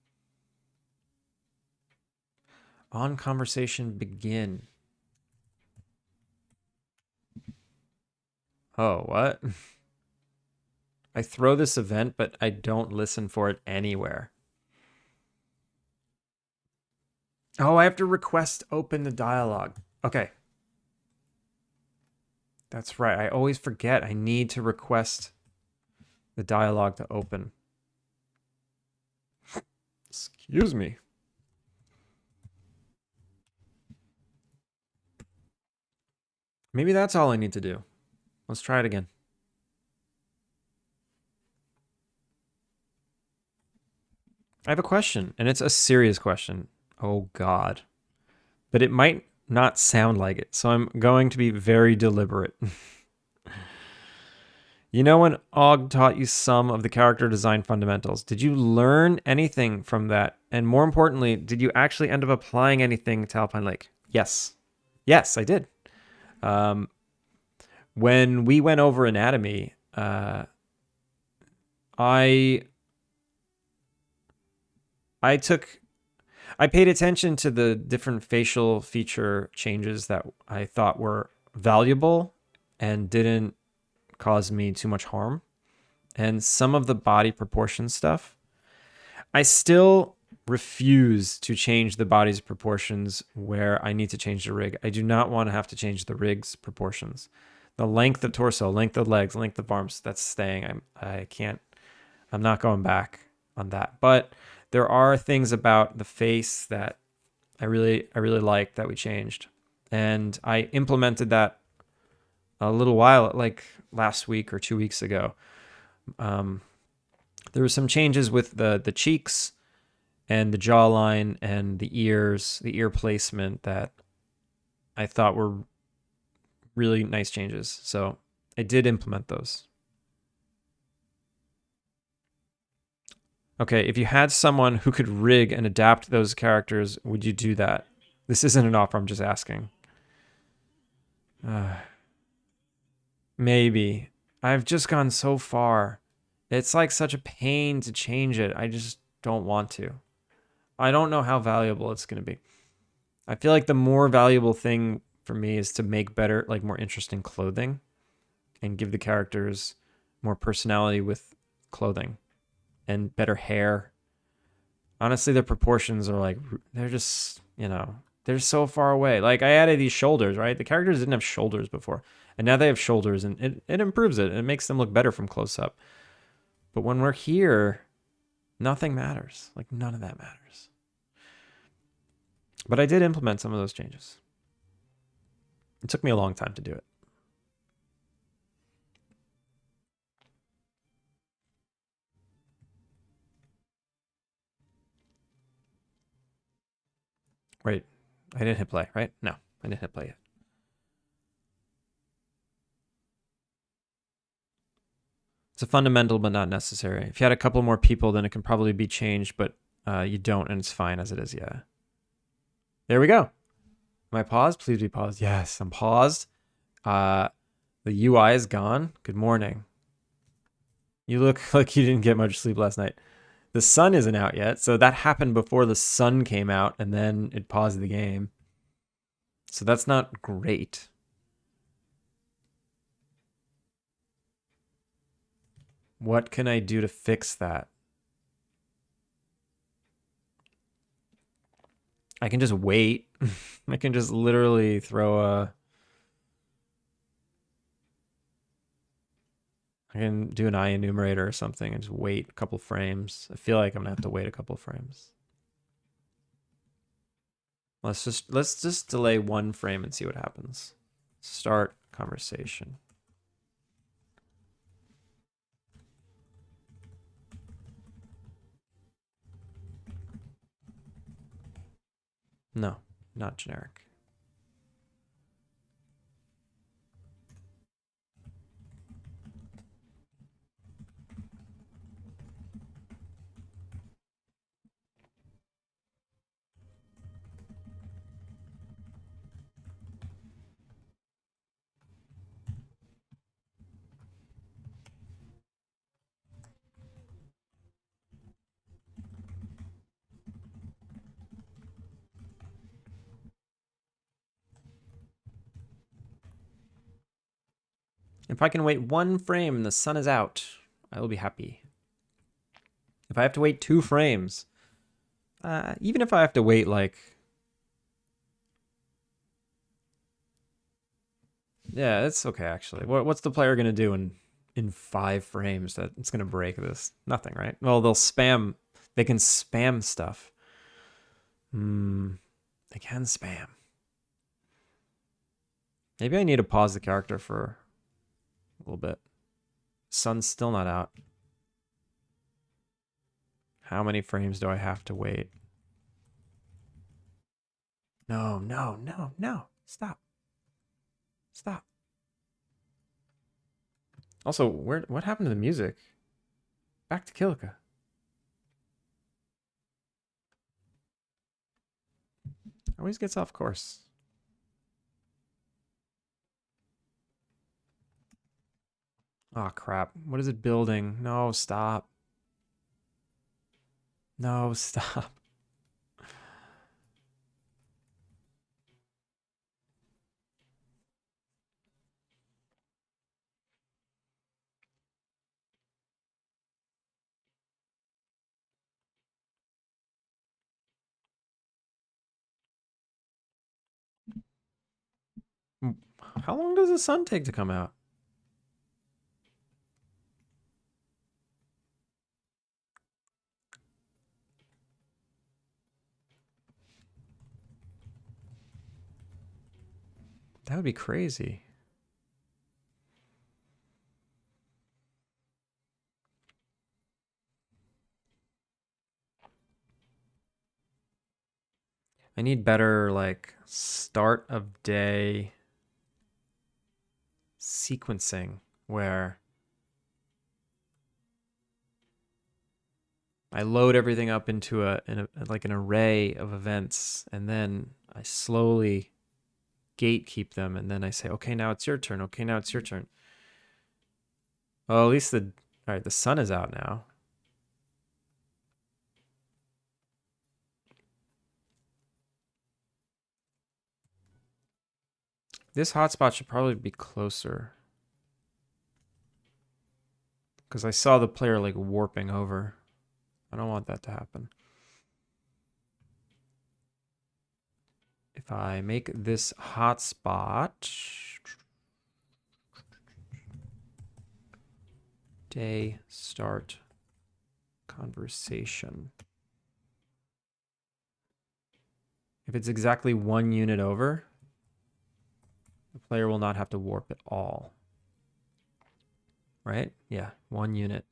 On conversation begin. Oh, what? I throw this event, but I don't listen for it anywhere. Oh, I have to request open the dialogue. Okay. That's right. I always forget. I need to request the dialogue to open. Excuse me. Maybe that's all I need to do. Let's try it again. I have a question, and it's a serious question. Oh, God. But it might not sound like it, so I'm going to be very deliberate. You know when Og taught you some of the character design fundamentals, did you learn anything from that? And more importantly, did you actually end up applying anything to Alpine Lake? Yes. Yes, I did. When we went over anatomy, I paid attention to the different facial feature changes that I thought were valuable and didn't cause me too much harm. And some of the body proportion stuff, I still refuse to change the body's proportions where I need to change the rig. I do not want to have to change the rig's proportions. The length of torso, length of legs, length of arms, that's staying. I can't, I'm not going back on that. But there are things about the face that I really like that we changed. And I implemented that a little while, like last week or 2 weeks ago. There were some changes with the cheeks and the jawline and the ears, the ear placement that I thought were really nice changes. So I did implement those. Okay, if you had someone who could rig and adapt those characters, would you do that? This isn't an offer, I'm just asking. Maybe. I've just gone so far. It's like such a pain to change it. I just don't want to. I don't know how valuable it's going to be. I feel like the more valuable thing for me is to make better, like more interesting clothing and give the characters more personality with clothing and better hair. Honestly, their proportions are like, they're just, they're so far away. Like I added these shoulders, right? The characters didn't have shoulders before. And now they have shoulders and it improves it. It makes them look better from close up. But when we're here, nothing matters. Like none of that matters. But I did implement some of those changes. It took me a long time to do it. Wait, I didn't hit play, right? No, I didn't hit play yet. It's a fundamental, but not necessary. If you had a couple more people, then it can probably be changed, but you don't, and it's fine as it is, yeah. There we go. Am I paused? Please be paused. Yes, I'm paused. The UI is gone. Good morning. You look like you didn't get much sleep last night. The sun isn't out yet, so that happened before the sun came out, and then it paused the game. So that's not great. What can I do to fix that? I can just wait. I can just literally throw a... I can do an eye enumerator or something and just wait a couple frames. I feel like I'm gonna have to wait a couple frames. Let's just delay one frame and see what happens. Start conversation. No, not generic. If I can wait one frame and the sun is out, I will be happy. If I have to wait 2 frames, even if I have to wait like... Yeah, it's okay actually. What's the player gonna do in 5 frames that it's gonna break this? Nothing, right? Well, they'll spam. They can spam stuff. They can spam. Maybe I need to pause the character for a little bit. Sun's still not out. How many frames do I have to wait? No, no, no, no. Stop. Stop. Also, what happened to the music? Back to Kilika. Always gets off course. Oh, crap. What is it building? No, stop. No, stop. How long does the sun take to come out? That would be crazy. I need better, like, start of day sequencing where I load everything up into like an array of events, and then I slowly gatekeep them, and then I say, okay, now it's your turn. Okay, now it's your turn. Well, at least all right, the sun is out now. This hotspot should probably be closer because I saw the player like warping over. I don't want that to happen. If I make this hotspot day start conversation. If it's exactly 1 unit over, the player will not have to warp at all. Right? Yeah, 1 unit.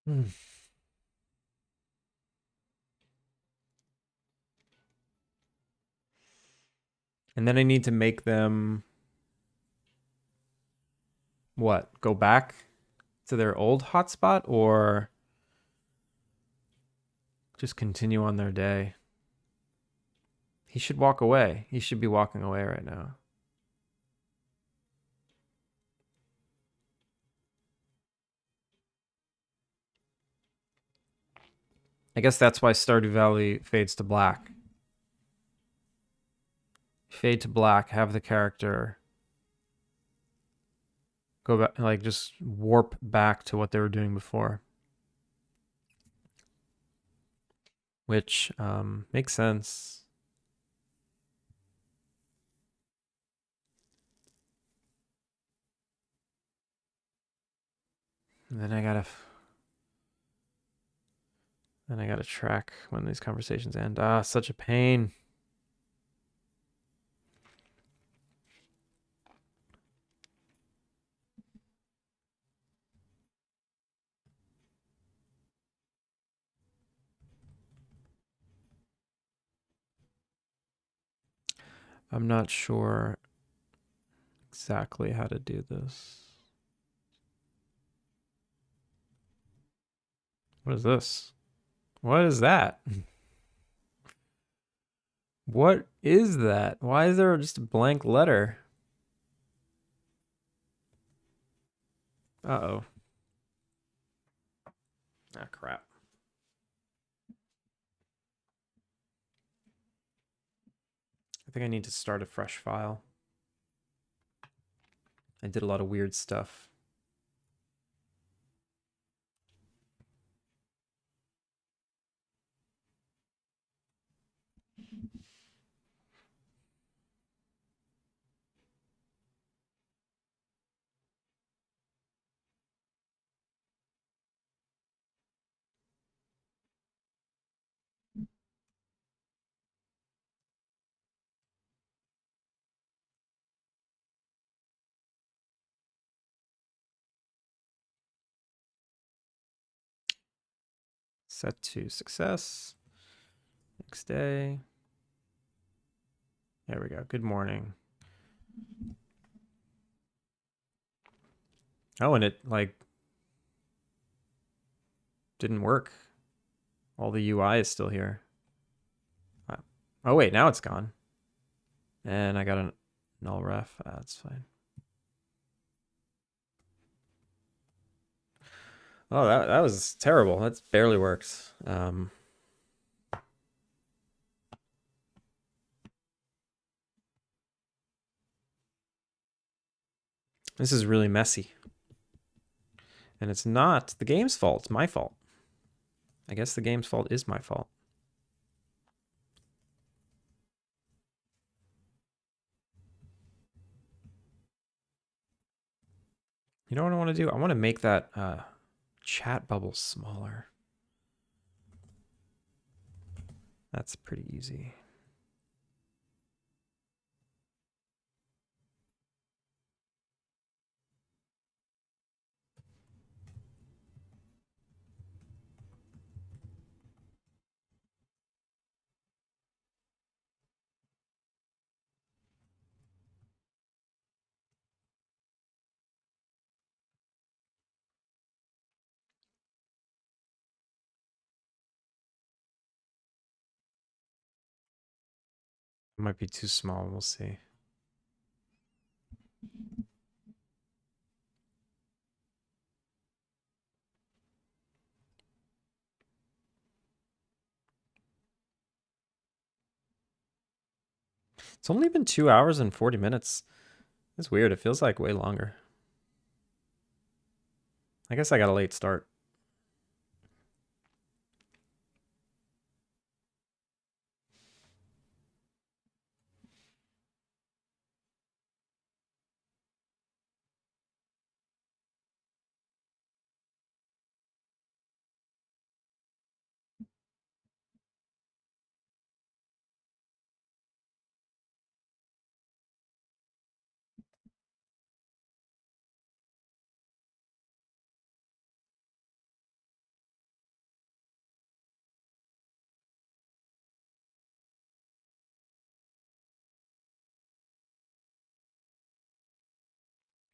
Hmm. And then I need to make them what? Go back to their old hotspot or just continue on their day? He should walk away. He should be walking away right now. I guess that's why Stardew Valley fades to black. Fade to black, have the character go back, like just warp back to what they were doing before. Which makes sense. And then I gotta track when these conversations end. Ah, such a pain. I'm not sure exactly how to do this. What is this? What is that? What is that? Why is there just a blank letter? Uh-oh. Ah, crap. I think I need to start a fresh file. I did a lot of weird stuff. Set to success. Next day. There we go. Good morning. Oh, and it like didn't work. all the UI is still here. Oh wait, now it's gone. And I got a null ref. That's fine. Oh, that was terrible. That barely works. This is really messy. And it's not the game's fault. It's my fault. I guess the game's fault is my fault. You know what I want to do? I want to make that chat bubble smaller. That's pretty easy. It might be too small. We'll see. It's only been 2 hours and 40 minutes. It's weird. It feels like way longer. I guess I got a late start.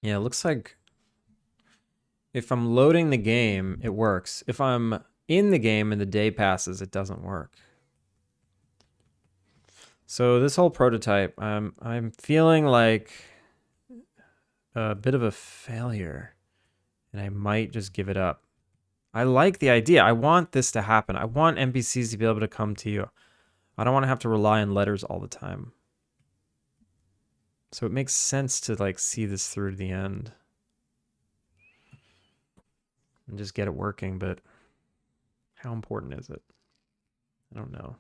Yeah, it looks like if I'm loading the game, it works. If I'm in the game and the day passes, it doesn't work. So this whole prototype, I'm feeling like a bit of a failure, and I might just give it up. I like the idea. I want this to happen. I want NPCs to be able to come to you. I don't want to have to rely on letters all the time. So it makes sense to like see this through to the end and just get it working, but how important is it? I don't know.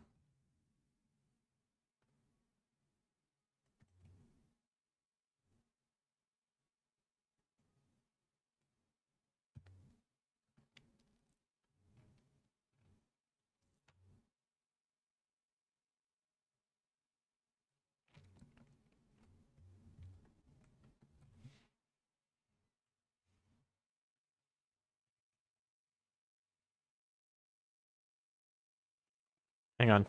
Hang on.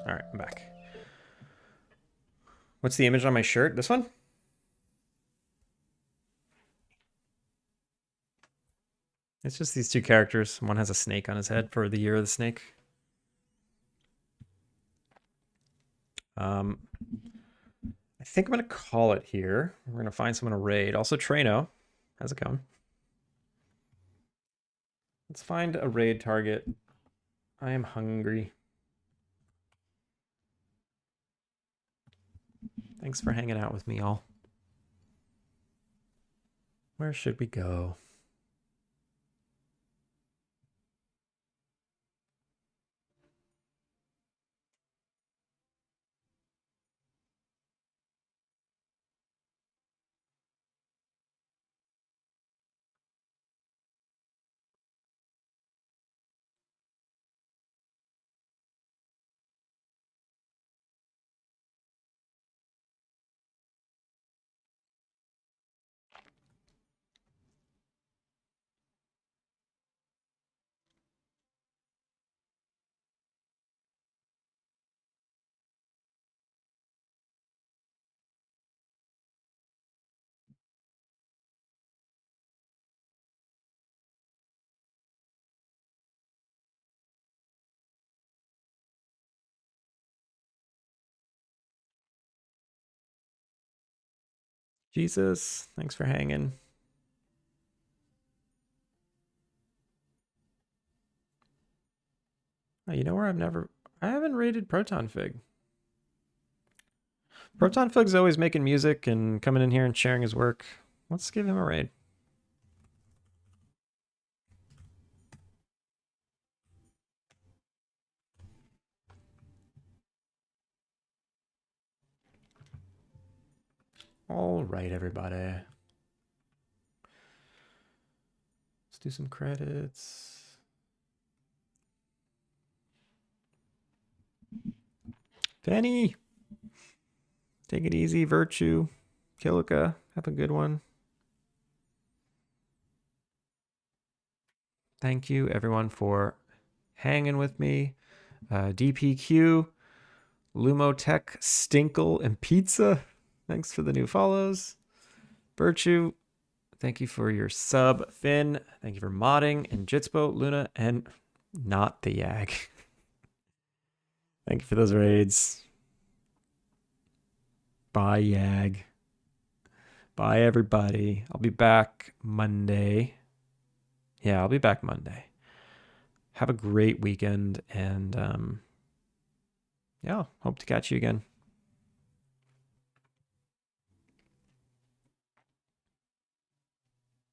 All right, I'm back. What's the image on my shirt? This one? It's just these two characters. One has a snake on his head for the year of the snake. I think I'm going to call it here. We're going to find someone to raid. Also, Trano. How's it going? Let's find a raid target. I am hungry. Thanks for hanging out with me, all. Where should we go? Jesus, thanks for hanging. Oh, you know where I haven't raided Proton Fig. Proton Fig's always making music and coming in here and sharing his work. Let's give him a raid. All right, everybody. Let's do some credits. Fanny, take it easy. Virtue, Kilika, have a good one. Thank you, everyone, for hanging with me. DPQ, Lumotech, Stinkle, and Pizza. Thanks for the new follows. Virtue, thank you for your sub. Finn, thank you for modding. And Jitspo, Luna, and not the Yag. Thank you for those raids. Bye, Yag. Bye, everybody. I'll be back Monday. Yeah, I'll be back Monday. Have a great weekend, and yeah, hope to catch you again.